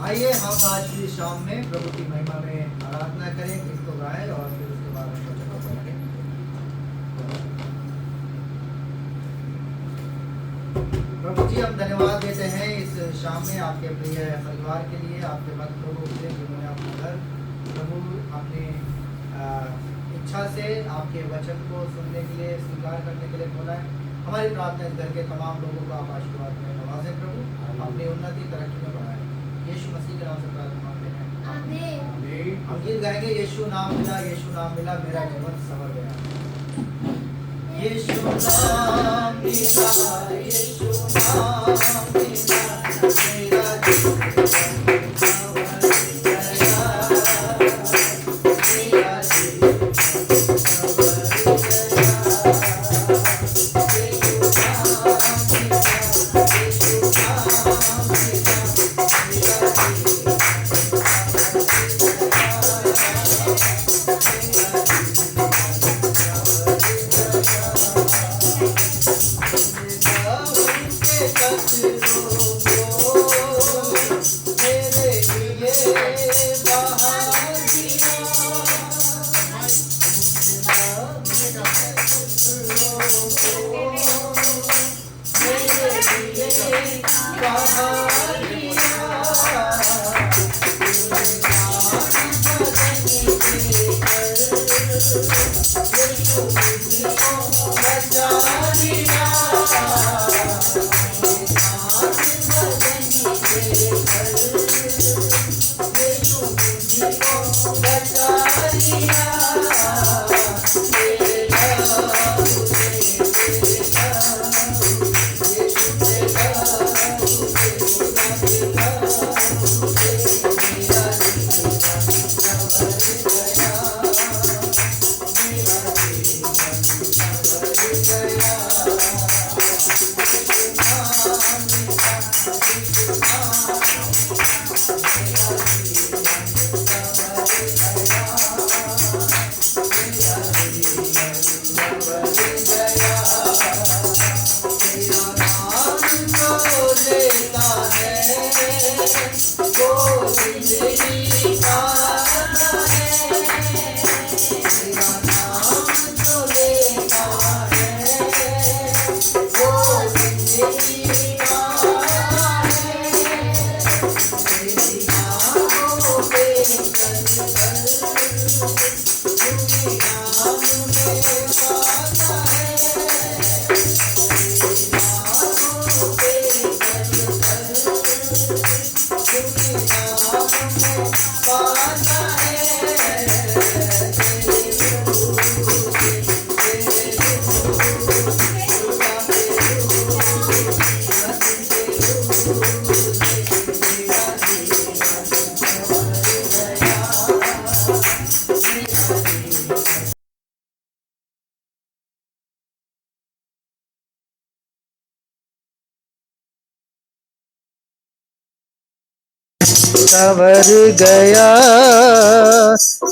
आइए हम आज की शाम में प्रभु की महिमा में आराधना करें, गीत को गाएं और फिर उसके बाद हम वचन को पढ़ें। प्रभु जी, हम धन्यवाद देते हैं इस शाम में आपके प्रिय परिवार के लिए, आपके भक्त लोगों के लिए जिन्होंने अपना घर प्रभु अपनी इच्छा से आपके वचन को सुनने के लिए, स्वीकार करने के लिए खोला है। हमारी प्रार्थना इस घर के तमाम लोगों को आप आशीर्वाद में नवाजें प्रभु, अपनी उन्नति तरक्की में बढ़ाएं। यीशु मसीह के नाम से प्रार्थना मांगते हैं, आमीन। हम गीत गाएंगे, यीशु नाम मिला, यीशु नाम मिला, मेरा जीवन संवर गया। यीशु नाम मिला, यीशु नाम मिला, मेरा जीवन संवर गया, मेरा जीवन संवर संवर गया,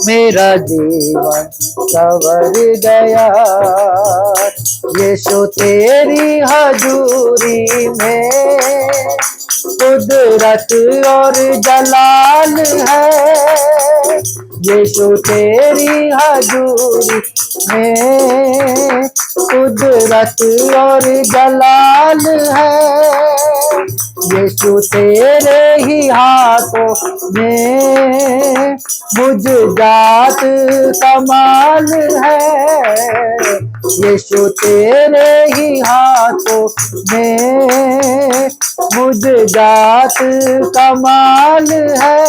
मेरा जीवन संवर गया। यीशु तेरी हजूरी में कुदरत और जलाल है। यीशु तेरी हजूरी में कुदरत और जलाल है। यीशु तेरे ही हाथों में मुझजात कमाल है। यीशु तेरे ही हाथों में मुझजात कमाल है।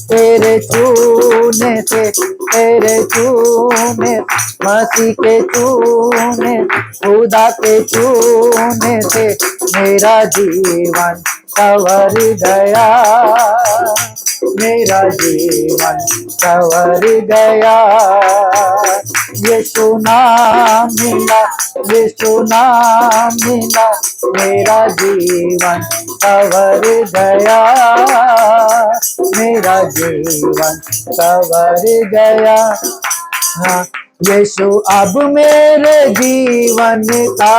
तेरे चूने से, तेरे चूने, मसीह के चूने, खुदा के चूने से मेरा जीवन संवर गया, मेरा जीवन संवर गया। यीशु नाम मिला, यीशु नाम मिला, मेरा जीवन संवर गया, मेरा जीवन संवर गया। हाँ, यीशु अब मेरे जीवन का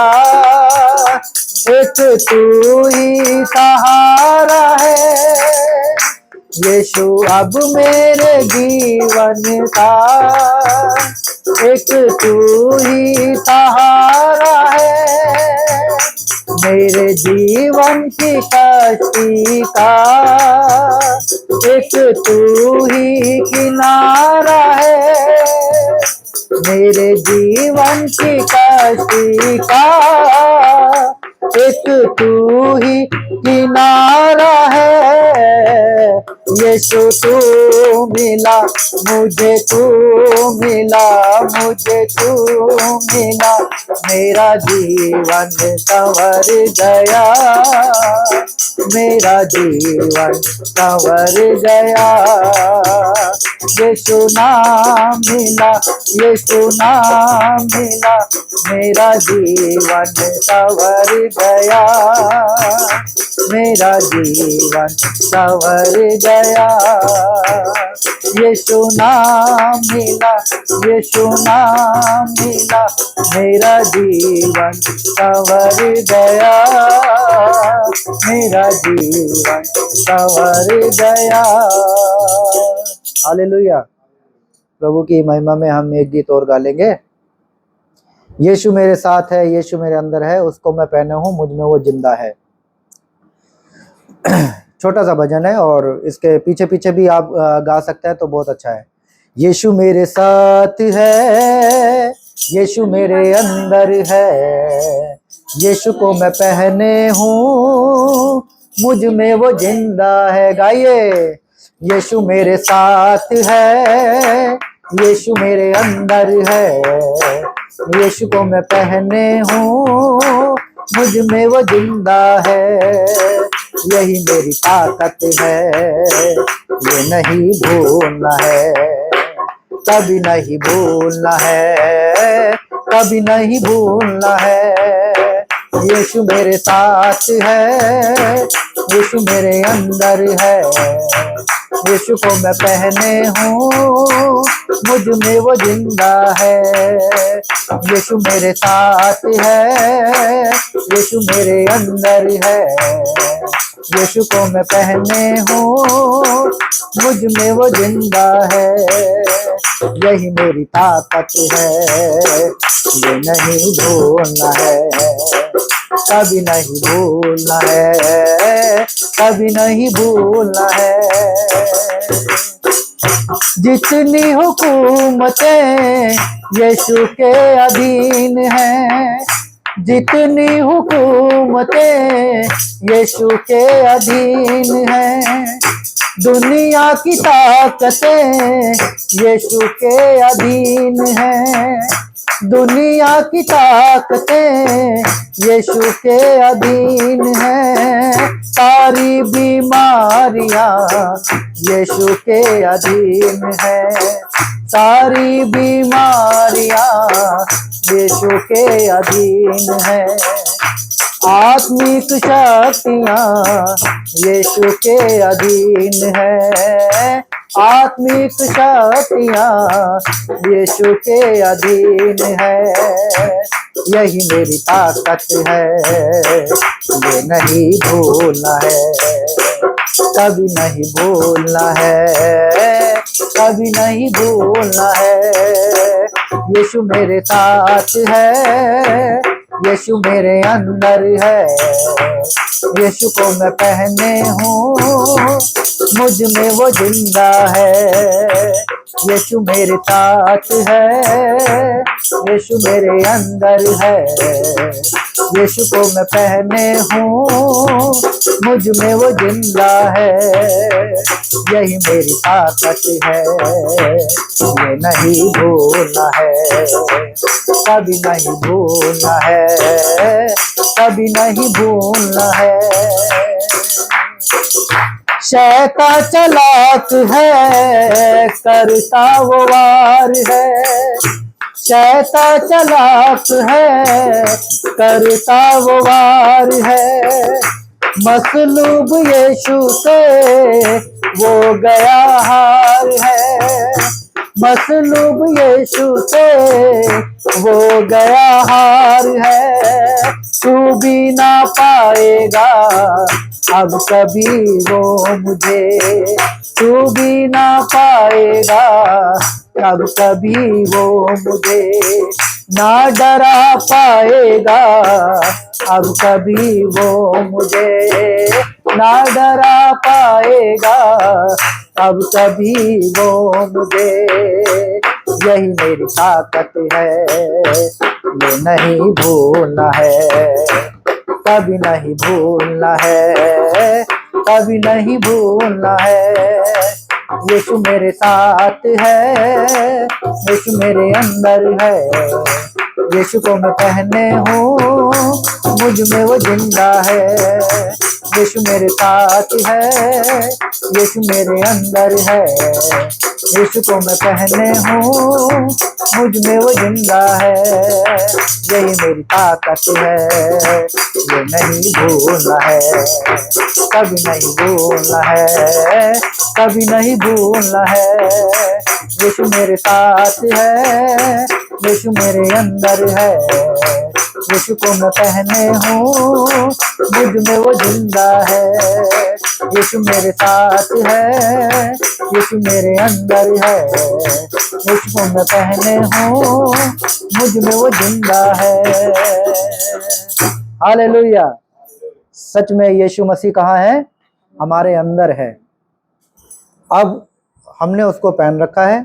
एक तू ही सहारा है। यीशु अब मेरे जीवन का, एक तू ही सहारा है, मेरे जीवन की कश्ती का, एक तू ही किनारा है, मेरे जीवन की कश्ती का, एक तू ही किनारा है। यीशु तू मिला मुझे, तू मिला मुझे, तू मिला, मेरा जीवन संवर गया, मेरा जीवन संवर गया। यीशु नाम मिला, यीशु नाम मिला, मेरा जीवन संवर गया, मेरा जीवन संवर गया। यीशु नाम मिला, यीशु नाम मिला, मेरा जीवन संवर गया, मेरा जीवन संवर गया। हालेलुया। प्रभु की महिमा में हम एक गीत और गा लेंगे। यीशु मेरे साथ है, यीशु मेरे अंदर है, उसको मैं पहने हूँ, मुझ में वो जिंदा है। छोटा सा भजन है और इसके पीछे पीछे भी आप गा सकते हैं तो बहुत अच्छा है। यीशु मेरे साथ है, यीशु मेरे अंदर है, यीशु को मैं पहने हूँ, मुझ में वो जिंदा है। गाइए। यीशु मेरे साथ है, यीशु मेरे अंदर है, यीशु को मैं पहने हूँ, मुझ में वो जिंदा है, यही मेरी ताकत है, ये नहीं भूलना है, कभी नहीं भूलना है, कभी नहीं भूलना है। यीशु मेरे साथ है, यीशु मेरे अंदर है, यीशु को मैं पहने हूँ, मुझ में वो जिंदा है। यीशु मेरे साथ है, यीशु मेरे अंदर है, यीशु को मैं पहने हूँ, मुझ में वो जिंदा है, यही मेरी ताकत है, ये नहीं भूलना है, कभी नहीं भूलना है, कभी नहीं भूलना है। जितनी हुकूमतें यीशु के अधीन हैं, जितनी हुकूमतें यीशु के अधीन हैं, दुनिया की ताकतें यीशु के अधीन हैं, दुनिया की ताकतें यीशु के अधीन हैं, सारी बीमारियां यीशु के अधीन हैं, सारी बीमारियां यीशु के अधीन हैं, आत्मिक शक्तियां यीशु के अधीन है, आत्मिक शक्तियां यीशु के अधीन है, यही मेरी ताकत है, ये नहीं भूलना है, कभी नहीं भूलना है, कभी नहीं भूलना है। यीशु मेरे साथ है, यीशु मेरे अंदर है, यीशु को मैं पहने हूँ, मुझ में वो जिंदा है। यीशु मेरे साथ है, यीशु मेरे अंदर है, यीशु को मैं पहने हूँ, मुझ में वो जिंदा है, यही मेरी ताकत है, ये नहीं भूलना है, कभी नहीं भूलना है, कभी नहीं भूलना है। शैतान चालाक है, करता वो वार है, शैतान चालाक है, करता वो वार है, मसलूब यीशु से वो गया हार है, मसलूब यीशु से वो गया हार है, तू भी ना पाएगा अब कभी वो मुझे छू भी ना पाएगा, अब कभी वो मुझे ना डरा पाएगा, अब कभी वो मुझे ना डरा पाएगा, अब कभी वो मुझे, यही मेरी ताकत है, ये नहीं भूलना है, कभी नहीं भूलना है, कभी नहीं भूलना है। यीशु मेरे साथ है, यीशु मेरे अंदर है, यीशु को मैं पहने हूँ, मुझ में वो जिंदा है। यीशु मेरे साथ है, यीशु मेरे अंदर है, यीशु को मैं पहने हूँ, मुझ में वो जिंदा है। यही मेरी ताकत है, ये नहीं भूलना है, कभी नहीं भूलना है, कभी नहीं भूलना है। यीशु मेरे साथ है, यीशु मेरे अंदर है, यीशु को मैं पहने हूँ, मुझ में वो जिंदा है। यीशु मेरे साथ है, यीशु मेरे अंदर है, यीशु को मैं पहने हूँ, मुझ में वो जिंदा है। हालेलुया। सच में यीशु मसीह कहाँ है? हमारे अंदर है। अब हमने उसको पहन रखा है,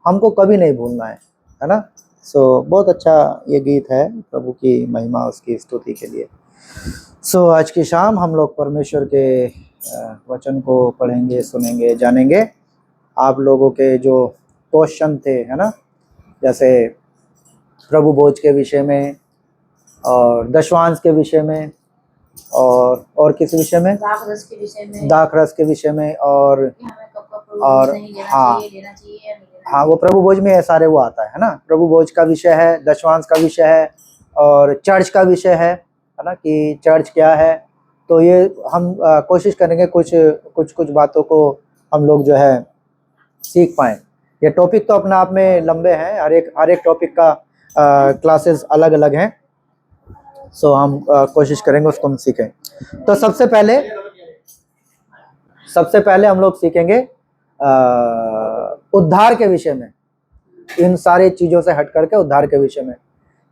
हमको कभी नहीं भूलना है ना। सो बहुत अच्छा ये गीत है, प्रभु की महिमा उसकी स्तुति के लिए। सो आज की शाम हम लोग परमेश्वर के वचन को पढ़ेंगे, सुनेंगे, जानेंगे। आप लोगों के जो क्वेश्चन थे, है ना, जैसे प्रभु भोज के विषय में और दशवांश के विषय में और किस विषय में, दाखरस के विषय में, दाखरस के विषय में, और हाँ वो प्रभु भोज में सारे वो आता है ना। प्रभु भोज का विषय है, दशवांश का विषय है, और चर्च का विषय है ना, कि चर्च क्या है। तो ये हम कोशिश करेंगे कुछ बातों को हम लोग जो है सीख पाएं। ये टॉपिक तो अपने आप में लंबे हैं, हर एक टॉपिक का क्लासेस अलग अलग हैं। सो हम कोशिश करेंगे उसको हम सीखें। तो सबसे पहले हम लोग सीखेंगे उद्धार के विषय में। इन सारी चीजों से हट करके उद्धार के विषय में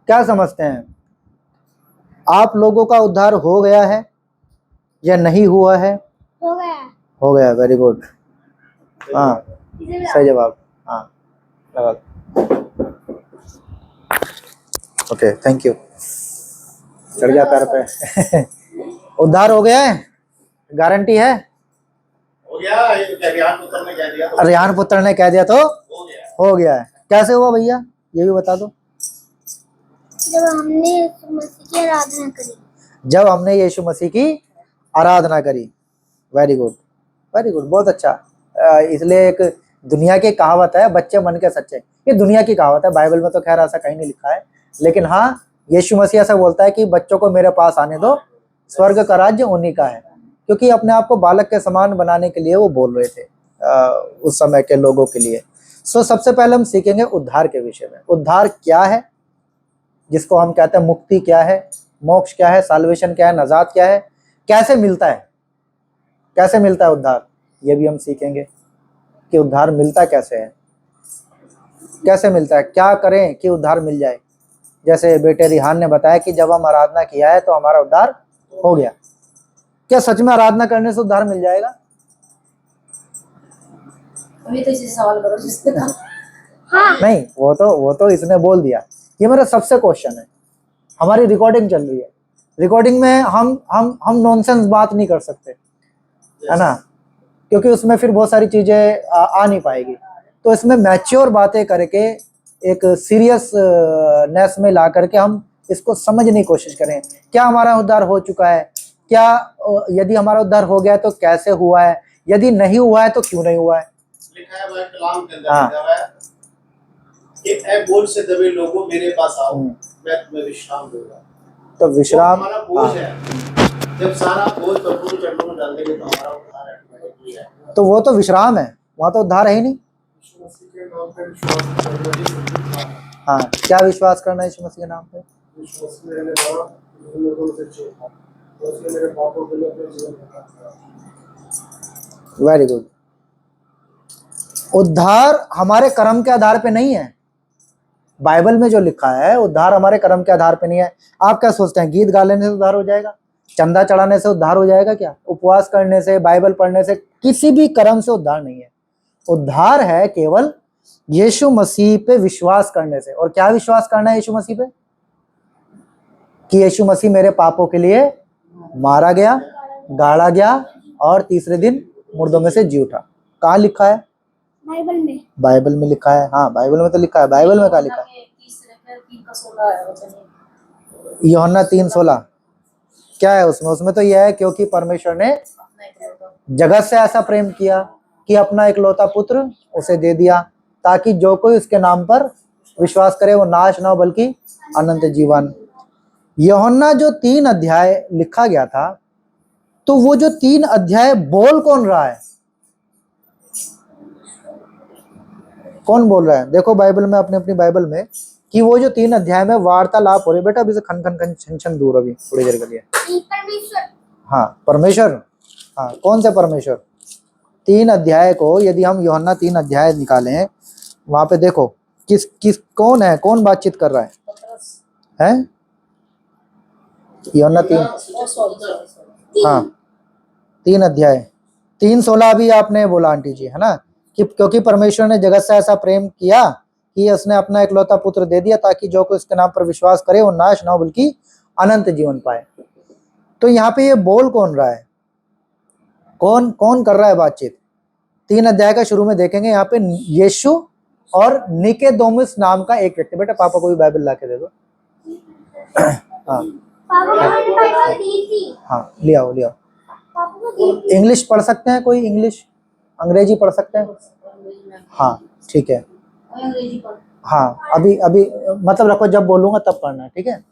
क्या समझते हैं आप लोगों का? उद्धार हो गया है या नहीं हुआ है? हो गया। Very good. हाँ सही जवाब। हाँ लगा। Okay thank you. चढ़ गया पैर पे। उद्धार हो गया है, गारंटी है? हो गया। रेहान पुत्र ने कह दिया तो रेहान पुत्र ने कह दिया तो हो गया है। कैसे हुआ भैया, ये भी बता दो। जब हमने यीशु मसीह की आराधना करी। जब हमने यीशु मसीह की आराधना करी। वेरी गुड, वेरी गुड, बहुत अच्छा। इसलिए एक दुनिया की कहावत है, बच्चे मन के सच्चे। ये दुनिया की कहावत है, बाइबल में तो खैर ऐसा कहीं नहीं लिखा है, लेकिन हाँ यीशु मसीह ऐसा बोलता है कि बच्चों को मेरे पास आने दो, स्वर्ग का राज्य उन्हीं का है। क्योंकि अपने आप को बालक के समान बनाने के लिए वो बोल रहे थे उस समय के लोगों के लिए। सो सबसे पहले हम सीखेंगे उद्धार के विषय में। उद्धार क्या है, जिसको हम कहते हैं मुक्ति क्या है, मोक्ष क्या है, साल्वेशन क्या है, नजात क्या है, कैसे मिलता है, कैसे मिलता है उद्धार, ये भी हम सीखेंगे कि उद्धार मिलता कैसे है, कैसे मिलता है, क्या करें कि उद्धार मिल जाए। जैसे बेटे रिहान ने बताया कि जब हम आराधना किया है तो हमारा उद्धार हो गया। क्या सच में आराधना करने से उद्धार मिल जाएगा? अभी तो इसे सवाल करो जिसने हाँ। नहीं, वो तो इसने बोल दिया। ये मेरा सबसे क्वेश्चन है। हमारी रिकॉर्डिंग चल रही है, रिकॉर्डिंग में हम नॉनसेंस बात नहीं कर सकते, है ना, क्योंकि उसमें फिर बहुत सारी चीजें आ नहीं पाएगी। तो इसमें मैच्योर बातें करके एक सीरियस नेस में ला करके हम इसको समझने की कोशिश करें। क्या हमारा उद्धार हो चुका है? क्या यदि हमारा उद्धार हो गया तो कैसे हुआ है? यदि नहीं हुआ है तो क्यों नहीं हुआ है? लिखा है भाई कलाम के अंदर लिखा है कि ऐ बोझ से दबे लोगों मेरे पास आओ, मैं तुम्हें विश्राम दूंगा। तो विश्राम हमारा बोझ है। जब सारा बोझ प्रभु के चरणों में डाल देंगे तो हमारा उद्धार है। तो वो तो विश्राम है, वहां तो उद्धार है ही नहीं। हाँ, क्या विश्वास करना है यीशु मसीह के नाम पे? Very good. उद्धार हमारे कर्म के आधार पे नहीं है। बाइबल में जो लिखा है उद्धार हमारे कर्म के आधार पे नहीं है। आप क्या सोचते हैं गीत गा लेने से उद्धार हो जाएगा, चंदा चढ़ाने से उद्धार हो जाएगा? क्या उपवास करने से, बाइबल पढ़ने से, किसी भी कर्म से उद्धार नहीं है। उद्धार है केवल यीशु मसीह पे विश्वास करने से। और क्या विश्वास करना है यीशु मसीह पे? कि यीशु मसीह मेरे पापों के लिए मारा गया, गाड़ा गया और तीसरे दिन मुर्दों में से जी उठा। कहाँ लिखा है? बाइबल में। बाइबल में लिखा है। हाँ बाइबल में तो लिखा है। बाइबल में क्या लिखा है? यूहन्ना 3:16 क्या है उसमें? उसमें तो यह है क्योंकि परमेश्वर ने जगत से ऐसा प्रेम किया कि अपना इकलौता पुत्र उसे दे दिया, ताकि जो कोई उसके नाम पर विश्वास करे वो नाश ना हो बल्कि अनंत जीवन। यूहन्ना जो 3 अध्याय लिखा गया था, तो वो जो 3 अध्याय बोल कौन रहा है? कौन बोल रहा है? देखो बाइबल में, अपनी अपनी बाइबल में, कि वो जो 3 अध्याय में वार्तालाप हो रही। बेटा अभी से खन खन खन छन छन दूर, अभी थोड़ी देर के लिए। परमेश्वर। हाँ परमेश्वर। हाँ कौन से परमेश्वर? 3 अध्याय को यदि हम यूहन्ना 3 अध्याय निकालें, वहां पे देखो किस किस कौन है, कौन बातचीत कर रहा है? यूहन्ना 3, हाँ 3 अध्याय 3:16 अभी आपने बोला आंटी जी, है ना, कि क्योंकि परमेश्वर ने जगत से ऐसा प्रेम किया कि उसने अपना इकलौता पुत्र दे दिया, ताकि जो कोई उसके नाम पर विश्वास करे वो नाश ना हो बल्कि अनंत जीवन पाए। तो यहाँ पे ये बोल कौन रहा है? कौन कौन कर रहा है बातचीत? 3 अध्याय का शुरू में देखेंगे यहाँ पे यीशु और निकोदेमुस नाम का एक व्यक्ति। बेटा पापा को भी बाइबल ला के दे दो। हाँ पापा को मैंने बाइबल दी थी। हाँ ले आओ ले आओ। पापा को दी थी। इंग्लिश पढ़ सकते हैं कोई? इंग्लिश अंग्रेजी पढ़ सकते हैं? हाँ ठीक है। हाँ अभी अभी मतलब रखो, जब बोलूंगा तब पढ़ना है, ठीक है?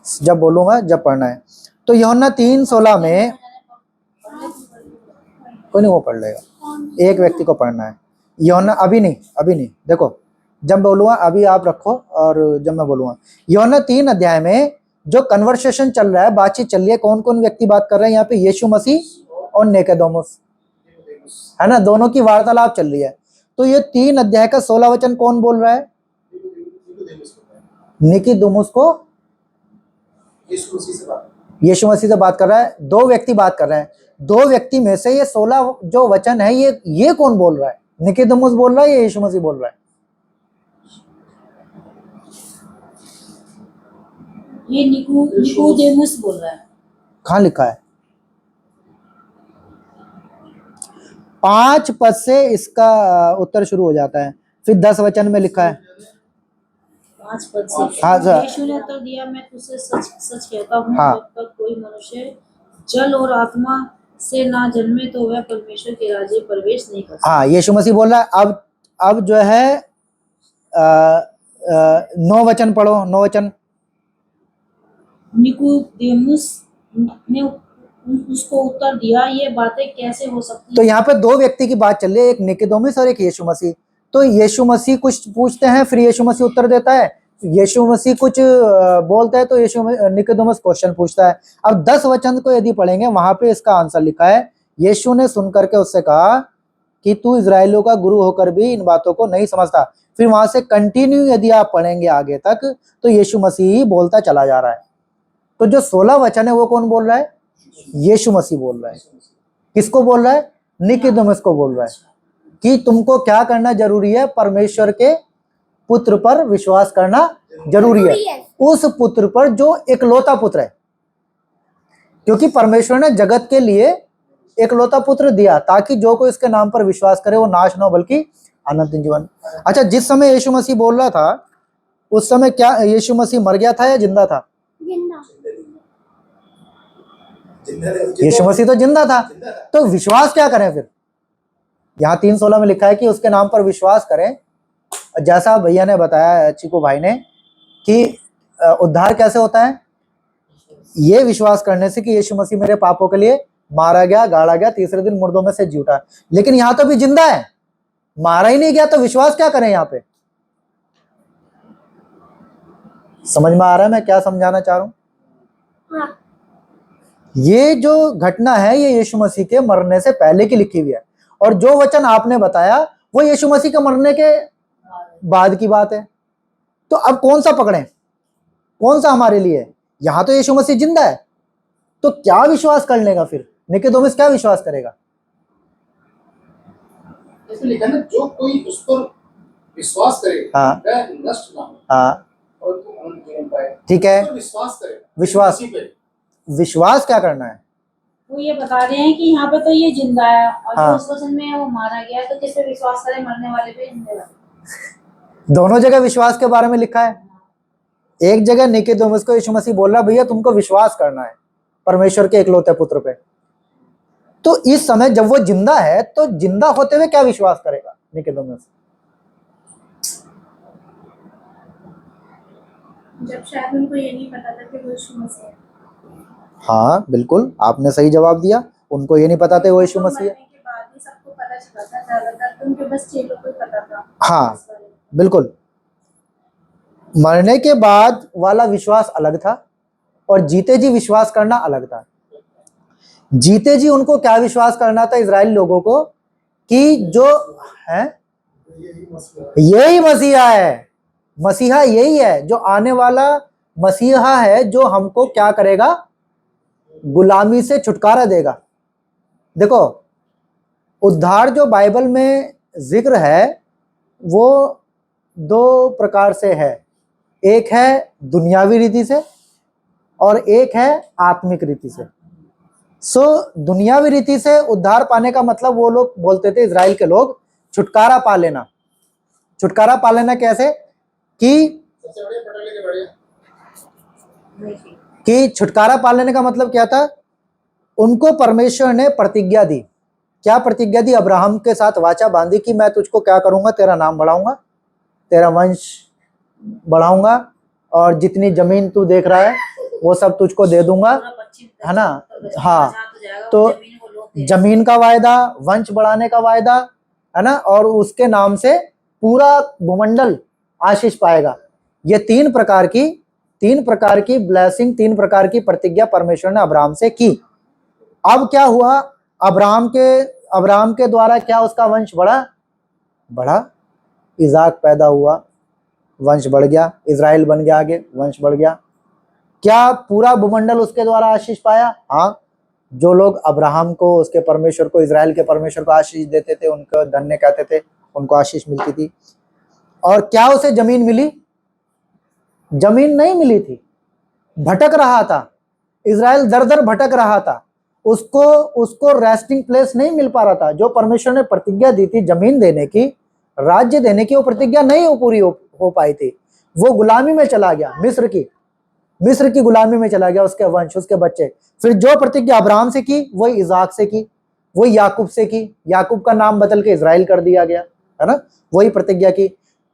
जब बोलूंगा जब पढ़ना है। तो यूहन्ना 3:16 में, कोई नहीं वो पढ़ लेगा, एक व्यक्ति को पढ़ना है। यूहन्ना अभी नहीं, देखो जब बोलूंगा, अभी आप रखो और जब मैं बोलूंगा। यूहन्ना 3 अध्याय में जो कन्वर्सेशन चल रहा है, बातचीत चल रही है, कौन कौन व्यक्ति बात कर रहे हैं यहाँ पे? यीशु मसीह और निकोदेमुस, है ना, दोनों की वार्तालाप चल रही है। तो ये 3 अध्याय का 16 वचन कौन बोल रहा है? निकोदेमुस को यीशु मसीह से बात कर रहा है। 2 व्यक्ति बात कर रहे हैं। 2 व्यक्ति में से ये 16 जो वचन है, ये कौन बोल रहा है? निकोदेमुस बोल रहा है या यीशु मसीह बोल रहा है? ये निकोदेमुस बोल रहा है। कहाँ लिखा है? 5 पद से इसका उत्तर शुरू हो जाता है, फिर 10 वचन में लिखा है। 5 पद से। हाँ सर। यीशु ने उत्तर दिया, मैं तुझसे सच सच कहता हूँ, हाँ। जब तक कोई मनुष्य जल और आत्मा से ना जन्मे तो वह परमेश्वर के राज्य में प्रवेश नहीं कर सकता। हाँ यीशु मसीह बोल रहा है। अब जो है 9 वचन पढ़ो, 9 वचन। निकोदेमुस ने उसको उत्तर दिया, ये बातें कैसे हो सकती तो यहाँ पे 2 व्यक्ति की बात चल रही है, एक निकोदेमुस और एक यीशु मसीह। तो यीशु मसीह कुछ पूछते हैं, फिर यीशु मसीह उत्तर देता है। यीशु मसीह कुछ बोलता है तो निकोदेमुस क्वेश्चन पूछता है। अब 10 वचन को यदि पढ़ेंगे, वहां पे इसका आंसर लिखा है, यीशु ने सुनकर के उससे कहा कि तू इजराइलियों का गुरु होकर भी इन बातों को नहीं समझता। फिर वहां से कंटिन्यू यदि आप पढ़ेंगे आगे तक, तो यीशु मसीह ही बोलता चला जा रहा है। तो जो 16 वचन है वो कौन बोल रहा है? यीशु मसीह बोल रहा है। किसको बोल रहा है? निकोदेमुस को बोल रहा है कि तुमको क्या करना जरूरी है? परमेश्वर के पुत्र पर विश्वास करना जरूरी है, उस पुत्र पर जो इकलौता पुत्र है। क्योंकि परमेश्वर ने जगत के लिए इकलौता पुत्र दिया, ताकि जो कोई इसके नाम पर विश्वास करे वो नाश ना हो बल्कि अनंत जीवन। अच्छा, जिस समय यीशु मसीह बोल रहा था उस समय क्या यीशु मसीह मर गया था या जिंदा था? यीशु मसीह तो जिंदा था। तो विश्वास क्या करें फिर? यहाँ 3:16 में लिखा है कि उसके नाम पर विश्वास करें। जैसा भैया ने बताया, चिकू भाई ने, कि उद्धार कैसे होता है? ये विश्वास करने से कि यीशु मसीह मेरे पापों के लिए मारा गया, गाड़ा गया, तीसरे दिन मुर्दों में से जी उठा। लेकिन यहाँ तो भी जिंदा है, मारा ही नहीं गया, तो विश्वास क्या करें यहाँ पे? समझ में आ रहा है मैं क्या समझाना चाह रहा हूं? हाँ। ये जो घटना है ये यीशु मसीह के मरने से पहले की लिखी हुई है, और जो वचन आपने बताया वो यीशु मसीह के मरने के बाद की बात है। तो अब कौन सा पकड़ें, कौन सा हमारे लिए? यहां तो यीशु मसीह जिंदा है, तो क्या विश्वास कर लेगा फिर? निकोदेमुस क्या विश्वास करेगा? इसमें लिखा है जो कोई उस पर विश्वास करेगा हाँ। वह नष्ट ना हो हाँ और अनंत जीवन पाए। ठीक है, उस पर विश्वास करेगा, विश्वास, उसी पे। विश्वास क्या करना है? वो ये बता रहे हैं कि यहाँ पे तो ये जिंदा है और हाँ। जो उस वचन में वो मारा गया है, तो किस पे विश्वास करें? मरने वाले पे, जिंदे वाले? दोनों जगह विश्वास के बारे में लिखा है। एक जगह निकोदेमुस को यीशु मसीह बोल रहा भैया तुमको विश्वास करना है परमेश्वर के इकलौते पुत्र पे। तो इस समय जब वो जिंदा है तो जिंदा होते हुए क्या विश्वास करेगा निकोदेमुस? जब शायद उनको ये नहीं पता था कि वो यीशु मसीह है। हाँ बिल्कुल, आपने सही जवाब दिया। उनको ये नहीं पता था वो यीशु मसीह है। मरने के बाद ही सबको पता चला था, ज्यादातर तो उनके बस चेलों को ही पता था। हाँ बिल्कुल, मरने के बाद वाला विश्वास अलग था और जीते जी विश्वास करना अलग था। जीते जी उनको क्या विश्वास करना था इजराइल लोगों को कि जो है यही मसीहा है, मसीहा यही है जो आने वाला मसीहा है, जो हमको क्या करेगा? गुलामी से छुटकारा देगा। देखो, उद्धार जो बाइबल में जिक्र है वो दो प्रकार से है, एक है दुनियावी रीति से और एक है आत्मिक रीति से। दुनियावी रीति से उद्धार पाने का मतलब वो लोग बोलते थे, इजराइल के लोग, छुटकारा पा लेना। छुटकारा पा लेना कैसे? सबसे बढ़िया पटल के बढ़िया कि छुटकारा पा लेने का मतलब क्या था? उनको परमेश्वर ने प्रतिज्ञा दी। क्या प्रतिज्ञा दी? अब्राहम के साथ वाचा बांधी कि मैं तुझको क्या करूंगा? तेरा नाम बढ़ाऊंगा, तेरा वंश बढ़ाऊंगा, और जितनी जमीन तू देख रहा है वो सब तुझको दे दूंगा, है ना? हाँ, तो जमीन का वायदा, वंश बढ़ाने का वायदा, है ना, और उसके नाम से पूरा भूमंडल आशीष पाएगा। ये तीन प्रकार की ब्लेसिंग, तीन प्रकार की प्रतिज्ञा परमेश्वर ने अब्राहम से की। अब क्या हुआ? अब्राहम के द्वारा क्या उसका वंश बढ़ा? इजाक पैदा हुआ, वंश बढ़ गया, इजराइल बन गया, आगे वंश बढ़ गया। क्या पूरा भूमंडल उसके द्वारा आशीष पाया? हाँ, जो लोग अब्राहम को, उसके परमेश्वर को, इजराइल के परमेश्वर को आशीष देते थे, उनको धन्य कहते थे, उनको आशीष मिलती थी। और क्या उसे जमीन मिली? जमीन नहीं मिली थी, भटक रहा था इजराइल, दर दर भटक रहा था, उसको रेस्टिंग प्लेस नहीं मिल पा रहा था। जो परमेश्वर ने प्रतिज्ञा दी थी जमीन देने की, राज्य देने की, वो प्रतिज्ञा नहीं पूरी हो पाई थी। वो गुलामी में चला गया, मिस्र की गुलामी में चला गया, उसके वंश, उसके बच्चे। फिर जो प्रतिज्ञा अब्राहम से की वही इजाक से की, वही याकूब से की, याकूब का नाम बदल के इजराइल कर दिया गया, है ना, वही प्रतिज्ञा की।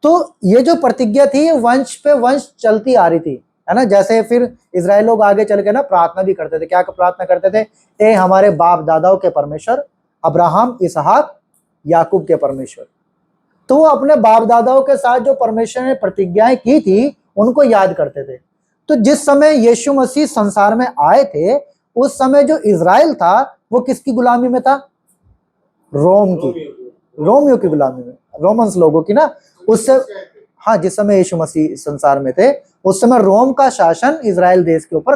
तो ये जो प्रतिज्ञा थी वंश पे वंश चलती आ रही थी, है ना। जैसे फिर इजराइल लोग आगे चल के ना प्रार्थना भी करते थे। क्या प्रार्थना करते थे? ए हमारे बाप दादाओं के परमेश्वर, अब्राहम, इसहाक, याकूब के परमेश्वर। तो वो अपने बाप दादाओं के साथ जो परमेश्वर ने प्रतिज्ञाएं की थी उनको याद करते थे। तो जिस समय यीशु मसीह संसार में आए थे उस समय जो इजराइल था वो किसकी गुलामी में था? रोमियो की गुलामी में, रोमन्स लोगों की ना। उससे हाँ, जिस समय यीशु मसीह संसार में थे उस समय रोम का शासन इजराइल देश के ऊपर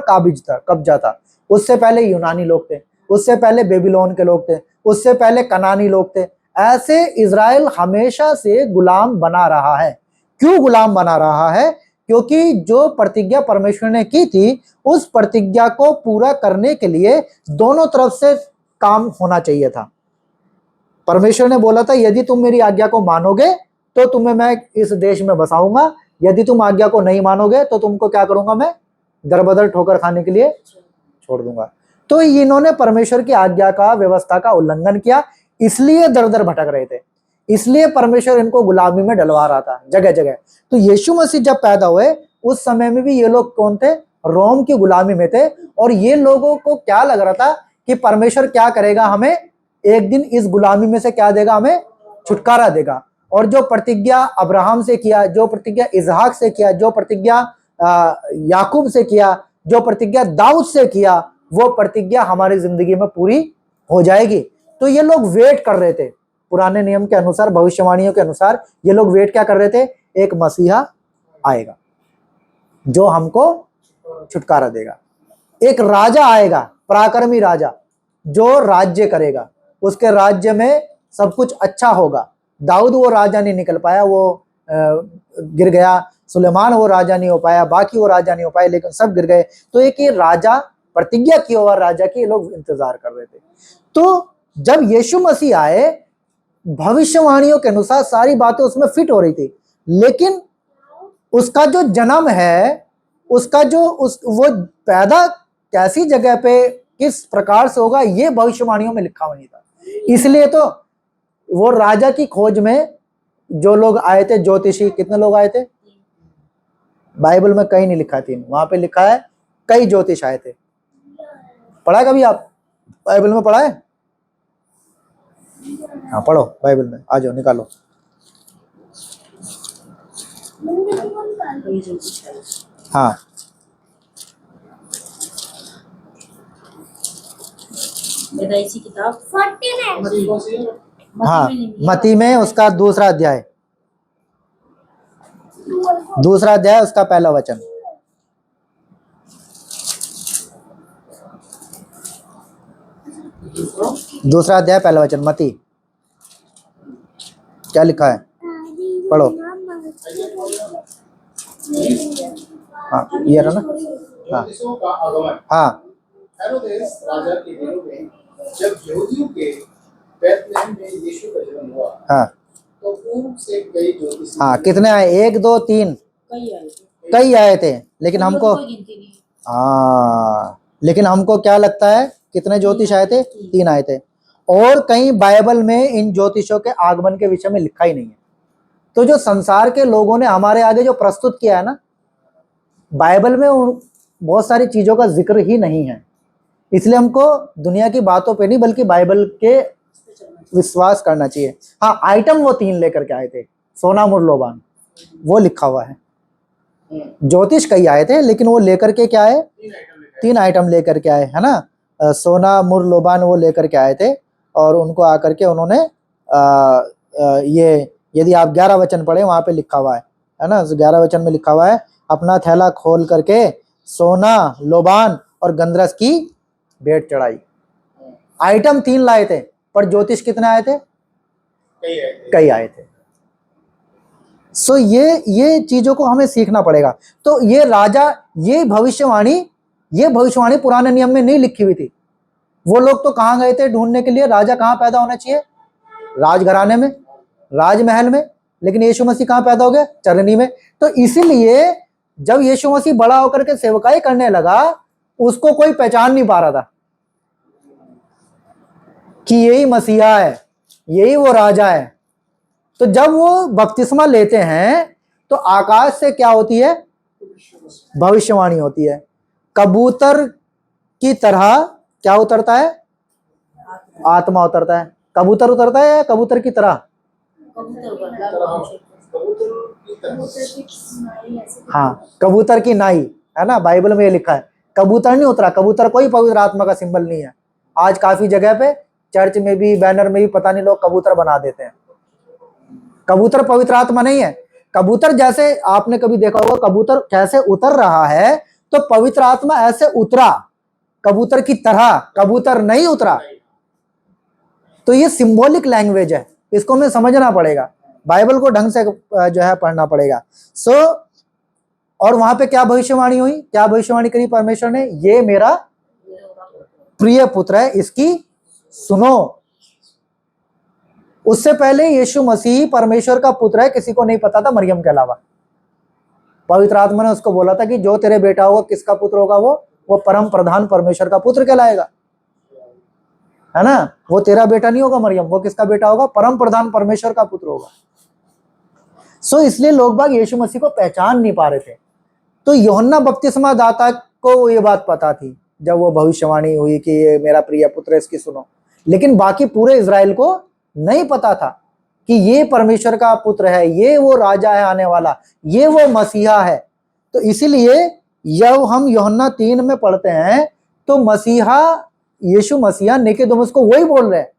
कब्जा था। उससे पहले यूनानी लोग थे, उससे पहले बेबीलोन के लोग थे, उससे पहले कनानी लोग थे। ऐसे इजराइल हमेशा से गुलाम बना रहा है। क्यों गुलाम बना रहा है? क्योंकि जो प्रतिज्ञा परमेश्वर ने की थी उस प्रतिज्ञा को पूरा करने के लिए दोनों तरफ से काम होना चाहिए था। परमेश्वर ने बोला था यदि तुम मेरी आज्ञा को मानोगे तो तुम्हें मैं इस देश में बसाऊंगा, यदि तुम आज्ञा को नहीं मानोगे तो तुमको क्या करूंगा? मैं दरबदर ठोकर खाने के लिए छोड़ दूंगा। तो इन्होंने परमेश्वर की आज्ञा का, व्यवस्था का उल्लंघन किया, इसलिए दर दर भटक रहे थे, इसलिए परमेश्वर इनको गुलामी में डलवा रहा था जगह जगह। तो यीशु मसीह जब पैदा हुए उस समय में भी ये लोग कौन थे? रोम की गुलामी में थे। और ये लोगों को क्या लग रहा था कि परमेश्वर क्या करेगा, हमें एक दिन इस गुलामी में से क्या देगा? हमें छुटकारा देगा। और जो प्रतिज्ञा अब्राहम से किया, जो प्रतिज्ञा इसहाक से किया, जो प्रतिज्ञा याकूब से किया, जो प्रतिज्ञा दाऊद से किया, वो प्रतिज्ञा हमारी जिंदगी में पूरी हो जाएगी। तो ये लोग वेट कर रहे थे, पुराने नियम के अनुसार, भविष्यवाणियों के अनुसार ये लोग वेट क्या कर रहे थे, एक मसीहा आएगा जो हमको छुटकारा देगा, एक राजा आएगा, पराक्रमी राजा जो राज्य करेगा, उसके राज्य में सब कुछ अच्छा होगा। दाऊद वो राजा नहीं निकल पाया, वो गिर गया, सुलेमान वो राजा नहीं हो पाया, बाकी वो राजा नहीं हो पाए, लेकिन सब गिर गए। तो एक ये राजा, प्रतिज्ञा किया हुआ राजा की लोग इंतजार कर रहे थे। तो जब यीशु मसीह आए, भविष्यवाणियों के अनुसार सारी बातें उसमें फिट हो रही थी, लेकिन उसका जो जन्म है, उसका जो वो पैदा कैसी जगह पे किस प्रकार से होगा, ये भविष्यवाणियों में लिखा हुआ नहीं था। इसलिए तो वो राजा की खोज में जो लोग आए थे, ज्योतिषी, कितने लोग आए थे? बाइबल में कहीं नहीं लिखा 3, वहां पे लिखा है कई ज्योतिष आए थे। पढ़ा कभी आप? बाइबल में पढ़ा है? हाँ पढ़ो, बाइबल में आ जाओ, निकालो। हाँ पैदाइशी किताब 49 हाँ, मती में उसका दूसरा अध्याय उसका पहला वचन। दूसरा अध्याय पहला वचन, मती क्या लिखा है, पढ़ो। हाँ ये रहा ना। हाँ ज्योतिषों का आगमन। हाँ हेरोदेस राजा के दिनों में जब यहूदियों के बैतलहम में यीशु का जन्म हुआ, हाँ तो पूर्व से कई ज्योतिषी हाँ, कितने आए? 1 2 3 कई आए थे, कई आए थे, लेकिन हम लोग हमको, कोई गिनती नहीं। हाँ, लेकिन हमको क्या लगता है कितने ज्योतिष आए थे? 3 आए थे। और कहीं बाइबल में इन ज्योतिषों के आगमन के विषय में लिखा ही नहीं है। तो जो संसार के लोगों ने हमारे आगे जो प्रस्तुत किया है ना, बाइबल में बहुत सारी चीजों का जिक्र ही नहीं है। इसलिए हमको दुनिया की बातों पे नहीं, बल्कि बाइबल के विश्वास करना चाहिए। हाँ, आइटम वो 3 लेकर के आए थे, सोना मुर लोबान, वो लिखा हुआ है। ज्योतिष कई आए थे, लेकिन वो लेकर के क्या आए? 3 आइटम लेकर के आए, है ना। सोना मुर लोबान वो लेकर के आए थे, और उनको आकर के उन्होंने ये, यदि आप 11 वचन पढ़े वहां पे लिखा हुआ है ना, 11 वचन में लिखा हुआ है, अपना थैला खोल करके सोना, लोबान और गंधरस की भेंट चढ़ाई। आइटम 3 लाए थे, पर ज्योतिष कितने आए थे? कई आए थे। सो ये चीजों को हमें सीखना पड़ेगा। तो ये राजा, ये भविष्यवाणी पुराने नियम में नहीं लिखी हुई थी। वो लोग तो कहां गए थे ढूंढने के लिए, राजा कहां पैदा होना चाहिए? राजघराने में, राजमहल में। लेकिन यीशु मसीह कहां पैदा हो गया? चरनी में। तो इसीलिए जब यीशु मसीह बड़ा होकर के सेवकाई करने लगा, उसको कोई पहचान नहीं पा रहा था कि यही मसीहा है, यही वो राजा है। तो जब वो बपतिस्मा लेते हैं तो आकाश से क्या होती है? भविष्यवाणी होती है। कबूतर की तरह क्या उतरता है? आत्मा उतरता है। कबूतर उतरता है या कबूतर की तरह? हाँ, कबूतर की नाई, है ना, बाइबल में ये लिखा है। कबूतर नहीं उतरा। कबूतर कोई पवित्र आत्मा का सिंबल नहीं है। आज काफी जगह पे चर्च में भी, बैनर में भी पता नहीं लोग कबूतर बना देते हैं। कबूतर पवित्र आत्मा नहीं है। कबूतर जैसे आपने कभी देखा होगा, कबूतर कैसे उतर रहा है, तो पवित्र आत्मा ऐसे उतरा कबूतर की तरह, कबूतर नहीं उतरा। तो ये सिंबॉलिक लैंग्वेज है, इसको हमें समझना पड़ेगा, बाइबल को ढंग से जो है पढ़ना पड़ेगा। सो और वहां पे क्या भविष्यवाणी हुई? क्या भविष्यवाणी करी परमेश्वर ने? ये मेरा प्रिय पुत्र है, इसकी सुनो। उससे पहले यीशु मसीह परमेश्वर का पुत्र है, किसी को नहीं पता था मरियम के अलावा। पवित्र आत्मा ने उसको बोला था कि जो तेरे बेटा होगा, किसका पुत्र होगा? वो परम प्रधान परमेश्वर का पुत्र कहलाएगा, है ना। वो तेरा बेटा नहीं होगा मरियम, वो किसका बेटा होगा? परम प्रधान परमेश्वर का पुत्र होगा। सो इसलिए लोग बाग यीशु मसीह को पहचान नहीं पा रहे थे। तो यूहन्ना बपतिस्मा दाता को ये बात पता थी जब वो भविष्यवाणी हुई कि ये मेरा प्रिय पुत्र है, इसकी सुनो। लेकिन बाकी पूरे इजराइल को नहीं पता था कि ये परमेश्वर का पुत्र है, ये वो राजा है आने वाला, ये वो मसीहा है। तो इसीलिए जब हम यूहन्ना 3 में पढ़ते हैं तो मसीहा, यीशु मसीहा निकोदेमुस को वही बोल रहे हैं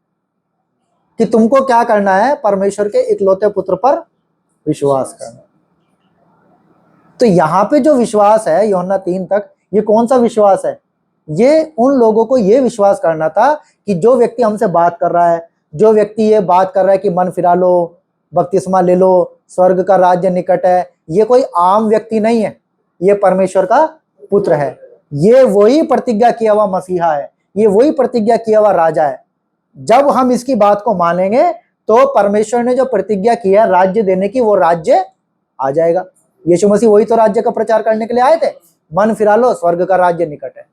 कि तुमको क्या करना है, परमेश्वर के इकलौते पुत्र पर विश्वास करना। तो यहां पे जो विश्वास है यूहन्ना 3 तक, ये कौन सा विश्वास है? ये उन लोगों को ये विश्वास करना था कि जो व्यक्ति हमसे बात कर रहा है, जो व्यक्ति ये बात कर रहा है कि मन फिरा लो, बपतिस्मा ले लो, स्वर्ग का राज्य निकट है, ये कोई आम व्यक्ति नहीं है, ये परमेश्वर का पुत्र है, ये वही प्रतिज्ञा किया हुआ मसीहा है, ये वही प्रतिज्ञा किया हुआ राजा है। जब हम इसकी बात को मानेंगे तो परमेश्वर ने जो प्रतिज्ञा किया राज्य देने की, वो राज्य आ जाएगा। यीशु मसीह वही तो राज्य का प्रचार करने के लिए आए थे। मन फिरा लो, स्वर्ग का राज्य निकट है,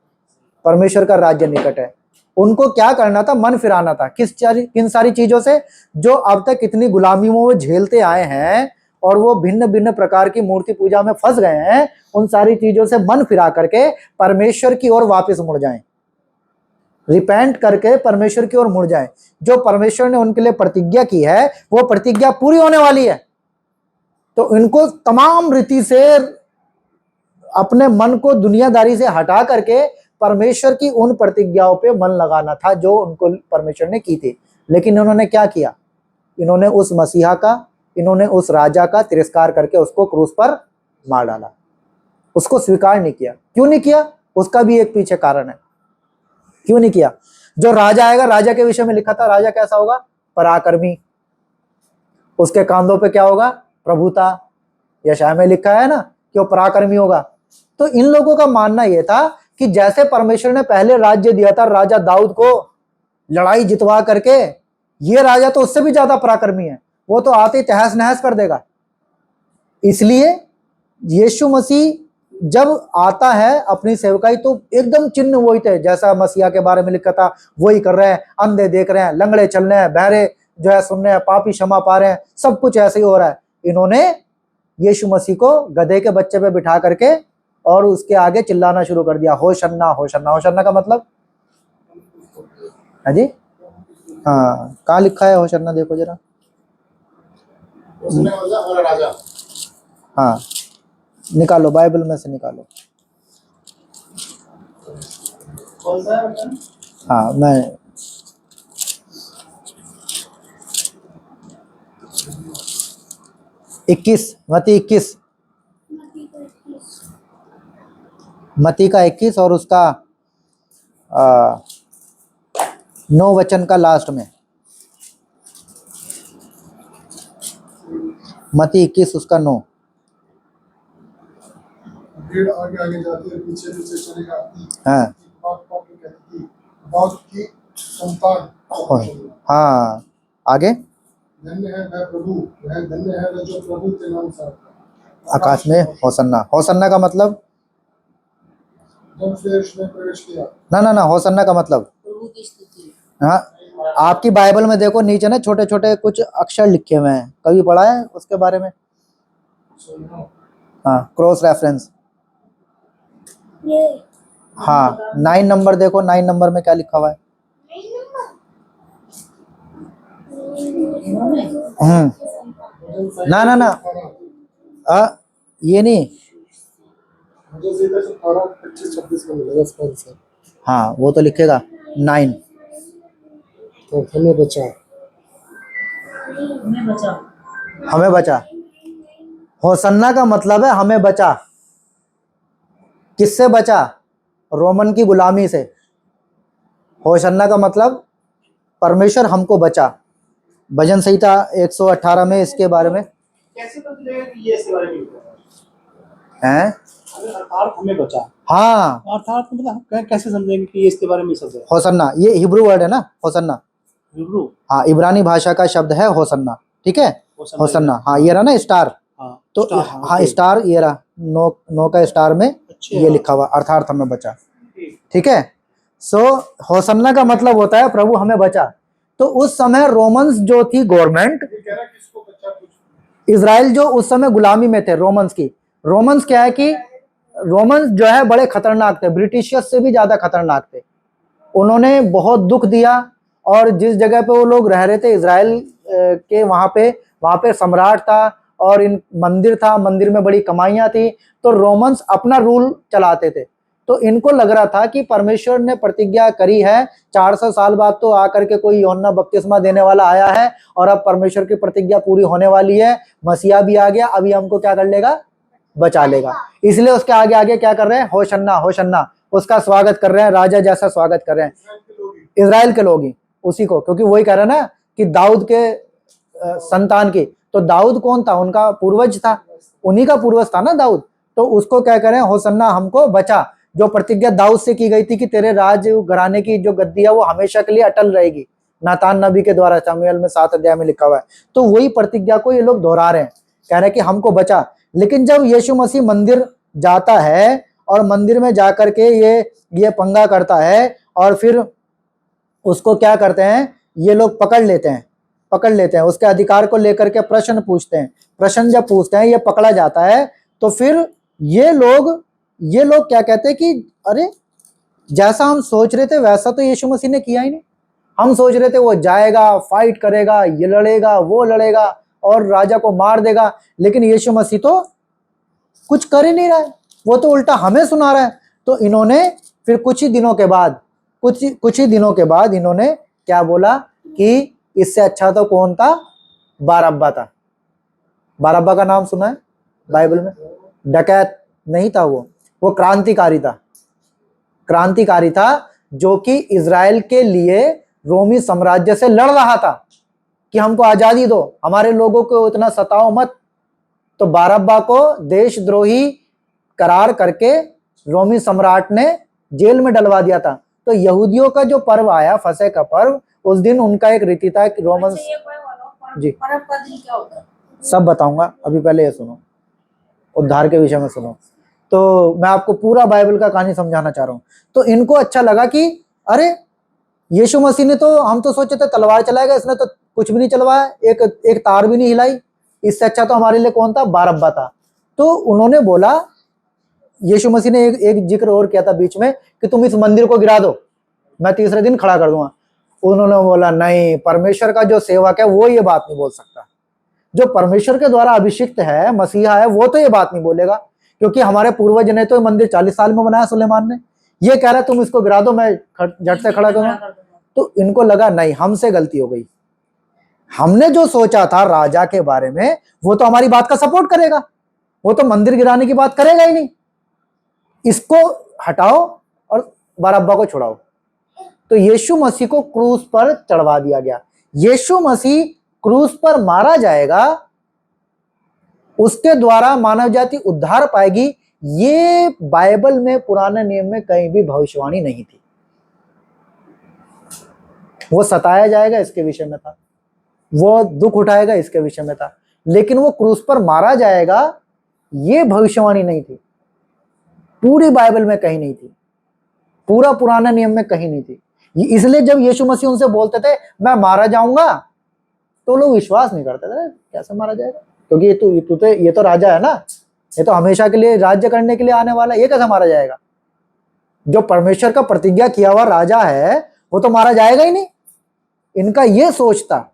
परमेश्वर का राज्य निकट है। उनको क्या करना था? मन फिराना था। किन सारी चीजों से जो अब तक इतनी गुलामियों में झेलते आए हैं और वो भिन्न भिन्न प्रकार की मूर्ति पूजा में फंस गए हैं, उन सारी चीजों से मन फिरा करके परमेश्वर की ओर वापस मुड़ जाएं, रिपेंट करके परमेश्वर की ओर मुड़ जाएं। जो परमेश्वर ने उनके लिए प्रतिज्ञा की है वो प्रतिज्ञा पूरी होने वाली है। तो इनको तमाम रीति से अपने मन को दुनियादारी से हटा करके परमेश्वर की उन प्रतिज्ञाओं पे मन लगाना था जो उनको परमेश्वर ने की थी। लेकिन इन्होंने क्या किया? इन्होंने उस मसीहा का, इन्होंने उस राजा का तिरस्कार करके उसको क्रूस पर मार डाला, उसको स्वीकार नहीं किया। क्यों नहीं किया? उसका भी एक पीछे कारण है। क्यों नहीं किया? जो राजा आएगा, राजा के विषय में लिखा था, राजा कैसा होगा? पराक्रमी। उसके कांधों पे क्या होगा? प्रभुता। यशाया में लिखा है ना कि वो पराक्रमी होगा। तो इन लोगों का मानना यह था कि जैसे परमेश्वर ने पहले राज्य दिया था राजा दाऊद को, लड़ाई जितवा करके, ये राजा तो उससे भी ज्यादा पराक्रमी है, वो तो आते ही तहस नहस कर देगा। इसलिए यीशु मसीह जब आता है अपनी सेवकाई तो एकदम चिन्ह वही थे, जैसा मसीहा के बारे में लिखा था वही कर रहे हैं। अंधे देख रहे हैं, लंगड़े चल रहे हैं, बहरे जो है सुन रहे हैं, पापी क्षमा पा रहे हैं, सब कुछ ऐसे ही हो रहा है। इन्होंने यीशु मसीह को गधे के बच्चे पे बिठा करके और उसके आगे चिल्लाना शुरू कर दिया, होशन्ना होशन्ना। होशन्ना का मतलब है जी, हाँ, कहाँ लिखा है होशन्ना? देखो जरा। राजा। हाँ, निकालो, बाइबल में से निकालो। कौन सा? हाँ, मैं 21, मत्ती 21, मत्ती का 21 और उसका 9 वचन का लास्ट में। मत्ती 21 उसका 9। भीड़ आगे आगे जाती है, पीछे पीछे चली जाती। हाँ कहती दाऊद की संतान। हाँ, आगे। धन्य है वह प्रभु, वह धन्य है वह जो प्रभु के नाम से आकाश में होसन्ना। होसन्ना का मतलब? जब देश में प्रवेश किया। ना ना ना, होसन्ना का मतलब, प्रभु की स्तुति। हाँ, आपकी बाइबल में देखो नीचे ना छोटे छोटे कुछ अक्षर लिखे हुए हैं, कभी पढ़ा है उसके बारे में? हाँ, क्रॉस रेफरेंस। ये हाँ, 9 नंबर देखो, 9 नंबर में क्या लिखा हुआ है? ना ना ना, ये नहीं, मुझे सीधे से 18, 25, 26 में मिलेगा इसका आंसर। हाँ वो तो लिखेगा 9। तो हमें बचा। हमें बचा। हमें बचा। होसन्ना का मतलब है हमें बचा। किससे बचा? रोमन की गुलामी से। होसन्ना का मतलब परमेश्वर हमको बचा। भजन संहिता 118 में इसके बारे में कैसे बदले कि ये इसके बारे में है। अर्थात हमें बचा। हाँ, अर्थात मतलब कैसे समझेंगे कि ये इसके बारे में शब्द है? होसन्ना ये हिब्रू वर्ड है ना, होसन्ना। हिब्रू? हाँ, इब्रानी भाषा का शब्द है होसन्ना, ठीक है। होसन्ना, हाँ, ये रहा ना स्टार, हाँ, तो स्टार, हाँ स्टार, ये रहा नो का स्टार में अच्छा। ये लिखा हुआ अर्थात हमें बचा, ठीक है। सो होसन्ना का मतलब होता है प्रभु हमें बचा। तो उस समय रोमन्स जो थी गवर्नमेंट, ये कह रहा है किसको बचा कुछ। इजराइल जो उस समय गुलामी में थे रोमन्स की। रोमन्स क्या है कि रोमन्स जो है बड़े खतरनाक थे, ब्रिटिशियर्स से भी ज्यादा खतरनाक थे। उन्होंने बहुत दुख दिया और जिस जगह पे वो लोग रह रहे थे इजराइल के, वहां पे सम्राट था और इन मंदिर था, मंदिर में बड़ी कमाइयां थी। तो रोमन्स अपना रूल चलाते थे। तो इनको लग रहा था कि परमेश्वर ने प्रतिज्ञा करी है, 400 साल बाद तो आकर के कोई यूहन्ना बपतिस्मा देने वाला आया है और अब परमेश्वर की प्रतिज्ञा पूरी होने वाली है, मसीहा भी आ गया, अभी हमको क्या कर लेगा, बचा लेगा। इसलिए उसके आगे आगे क्या कर रहे हैं, होशन्ना होशन्ना, उसका स्वागत कर रहे हैं, राजा जैसा स्वागत कर रहे हैं। इजराइल के लोग ही उसी को, क्योंकि वही कह रहे हैं ना कि दाऊद के संतान की, तो दाऊद कौन था, उनका पूर्वज था, उन्हीं का पूर्वज था ना दाऊद, तो उसको क्या करें, होसन्ना हमको बचा, जो प्रतिज्ञा दाऊद से की गई थी कि तेरे राज घराने की जो गद्दी है वो हमेशा के लिए अटल रहेगी, नातान नबी के द्वारा शमूएल में 7 अध्याय में लिखा हुआ है। तो वही प्रतिज्ञा को ये लोग दोहरा रहे हैं, कह रहे हैं कि हमको बचा। लेकिन जब यीशु मसीह मंदिर जाता है और मंदिर में जाकर के ये पंगा करता है और फिर उसको क्या करते हैं, ये लोग पकड़ लेते हैं, उसके अधिकार को लेकर के प्रश्न पूछते हैं, प्रश्न जब पूछते हैं, ये पकड़ा जाता है, तो फिर ये लोग क्या कहते हैं कि अरे जैसा हम सोच रहे थे वैसा तो यीशु मसीह ने किया ही नहीं। हम सोच रहे थे वो जाएगा, फाइट करेगा, ये लड़ेगा, वो लड़ेगा और राजा को मार देगा, लेकिन यीशु मसीह तो कुछ कर ही नहीं रहा है, वो तो उल्टा हमें सुना रहा है। तो इन्होंने फिर कुछ ही दिनों के बाद इन्होंने क्या बोला कि इससे अच्छा तो कौन था, बारअब्बा था। बारअब्बा का नाम सुना है बाइबल में? डकैत नहीं था, वो क्रांतिकारी था जो कि इजराइल के लिए रोमी साम्राज्य से लड़ रहा था कि हमको आजादी दो, हमारे लोगों को इतना सताओ मत। तो बारअब्बा को देशद्रोही करार करके रोमी सम्राट ने जेल में डलवा दिया था। तो यहूदियों का जो पर्व आया, फसह का पर्व, उस दिन उनका एक रीति था कि रोमन जी पर्व का दिन क्या होता है? सब बताऊंगा, अभी पहले ये सुनो, उद्धार के विषय में सुनो। तो मैं आपको पूरा बाइबल का कहानी समझाना चाह रहा हूँ। तो इनको अच्छा लगा कि अरे यीशु मसीह ने तो, हम तो सोचे थे तलवार चलाएगा, इसने तो कुछ भी नहीं चलवाया, एक तार भी नहीं हिलाई, इससे अच्छा तो हमारे लिए कौन था, बारअब्बा था। तो उन्होंने बोला, यीशु मसीह ने एक जिक्र और किया था बीच में कि तुम इस मंदिर को गिरा दो, मैं तीसरे दिन खड़ा कर दूंगा। उन्होंने बोला नहीं, परमेश्वर का जो सेवक है वो ये बात नहीं बोल सकता, जो परमेश्वर के द्वारा अभिषिक्त है, मसीहा है, वो तो ये बात नहीं बोलेगा, क्योंकि हमारे पूर्वज ने तो मंदिर 40 साल में बनाया सुलेमान ने। ये कह रहा है तुम इसको गिरा दो, मैं झट से खड़ा करूंगा। तो इनको लगा नहीं, हमसे गलती हो गई, हमने जो सोचा था राजा के बारे में वो तो हमारी बात का सपोर्ट करेगा, वो तो मंदिर गिराने की बात करेगा ही नहीं, इसको हटाओ और बारअब्बा को छुड़ाओ। तो यीशु मसीह को क्रूस पर चढ़वा दिया गया। यीशु मसीह क्रूस पर मारा जाएगा, उसके द्वारा मानव जाति उद्धार पाएगी, ये बाइबल में पुराने नियम में कहीं भी भविष्यवाणी नहीं थी। वो सताया जाएगा इसके विषय में था, वो दुख उठाएगा इसके विषय में था, लेकिन वो क्रूस पर मारा जाएगा ये भविष्यवाणी नहीं थी, पूरी बाइबल में कहीं नहीं थी, पूरा पुराने नियम में कहीं नहीं थी। इसलिए जब यीशु मसीह उनसे बोलते थे मैं मारा जाऊंगा, तो लोग विश्वास नहीं करते थे, कैसे मारा जाएगा, क्योंकि ये तो राजा है ना, ये तो हमेशा के लिए राज्य करने के लिए आने वाला है, ये कैसे मारा जाएगा? जो परमेश्वर का प्रतिज्ञा किया हुआ राजा है वो तो मारा जाएगा ही नहीं। इनका ये सोच था,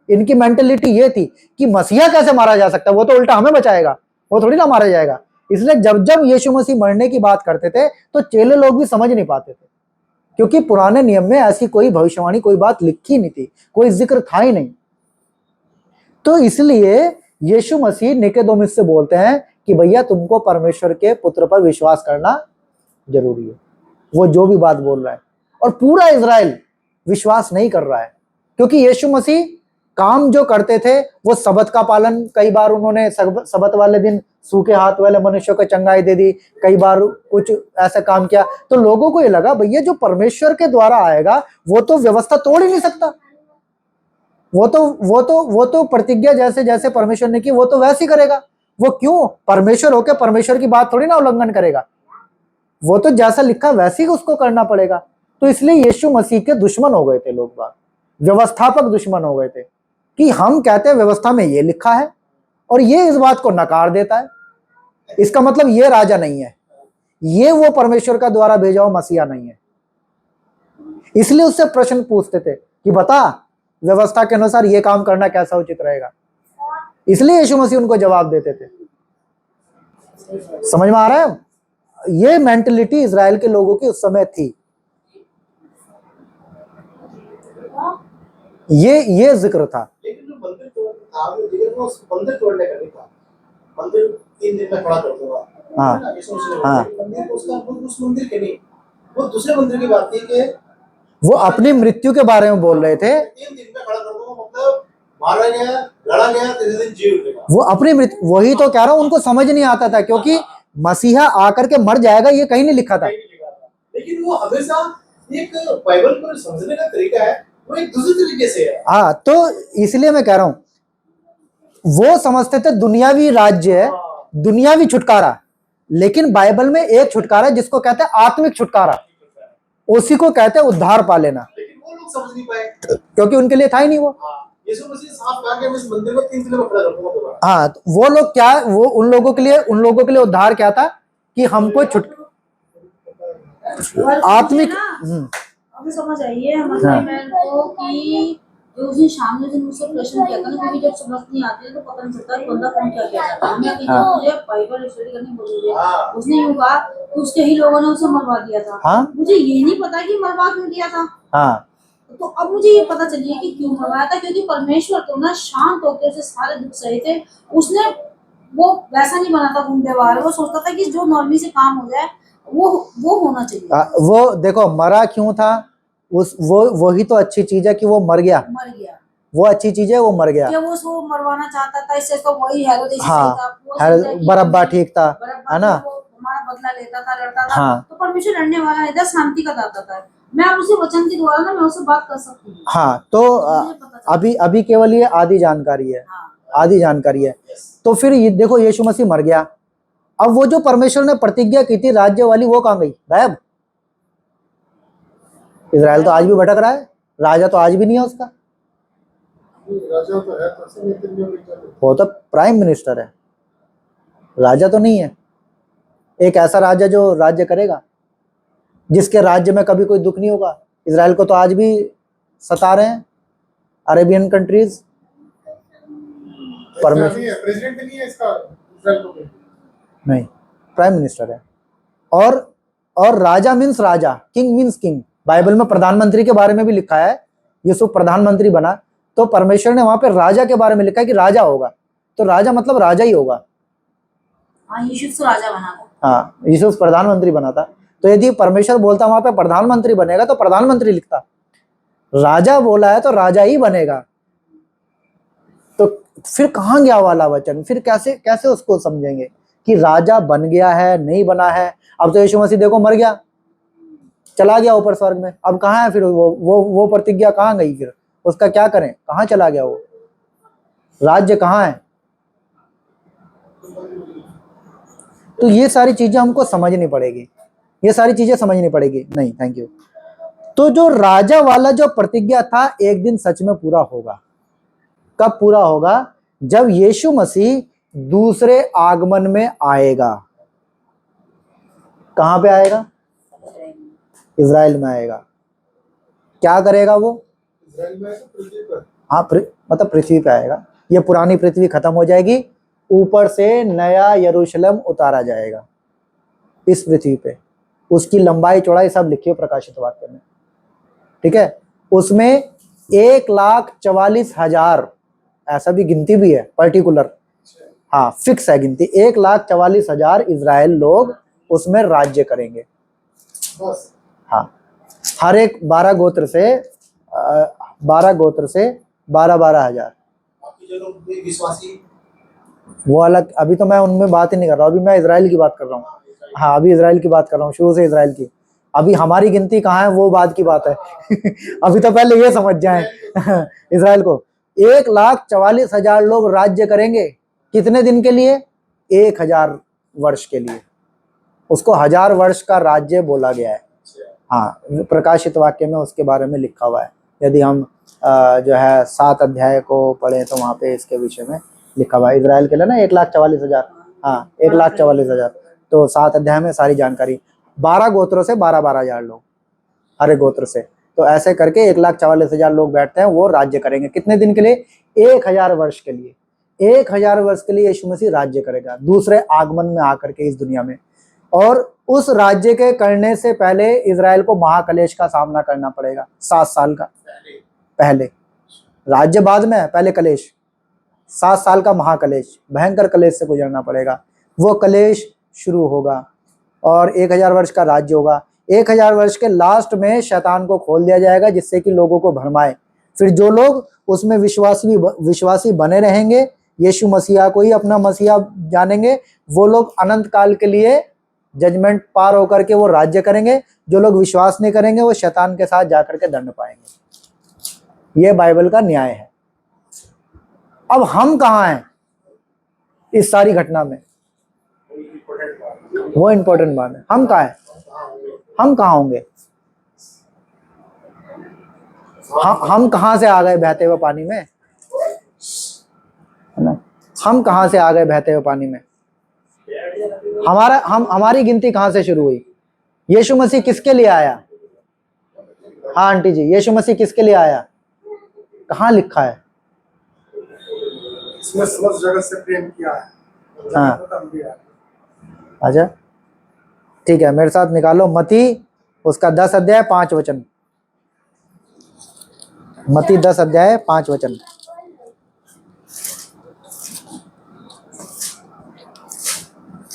इनकी मेंटेलिटी ये थी कि मसीहा कैसे मारा जा सकता है, वो तो उल्टा हमें बचाएगा, वो थोड़ी ना मारा जाएगा। इसलिए जब जब यीशु मसीह मरने की बात करते थे तो चेले लोग भी समझ नहीं पाते थे, क्योंकि पुराने नियम में ऐसी कोई भविष्यवाणी, कोई बात लिखी नहीं थी, कोई जिक्र था ही नहीं। तो इसलिए यीशु मसीह निकोदेमुस से बोलते हैं कि भैया तुमको परमेश्वर के पुत्र पर विश्वास करना जरूरी है, वो जो भी बात बोल रहा है। और पूरा इजराइल विश्वास नहीं कर रहा है, क्योंकि यीशु मसीह काम जो करते थे वो सबत का पालन, कई बार उन्होंने सबत वाले दिन सूखे हाथ वाले मनुष्यों को चंगाई दे दी, कई बार कुछ ऐसा काम किया। तो लोगों को ये लगा भैया जो परमेश्वर के द्वारा आएगा वो तो व्यवस्था तोड़ ही नहीं सकता, वो तो प्रतिज्ञा जैसे जैसे परमेश्वर ने की वो तो वैसे ही करेगा। वो क्यों, परमेश्वर होके परमेश्वर की बात थोड़ी ना उल्लंघन करेगा, वो तो जैसा लिखा वैसे ही उसको करना पड़ेगा। तो इसलिए यीशु मसीह के दुश्मन हो गए थे लोग बात, व्यवस्थापक दुश्मन हो गए थे कि हम कहते हैं व्यवस्था में ये लिखा है और ये इस बात को नकार देता है, इसका मतलब ये राजा नहीं है, ये वो परमेश्वर का द्वारा भेजा हुआ मसीहा नहीं है। इसलिए उससे प्रश्न पूछते थे कि बता व्यवस्था के अनुसार ये काम करना कैसा उचित रहेगा। इसलिए यीशु मसीह उनको जवाब देते थे। समझ में आ रहा है? ये मेंटलिटी इजराइल के लोगों की उस समय थी। ये जिक्र था। लेकिन जो मंदिर तोड़ना था, लेकिन वो मंदिर तोड़ने का नहीं था। मंदिर 3 दिन में खड़ा कर दूंगा। हाँ। है ना? यीशु मसीह ने हाँ। बोला, मंदिर तो उसका उस मंदिर के नहीं, वो दूसरे मंदिर की बात थी कि वो अपनी मृत्यु के बारे में बोल रहे थे। 3 दिन में खड़ा कर दूंगा, मतलब मारा गया, लड़ा गया, तीसरे दिन जी उठेगा। वो अपनी मृत्यु, वही तो कह रहा हूं, उनको समझ नहीं आता था, क्योंकि मसीहा आकर के मर जाएगा ये कहीं नहीं लिखा था। कहीं नहीं लिखा था। लेकिन वो हमेशा एक बाइबल को समझने का तरीका है, वो एक दूसरे तरीके से है। हाँ, तो इसलिए मैं कह रहा हूं, वो समझते थे दुनियावी राज्य है, दुनियावी छुटकारा, लेकिन बाइबल में एक छुटकारा है जिसको कहते हैं आत्मिक छुटकारा, उसी को कहते हैं उद्धार पा लेना। लेकिन वो लोग समझ नहीं पाए, क्योंकि उनके लिए था ही नहीं वो। यीशु मसीह साफ कहा कि मैं इस मंदिर को 3 दिन में खड़ा रखूंगा दोबारा। हाँ, तो वो लोग क्या, वो उन लोगों के लिए उद्धार क्या था कि हमको आत्मिक। अब समझ आइए हमारे मैन को कि जो उस दिन शाम में दिन मुझसे प्रश्न किया था ना, क्योंकि जब समझ नहीं आती है तो पता नहीं चलता कि बंदा कौन क्या कहता है। मैं कहीं मुझे बाइबल स्टडी करनी बोली, उसने यूं कहा कि उसके ही लोगों ने उसे मरवा दिया था। हाँ? मुझे ये नहीं पता कि मरवा क्यों दिया था। हाँ। तो अब मुझे ये पता चलिए कि क्यों मरवाया था, क्योंकि परमेश्वर तो ना शांत होकर उसे सारे दुख सहे थे। उसने वो वैसा नहीं बना था गुंडेवार, वो सोचता था कि जो नॉर्मली से काम हो जाए वो होना चाहिए। वो देखो मरा क्यों था, वही तो अच्छी चीज है कि वो मर गया, वो अच्छी चीज है, वो मर गया। क्या वो उसको मरवाना चाहता था, इससे तो वही हेरोदेस हाँ, था, बरअब्बा ठीक था, है ना? हमारा बदला लेता था, लड़ता था। हाँ। तो परमेश्वर लड़ने वाला नहीं था, शांति का दाता था। मैं अब उसी वचन के द्वारा ना मैं उससे बात कर सकती हूँ। हाँ, तो अभी केवल ये आधी जानकारी है। आधी जानकारी है। तो फिर ये देखो, यीशु मसीह मर गया, अब वो जो परमेश्वर ने प्रतिज्ञा की थी राज्य वाली, वो कहां गई? गायब। इजराइल तो आज भी भटक रहा है, राजा तो आज भी नहीं है उसका। राजा तो है, तो वो तो प्राइम मिनिस्टर है, राजा तो नहीं है। एक ऐसा राजा जो राज्य करेगा, जिसके राज्य में कभी कोई दुख नहीं होगा। इजराइल को तो आज भी सता रहे हैं अरेबियन कंट्रीज। प्रेसिडेंट नहीं है इसका, इजराइल को नहीं, प्राइम मिनिस्टर है। और राजा मीन्स राजा, किंग मीन्स किंग। बाइबल में प्रधानमंत्री के बारे में भी लिखा है, यूसुफ प्रधानमंत्री बना, तो परमेश्वर ने वहां पे राजा के बारे में लिखा है कि राजा होगा, तो राजा मतलब राजा ही होगा। यूसुफ तो राजा बना था। हाँ, यूसुफ प्रधानमंत्री बना था, तो यदि परमेश्वर बोलता वहां पे प्रधानमंत्री बनेगा तो प्रधानमंत्री लिखता, राजा बोला है तो राजा ही बनेगा। तो फिर कहां गया वाला वचन? फिर कैसे उसको समझेंगे कि राजा बन गया है, नहीं बना है? अब तो यीशु मसीह देखो मर गया, चला गया ऊपर स्वर्ग में, अब कहां है? फिर वो प्रतिज्ञा कहां गई? फिर उसका क्या करें? कहां चला गया वो राज्य? कहां है? तो ये सारी चीजें हमको समझनी पड़ेगी, ये सारी चीजें समझनी पड़ेगी। नहीं, थैंक यू। तो जो राजा वाला जो प्रतिज्ञा था, एक दिन सच में पूरा होगा। कब पूरा होगा? जब यीशु मसीह दूसरे आगमन में आएगा। कहां पे आएगा? इजराइल में आएगा। क्या करेगा वो? इजराइल में तो पृथ्वी पर, हाँ, मतलब पृथ्वी पे आएगा। ये पुरानी पृथ्वी खत्म हो जाएगी, ऊपर से नया यरूशलेम उतारा जाएगा इस पृथ्वी पे। उसकी लंबाई चौड़ाई सब लिखी हो प्रकाशित वाक्य में, ठीक है? उसमें 1,44,000, ऐसा भी गिनती भी है पर्टिकुलर, हाँ फिक्स है गिनती, 1,44,000 इजराइल लोग उसमें राज्य करेंगे। बस हाँ, हर एक 12 गोत्र से 12,000। बाकी जो लोग विश्वासी, वो अलग, अभी तो मैं उनमें बात ही नहीं कर रहा हूँ, अभी मैं इजराइल की बात कर रहा हूँ। हाँ, अभी इजराइल की बात कर रहा हूँ, शुरू से इजराइल की। अभी हमारी गिनती कहाँ है वो बात की बात है। अभी तो पहले ये समझ जाएं इजराइल को 1,44,000 लोग राज्य करेंगे। कितने दिन के लिए? 1,000 वर्ष के लिए। उसको 1,000 वर्ष का राज्य बोला गया है। हाँ, प्रकाशित वाक्य में उसके बारे में लिखा हुआ है। यदि हम जो है 7 अध्याय को पढ़ें तो वहाँ पे इसके विषय में लिखा हुआ है। इजराइल के लिए ना 1,44,000, हाँ 1,44,000, तो 7 अध्याय में सारी जानकारी। 12 गोत्रों से 12,000 लोग, हर एक गोत्र से, तो ऐसे करके 1,44,000 लोग बैठते हैं, वो राज्य करेंगे। कितने दिन के लिए? 1,000 वर्ष के लिए। 1,000 वर्ष के लिए यीशु मसीह राज्य करेगा दूसरे आगमन में आकर के इस दुनिया में। और उस राज्य के करने से पहले इजराइल को महाकलेश का सामना करना पड़ेगा 7 साल का। पहले राज्य बाद में, पहले कलेश, 7 साल का महाकलेश, भयंकर कलेश से गुजरना पड़ेगा। वो कलेश शुरू होगा और 1000 वर्ष का राज्य होगा। 1000 वर्ष के लास्ट में शैतान को खोल दिया जाएगा जिससे कि लोगों को भरमाए। फिर जो लोग उसमें विश्वासी बने रहेंगे, यीशु मसीहा को ही अपना मसीहा जानेंगे, वो लोग अनंत काल के लिए जजमेंट पार होकर के वो राज्य करेंगे। जो लोग विश्वास नहीं करेंगे वो शैतान के साथ जाकर के दंड पाएंगे। ये बाइबल का न्याय है। अब हम कहाँ हैं इस सारी घटना में? वो इंपॉर्टेंट बात है, हम कहाँ हैं? हम कहाँ होंगे? हम कहाँ से आ गए बहते हुए पानी में? है ना? हम कहाँ से आ गए बहते हुए पानी में? हमारी गिनती कहाँ से शुरू हुई? यीशु मसीह किसके लिए आया? हाँ आंटी जी, यीशु मसीह किसके लिए आया? कहाँ लिखा है? इसमें समस्त जगत से प्रेम किया है। हाँ अच्छा ठीक है, मेरे साथ निकालो मती उसका 10 अध्याय 5 वचन। मती 10 अध्याय 5 वचन।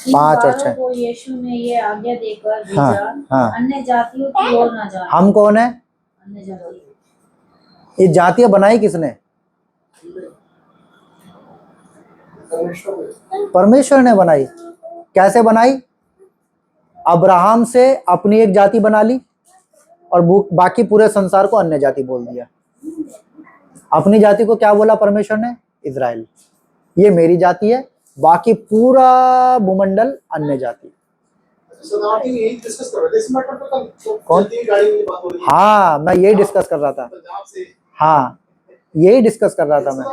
पाँच और छह। को यीशु ने ये आज्ञा देकर भेजा, हाँ। अन्य जातियों की ओर न जाना। हम कौन है? अन्य जाति। ये जातियां बनाई किसने? परमेश्वर ने बनाई। कैसे बनाई? अब्राहम से अपनी एक जाति बना ली और बाकी पूरे संसार को अन्य जाति बोल दिया। अपनी जाति को क्या बोला परमेश्वर ने? इजराइल। ये मेरी जाति है, बाकी पूरा भूमंडल अन्य जाति। कौन? हाँ मैं यही डिस्कस कर रहा था। हाँ यही डिस्कस कर रहा था मैं।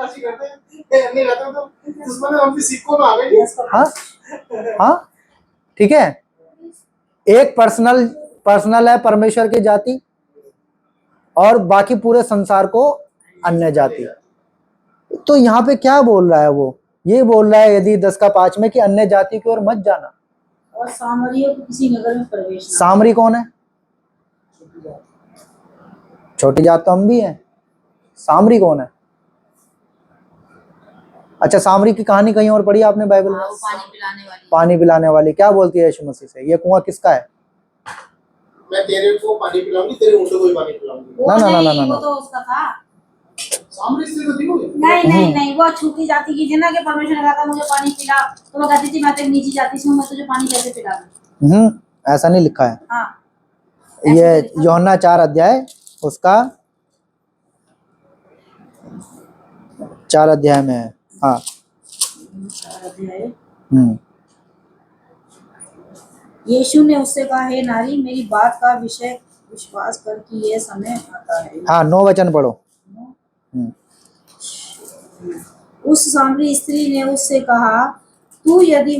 हाँ हाँ ठीक है। एक पर्सनल है परमेश्वर की जाति और बाकी पूरे संसार को अन्य जाति। तो यहाँ पे क्या बोल रहा है वो? ये बोल रहा है यदि 10 का 5 में कि अन्य जाति की ओर मत जाना। और सामरियों को किसी नगर में प्रवेश ना। सामरी कौन है? छोटी जात तो हम भी हैं। सामरी कौन है? अच्छा सामरी की कहानी कहीं और पढ़ी आपने बाइबल में? पानी पिलाने वाली। पानी पिलाने वाली क्या बोलती है यीशु मसीह से? ये कुआं किसका है? मैं तेरे को पानी पिलाऊंगी, तेरे ऊँटों को भी पानी पिलाऊंगी। वो ना, नहीं, वो तो उसका था। सामरी स्त्री तो थी वो। नहीं, वो छोटी जाति की थी ना कि परमेश्वर ने कहा था मुझे पानी पिला, तो वो कहती थी मैं तेरी नीची जाति से हूँ, मैं तुझे पानी कैसे पिला दूं? ऐसा नहीं लिखा है। हाँ ये यूहन्ना 4 अध्याय उसका 4 अध्याय में है। हाँ यीशु ने उससे कहा, हे नारी, मेरी बात का विषय विश्वास कर कि यह समय आता है। हाँ 9 वचन पढ़ो। उस सामरी स्त्री ने उससे कहा, तू यदि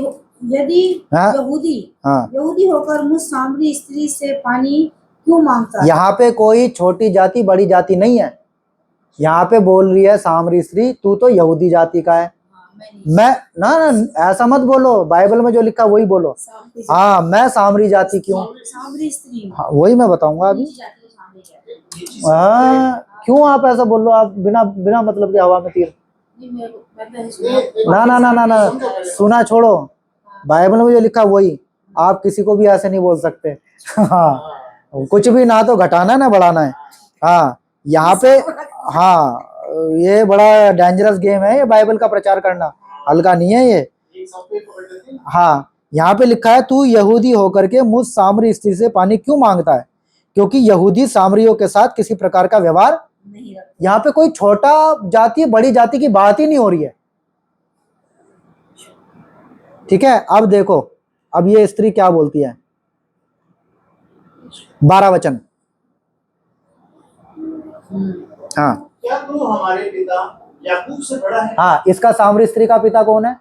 हाँ? यहूदी होकर मुझ सामरी स्त्री से पानी क्यों मांगता है? यहाँ पे कोई छोटी जाति बड़ी जाति नहीं है। यहाँ पे बोल रही है सामरी स्त्री, तू तो यहूदी जाति का है। मैं ना ऐसा मत बोलो, बाइबल में जो लिखा वही बोलो। हाँ मैं सामरी जाति क्यों? सामरी स्त्री। हाँ वही मैं बताऊंगा अभी। क्यों आप ऐसा बोल लो? आप बिना मतलब के हवा में तीर। ना सुना छोड़ो, बाइबल में जो लिखा वही। आप किसी को भी ऐसे नहीं बोल सकते। हाँ कुछ भी ना तो घटाना ना बढ़ाना है। हाँ यहाँ पे हाँ ये बड़ा डेंजरस गेम है ये, बाइबल का प्रचार करना हल्का नहीं है ये। हाँ यहाँ पे लिखा है, तू यहूदी होकर के मुझ सामरी स्त्री से पानी क्यों मांगता है? क्योंकि यहूदी सामरियों के साथ किसी प्रकार का व्यवहार नहीं रखते। यहाँ पे कोई छोटा जाति बड़ी जाति की बात ही नहीं हो रही है। ठीक है अब देखो, अब ये स्त्री क्या बोलती है? 12 वचन। हाँ क्या तू हमारे पिता याकूब से बड़ा है? हाँ इसका सामरी स्त्री का पिता कौन है?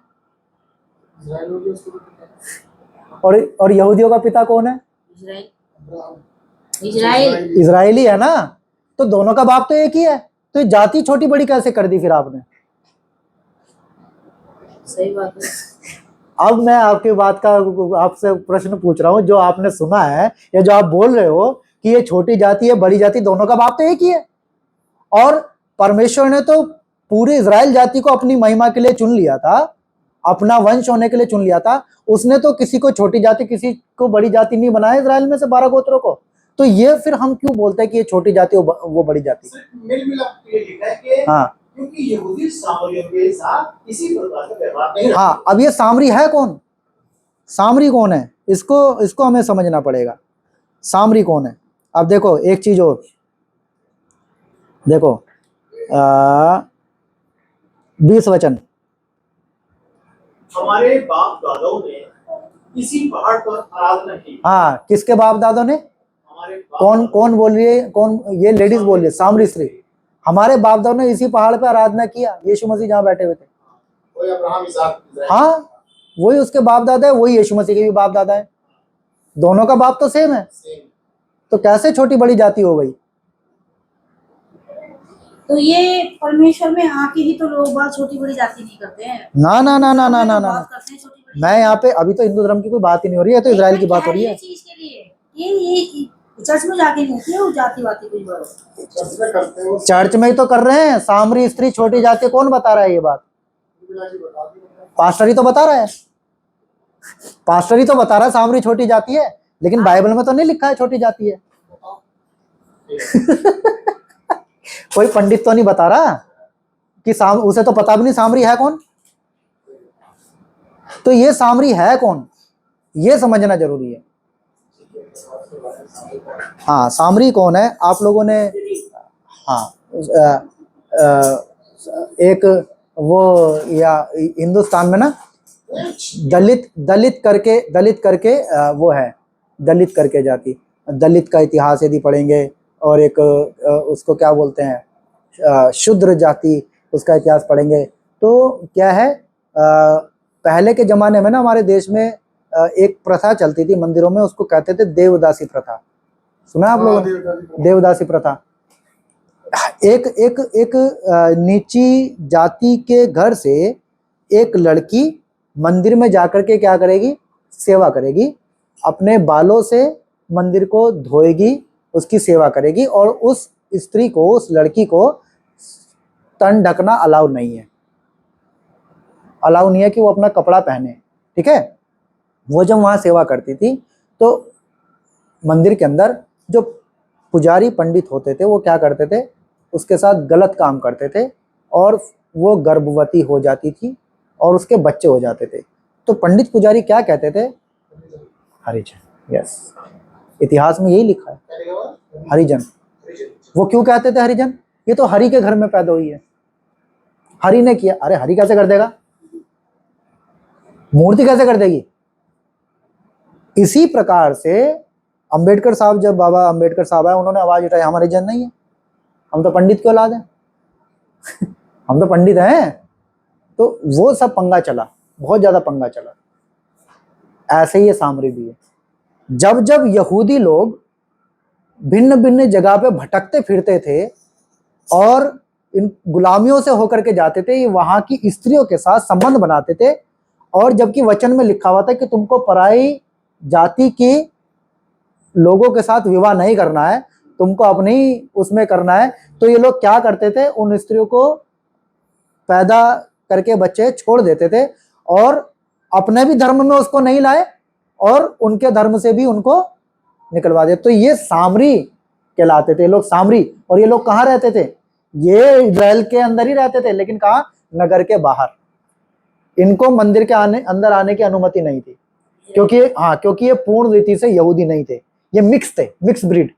और यहूदियों का पिता कौन है? इजराइली है ना। तो दोनों का बाप तो एक ही है, तो जाति छोटी बड़ी कैसे कर दी फिर आपने? सही बात है। अब मैं आपकी बात का आपसे प्रश्न पूछ रहा हूं, जो आपने सुना है या जो आप बोल रहे हो कि ये छोटी जाति है बड़ी जाति, दोनों का बाप तो एक ही है। और परमेश्वर ने तो पूरी इजराइल जाति को अपनी महिमा के लिए चुन लिया था, अपना वंश होने के लिए चुन लिया था। उसने तो किसी को छोटी जाति किसी को बड़ी जाति नहीं बनाया इजराइल में से 12 गोत्रों को। तो ये फिर हम क्यों बोलते हैं कि ये छोटी जाति वो बड़ी जाति? सिर्फ मिल मिलाप के लिए लिखा है कि हाँ क्योंकि यहूदी सामरियों के साथ इसी प्रकार का व्यवहार नहीं रखते। हाँ, अब ये सामरी है कौन? सामरी कौन है? इसको हमें समझना पड़ेगा। सामरी कौन है? अब देखो एक चीज और देखो, 20 वचन। हमारे बाप दादाओं ने इसी पहाड़ पर आराधना की। हाँ, किसके बाप दादों ने? हमारे बाप कौन बोल रही है? कौन? ये लेडीज बोल रही है, सामरी स्त्री। हमारे बाप दादों ने इसी पहाड़ पे आराधना किया, यीशु मसीह जहाँ बैठे हुए थे। कोई अब्राहम इसहाक इस्राएल। हाँ, वही उसके बाप दादा है, वही यीशु मसीह के भी बाप दादा है। दोनों का बाप तो सेम है। सेम। तो कैसे छोटी बड़ी जाति हो गई? तो ये परमेश्वर में आके ही तो लोग बात छोटी बड़ी जाति नहीं करते हैं। ना ना ना ना ना ना ना, बात करते हैं छोटी बड़ी। मैं यहाँ पे अभी तो हिंदू धर्म की कोई बात ही नहीं हो रही है, तो इजराइल की बात हो रही है। चीज के लिए ये चर्च में जाके नहीं होती है वो जाति वाती कुछ बड़ो। चर्च में करते हैं वो। चर्च में ही तो कर रहे हैं। सामरी स्त्री छोटी जाति, कौन बता रहा है ये बात? पास्टर ही तो बता रहा है। पास्टर ही तो बता रहा है सामरी छोटी जाति है, लेकिन बाइबल में तो नहीं लिखा है छोटी जाति है। कोई पंडित तो नहीं बता रहा कि उसे तो पता भी नहीं सामरी है कौन। तो ये सामरी है कौन, ये समझना जरूरी है। हाँ, सामरी कौन है आप लोगों ने? हाँ, एक वो या हिंदुस्तान में ना दलित करके वो है, दलित करके जाति। दलित का इतिहास यदि पढ़ेंगे, और एक उसको क्या बोलते हैं, शूद्र जाति, उसका इतिहास पढ़ेंगे तो क्या है, पहले के जमाने में ना हमारे देश में एक प्रथा चलती थी मंदिरों में, उसको कहते थे देवदासी प्रथा। सुना आप लोगों ने? देवदासी प्रथा। एक नीची जाति के घर से एक लड़की मंदिर में जाकर के क्या करेगी? सेवा करेगी। अपने बालों से मंदिर को धोएगी, उसकी सेवा करेगी, और उस स्त्री को, उस लड़की को तन ढकना अलाउ नहीं है। अलाउ नहीं है कि वो अपना कपड़ा पहने, ठीक है। वो जब वहाँ सेवा करती थी तो मंदिर के अंदर जो पुजारी पंडित होते थे वो क्या करते थे? उसके साथ गलत काम करते थे, और वो गर्भवती हो जाती थी और उसके बच्चे हो जाते थे। तो पंडित पुजारी क्या कहते थे? हरिजन। यस, इतिहास में यही लिखा है, क्या लिखा हुआ है? हरिजन। वो क्यों कहते थे हरिजन? ये तो हरि के घर में पैदा हुई है, हरि ने किया। अरे हरि कैसे कर देगा? मूर्ति कैसे कर देगी? इसी प्रकार से अंबेडकर साहब, जब बाबा अंबेडकर साहब आए, उन्होंने आवाज उठाई, हम हरिजन नहीं है, हम तो पंडित की औलाद हैं। हम तो पंडित हैं। तो वो सब पंगा चला, बहुत ज्यादा पंगा चला। ऐसे ही ये सामरी भी है। जब जब यहूदी लोग भिन्न भिन्न जगह पे भटकते फिरते थे और इन गुलामियों से होकर के जाते थे, ये वहां की स्त्रियों के साथ संबंध बनाते थे, और जबकि वचन में लिखा हुआ था कि तुमको पराई जाति के लोगों के साथ विवाह नहीं करना है, तुमको अपनी उसमें करना है, तो ये लोग क्या करते थे? उन स्त्रियों को पैदा करके बच्चे छोड़ देते थे, और अपने भी धर्म में उसको नहीं लाए और उनके धर्म से भी उनको निकलवा दे। तो ये सामरी कहलाते थे लोग, सामरी। और ये लोग कहाँ रहते थे? ये इजराइल के अंदर ही रहते थे, लेकिन कहाँ? नगर के बाहर। इनको मंदिर के अंदर आने की अनुमति नहीं थी, क्योंकि ये पूर्ण रीति से यहूदी नहीं थे, ये मिक्स थे, मिक्स ब्रीड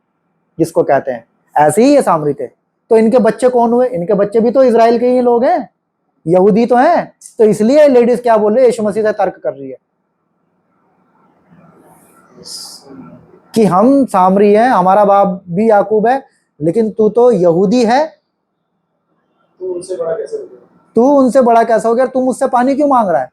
जिसको कहते हैं। ऐसे ही ये सामरी थे। तो इनके बच्चे कौन हुए? इनके बच्चे भी तो इजराइल के ही लोग हैं, यहूदी तो हैं। तो इसलिए लेडीज क्या बोल रही है? यीशु मसीह से तर्क कर रही है कि हम सामरी हैं, हमारा बाप भी याकूब है, लेकिन तू तो यहूदी है, तो उनसे बड़ा कैसे हो गया? तू उनसे बड़ा कैसा हो गया? तू मुझसे पानी क्यों मांग रहा है?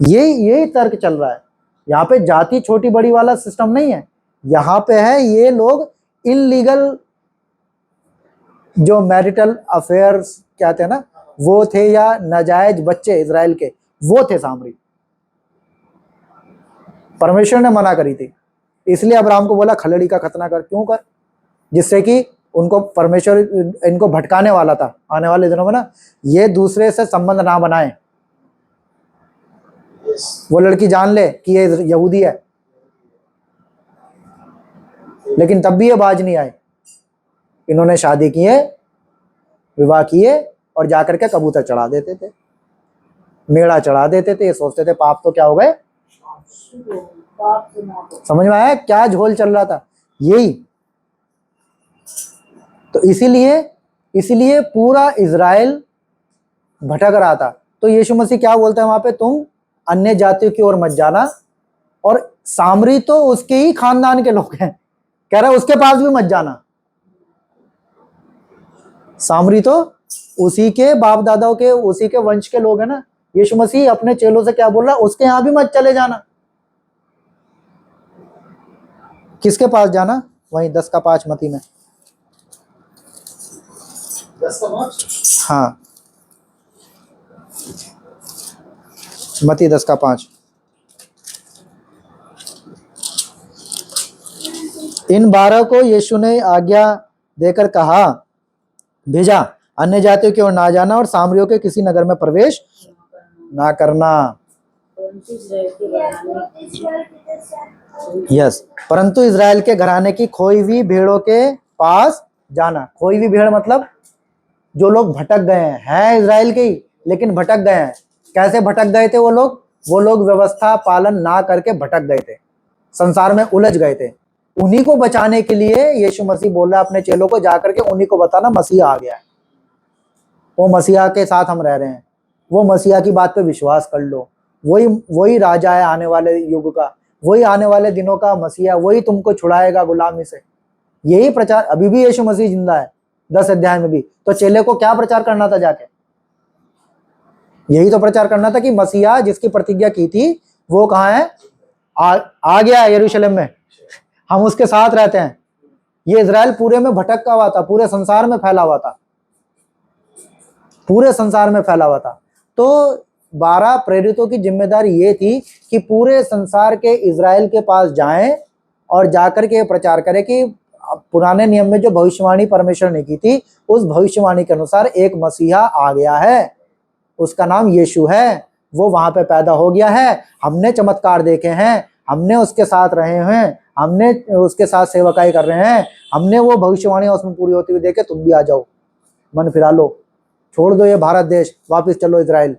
यही तर्क चल रहा है। यहाँ पे जाति छोटी बड़ी वाला सिस्टम नहीं है। यहाँ पे है ये लोग इनलीगल जो मैरिटल अफेयर्स कहते हैं ना, वो थे, या नाजायज बच्चे इजराइल के, वो थे सामरी। परमेश्वर ने मना करी थी, इसलिए अब्राहम को बोला खलड़ी का खतना कर। क्यों कर? जिससे कि उनको परमेश्वर इनको भटकाने वाला था आने वाले दिनों में ना, ये दूसरे से संबंध ना बनाए। वो लड़की जान ले कि ये यहूदी है, लेकिन तब भी ये बाज नहीं आए। इन्होंने शादी किए, विवाह किए और जाकर के कबूतर चढ़ा देते थे, मेढ़ा चढ़ा देते थे। ये सोचते थे पाप तो क्या हो गए। समझ में आया क्या झोल चल रहा था? यही तो इसीलिए पूरा इजराइल भटक रहा था। तो यीशु मसीह क्या बोलता है वहां पे, तुम अन्य जातियों की ओर मत जाना। और सामरी तो उसके ही खानदान के लोग हैं, कह रहा है उसके पास भी मत जाना। सामरी तो उसी के बाप दादाओं के, उसी के वंश के लोग हैं ना। यीशु मसीह अपने चेलों से क्या बोल रहा है, उसके यहां भी मत चले जाना। किसके पास जाना? वहीं 10:5 मती में। 10:5 हाँ, मती 10:5। इन 12 को यीशु ने आज्ञा देकर कहा, भेजा, अन्य जातियों की ओर ना जाना और सामरियों के किसी नगर में प्रवेश ना करना। यस, परंतु इजराइल के घराने की खोई हुई भेड़ों के पास जाना। खोई हुई भेड़ मतलब जो लोग भटक गए हैं इजराइल के ही, लेकिन भटक गए हैं। कैसे भटक गए थे वो लोग? वो लोग व्यवस्था पालन ना करके भटक गए थे, संसार में उलझ गए थे। उन्हीं को बचाने के लिए यीशु मसीह बोल रहा है अपने चेलों को, जाकर के उन्हीं को बताना मसीहा आ गया है, वो मसीहा के साथ हम रह रहे हैं, वो मसीहा की बात पे विश्वास कर लो। वही राजा है आने वाले युग का, वही आने वाले दिनों का मसीहा, वही तुमको छुड़ाएगा गुलामी से। यही प्रचार अभी भी यीशु मसीह जिंदा है 10 अध्याय में भी। तो चेले को क्या प्रचार करना था जाके? यही तो प्रचार करना था कि मसीहा जिसकी प्रतिज्ञा की थी वो कहाँ है? आ गया है यरूशलेम में, हम उसके साथ रहते हैं। ये इजराइल पूरे में भटका हुआ था, पूरे संसार में फैला हुआ था, पूरे संसार में फैला हुआ था। तो 12 प्रेरितों की जिम्मेदारी ये थी कि पूरे संसार के इजराइल के पास जाएं और जाकर के प्रचार करें कि पुराने नियम में जो भविष्यवाणी परमेश्वर ने की थी, उस भविष्यवाणी के अनुसार एक मसीहा आ गया है, उसका नाम यीशु है। वो वहां पे पैदा हो गया है, हमने चमत्कार देखे हैं, हमने उसके साथ रहे हैं, हमने उसके साथ सेवकाई कर रहे हैं, हमने वो भविष्यवाणी उसमें पूरी होती हुई देखे। तुम भी आ जाओ, मन फिरा लो, छोड़ दो ये भारत देश, वापस चलो इजराइल।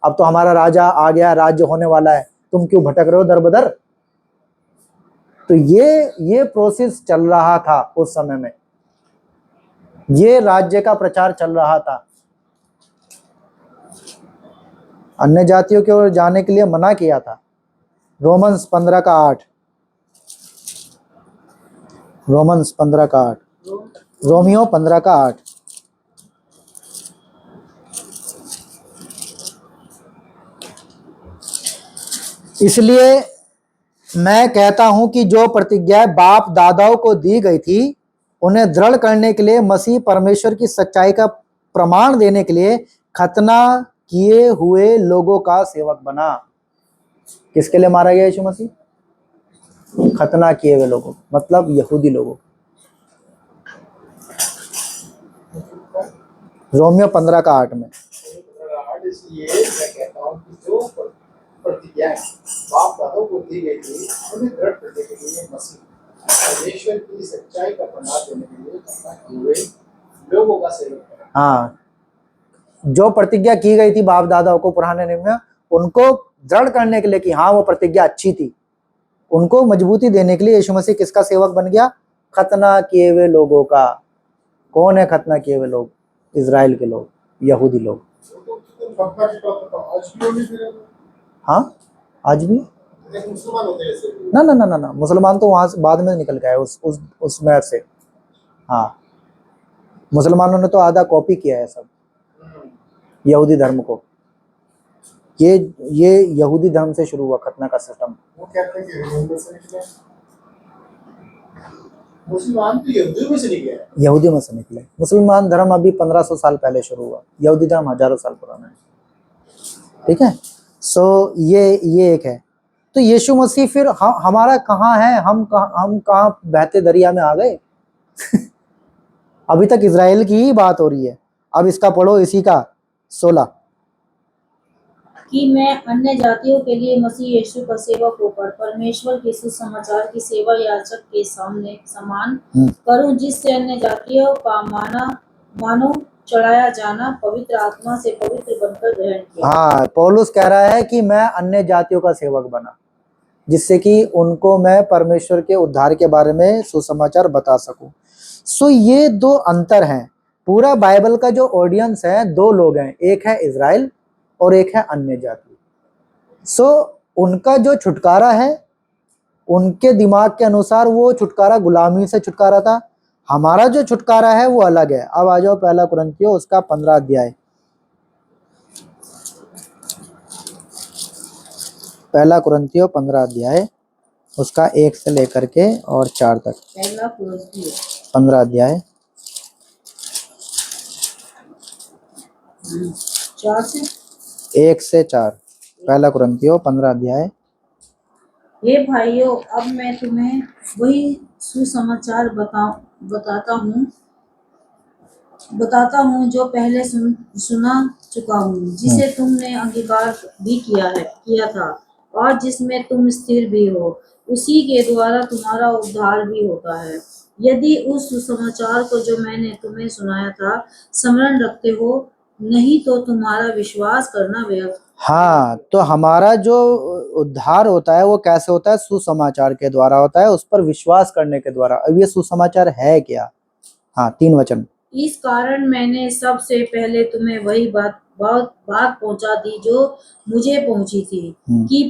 अब तो हमारा राजा आ गया, राज्य होने वाला है, तुम क्यों भटक रहे हो दर बदर? तो ये प्रोसेस चल रहा था उस समय में, ये राज्य का प्रचार चल रहा था। अन्य जातियों की ओर जाने के लिए मना किया था। Romans 15:8, Romans 15:8, Romeo 15:8। इसलिए मैं कहता हूं कि जो प्रतिज्ञा बाप दादाओं को दी गई थी, उन्हें दृढ़ करने के लिए मसीह परमेश्वर की सच्चाई का प्रमाण देने के लिए खतना किए हुए लोगों का सेवक बना। किसके लिए मारा गया यीशु मसीह? खतना किए हुए लोगों, मतलब यहूदी लोगों। रोमियो 15:8 में। इसलिए मैं कहता हूँ कि जो प्रतिज्ञाएं बाप दादों को दी गई थी, उन्हें दृढ़ करने के लिए मसीह परमेश्वर की सच्चाई का प्रमाण देने के लिए खतना किए हुए लोगों का सेवक बना। हाँ, जो प्रतिज्ञा की गई थी बाप दादाओं को पुराने नियम में, उनको दृढ़ करने के लिए कि हाँ वो प्रतिज्ञा अच्छी थी, उनको मजबूती देने के लिए यीशु मसीह किसका सेवक बन गया? खतना किए हुए लोगों का। कौन है खतना किए हुए लोग? इजराइल के लोग, यहूदी लोग। हाँ, आज भी मुसलमान होते हैं ऐसे। ना ना ना ना ना, मुसलमान तो वहां से बाद में निकल गए उसमें से। हाँ, मुसलमानों ने तो आधा कॉपी किया है सब यहूदी धर्म को। ये यहूदी धर्म से शुरू हुआ खतना का सिस्टम। वो कहते हैं कि हिंदू से निकले, मुसलमान तो यहूदियों में से निकले हैं। यहूदी में से निकले। मुसलमान धर्म अभी 1500 साल पहले शुरू हुआ, यहूदी धर्म हजारों साल पुराना है। ठीक है। सो ये एक है। तो यीशु मसीह फिर हमारा कहाँ है, हम कहाँ बहते दरिया में आ गए। अभी तक इजराइल की ही बात हो रही है। अब इसका पढ़ो, इसी का 16। कि मैं अन्य जातियों के लिए मसीह यीशु का सेवक होकर परमेश्वर के सुसमाचार की सेवा याजक के सामने समान करूं, जिससे अन्य जातियों का मानो चढ़ाया जाना पवित्र आत्मा से पवित्र बनकर ग्रहण किया। हाँ, पौलुस कह रहा है कि मैं अन्य जातियों का सेवक बना, जिससे कि उनको मैं परमेश्वर के उद्धार के बारे में सुसमाचार बता सकूं। सो ये दो अंतर हैं। पूरा बाइबल का जो ऑडियंस है, दो लोग हैं, एक है इजराइल और एक है अन्य जाति। सो उनका जो छुटकारा है, उनके दिमाग के अनुसार वो छुटकारा गुलामी से छुटकारा था। हमारा जो छुटकारा है वो अलग है। अब आ जाओ 1 कुरिन्थियों उसका 15 अध्याय। 1 कुरिन्थियों 15 अध्याय उसका 1 से लेकर के और 4 तक। 15 अध्याय 1 से 4। 1 कुरिन्थियों 15 अध्याय। हे भाइयों, अब मैं तुम्हें वही सुसमाचार बताता हूँ जो पहले सुना चुका हूँ, जिसे तुमने अंगीकार भी किया था और जिसमें तुम स्थिर भी हो। उसी के द्वारा तुम्हारा उद्धार भी होता है, यदि उस सुसमाचार को जो मैंने तुम्हें सुनाया था स्मरण रखते हो, नहीं तो तुम्हारा विश्वास करना व्यर्थ। हाँ, तो हमारा जो उद्धार होता है वो कैसे होता है? सुसमाचार के द्वारा होता है, उस पर विश्वास करने के द्वारा। अब ये सुसमाचार है क्या? हाँ, 3 वचन। इस कारण मैंने सबसे पहले तुम्हें वही बात पहुंचा दी जो मुझे पहुंची थी, कि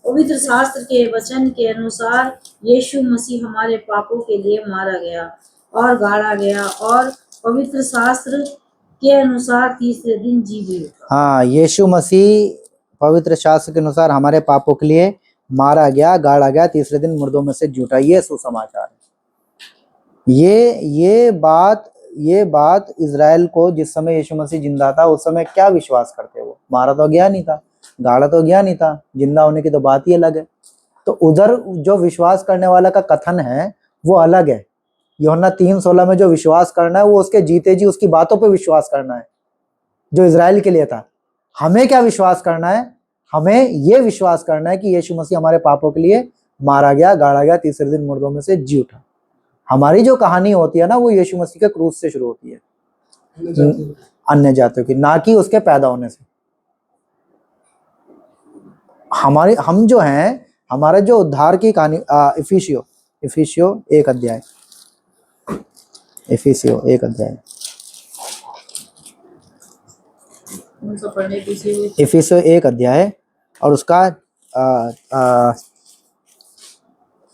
पवित्र शास्त्र के वचन के अनुसार यीशु मसीह हमारे पापों के लिए मारा गया और गाड़ा गया और पवित्र शास्त्र के अनुसार तीसरे दिन जी भी उठा। हाँ, यीशु मसीह पवित्र शास्त्र के अनुसार हमारे पापों के लिए मारा गया, गाड़ा गया, तीसरे दिन मुर्दों में से जी उठा। ये सुसमाचार है। ये बात इजराइल को जिस समय यीशु मसीह जिंदा था उस समय क्या विश्वास करते? वो मारा तो गया नहीं था, गाड़ा तो गया नहीं था, जिंदा होने की तो बात ही अलग है। तो उधर जो विश्वास करने वाला का कथन है वो अलग है। यूहन्ना 3:16 में जो विश्वास करना है वो उसके जीते जी उसकी बातों पे विश्वास करना है, जो इजराइल के लिए था। हमें क्या विश्वास करना है? हमें ये विश्वास करना है कि यीशु मसीह हमारे पापों के लिए मारा गया, गाड़ा गया, तीसरे दिन मुर्दों में से जी उठा। हमारी जो कहानी होती है ना, वो यीशु मसीह के क्रूस से शुरू होती है, अन्य जातियों की, ना कि उसके पैदा होने से। हम जो हैं, हमारे जो उद्धार की कहानी, इफिसियों 1 अध्याय। इफिसियों 1 अध्याय। इफिसियों 1 अध्याय और उसका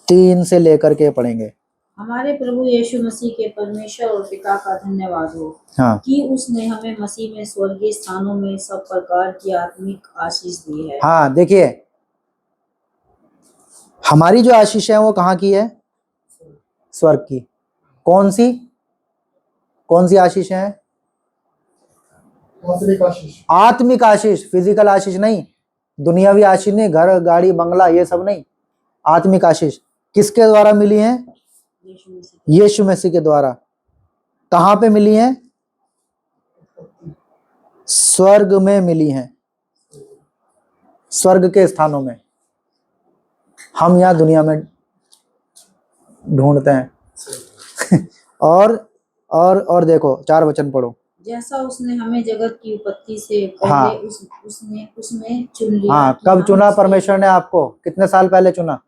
3 से लेकर के पढ़ेंगे। हमारे प्रभु यीशु मसीह के परमेश्वर और पिता का धन्यवाद हो, हाँ, कि उसने हमें मसीह में स्वर्गीय स्थानों में सब प्रकार की आत्मिक आशीष दी है। हाँ, देखिए हमारी जो आशीष है वो कहाँ की है? स्वर्ग की। कौन सी आशीष है? आत्मिक आशीष, फिजिकल आशीष नहीं, दुनियावी आशीष नहीं, घर गाड़ी बंगला ये सब नहीं। आत्मिक आशीष किसके द्वारा मिली है? यीशु मसीह के द्वारा। कहाँ पे मिली है? स्वर्ग में मिली है, स्वर्ग के स्थानों में। हम यहाँ दुनिया में ढूंढते हैं। और देखो 4 वचन पढ़ो। जैसा उसने हमें जगत की उत्पत्ति से पहले हाँ, उसने उसमें चुन लिया। हाँ, कब चुना परमेश्वर ने आपको? कितने साल पहले चुना?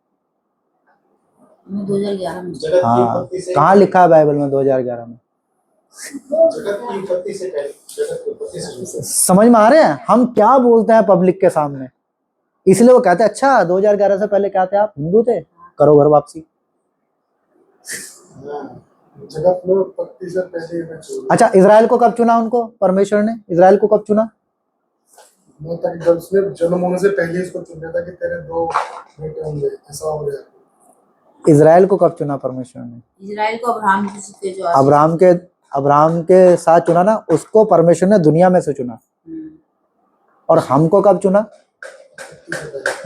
2011 में। हाँ, कहाँ लिखा है बाइबल में 2011 में? समझ में आ रहे हैं हम क्या बोलते हैं पब्लिक के सामने? इसलिए वो कहते हैं अच्छा 2011 से पहले क्या थे आप? हिंदू थे, करो घर वापसी। जगत में उत्पत्ति से पहले। अच्छा, इजराइल को कब चुना? उनको परमेश्वर ने इजराइल को कब चुना? जब उसने जन्म होने से पहले इसको चुन लिया था कि तेरे 2 बेटे होंगे, ऐसा हो गया। इजराइल को कब चुना परमेश्वर ने? इजराइल को अब्राहम के साथ चुना ना, उसको परमेश्वर ने दुनिया में से चुना। और हमको कब चुना?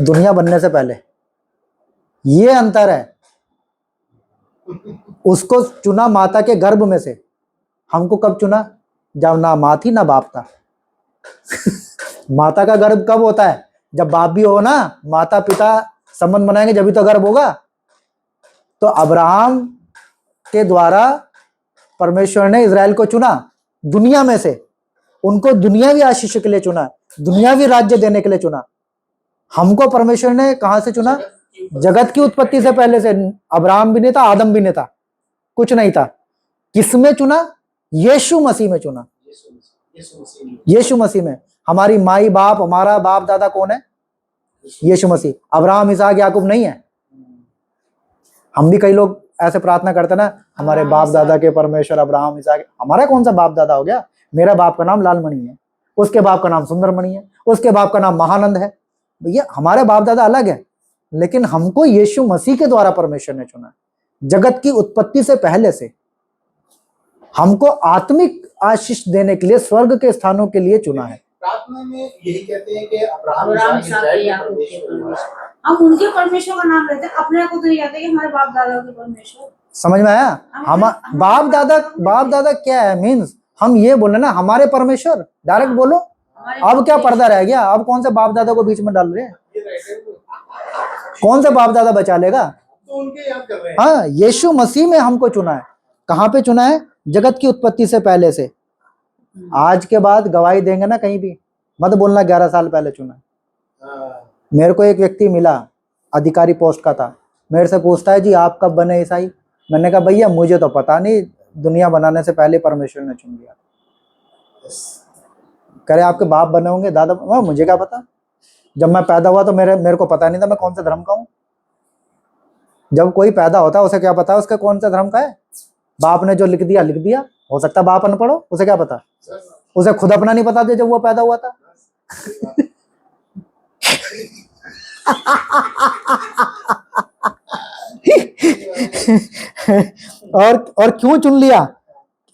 दुनिया बनने से पहले। ये अंतर है। उसको चुना माता के गर्भ में से, हमको कब चुना? जब ना माँ थी ना बाप था। माता का गर्भ कब होता है? जब बाप भी हो ना, माता पिता संबंध बनाएंगे जब भी तो गर्भ होगा। तो अब्राहम के द्वारा परमेश्वर ने इजराइल को चुना दुनिया में से, उनको दुनियावी आशीष के लिए चुना, दुनियावी राज्य देने के लिए चुना। हमको परमेश्वर ने कहां से चुना? जगत की उत्पत्ति से पहले से। अब्राहम भी नहीं था, आदम भी नहीं था, कुछ नहीं था। किसमें चुना? यीशु मसीह में चुना। यीशु मसीह में। हमारी माई बाप, हमारा बाप दादा कौन है? यीशु मसीह। अब्राहम, इसहाक, याकूब नहीं है। हम भी कई लोग ऐसे प्रार्थना करते ना, हमारे बाप दादा के परमेश्वर अब्राहम, इसहाक। हमारा कौन सा बाप दादा हो गया? मेरा बाप का नाम लालमणि है, उसके बाप का नाम सुंदरमणि है, उसके बाप का नाम महानंद है। भैया हमारे बाप दादा अलग है, लेकिन हमको यीशु मसीह के द्वारा परमेश्वर ने चुना। जगत की उत्पत्ति से पहले से हमको आत्मिक आशीष देने के लिए, स्वर्ग के स्थानों के लिए चुना है। प्रार्थना में यही कहते हैं कि अब्राहम, अब्राहम, इसहाक, इसहाक, इस्राएल के याकूब के परमेश्वर परमेश्वर। हम उनके परमेश्वर का नाम लेते हैं, अपने को तो नहीं कहते कि हमारे बाप दादा के परमेश्वर। समझ में आया? हम बाप दादा क्या है? मीन्स हम ये बोले ना हमारे परमेश्वर, डायरेक्ट बोलो। अब क्या पर्दा रह गया? अब कौन से बाप दादा को बीच में डाल रहे हैं? कौन से बाप दादा बचा लेगा? तो उनके याद कर रहे हैं। हाँ, यीशु मसीह में हमको चुना है। कहाँ पे चुना है? जगत की उत्पत्ति से पहले से। आज के बाद गवाही देंगे ना कहीं भी, मत बोलना 11 साल पहले चुना है। मेरे को एक व्यक्ति मिला, अधिकारी पोस्ट का था, मेरे से पूछता है जी आप कब बने ईसाई? मैंने कहा भैया मुझे तो पता नहीं, दुनिया बनाने से पहले परमेश्वर ने चुन लिया। कह रहे आपके बाप बने होंगे, दादा। मुझे क्या पता, जब मैं पैदा हुआ तो मेरे को पता नहीं था मैं कौन से धर्म का हूँ। जब कोई पैदा होता है उसे क्या पता है उसके कौन से धर्म का है? बाप ने जो लिख दिया। हो सकता है बाप अनपढ़ हो, उसे क्या पता? उसे खुद अपना नहीं पता था जब वो पैदा हुआ था। और क्यों चुन लिया?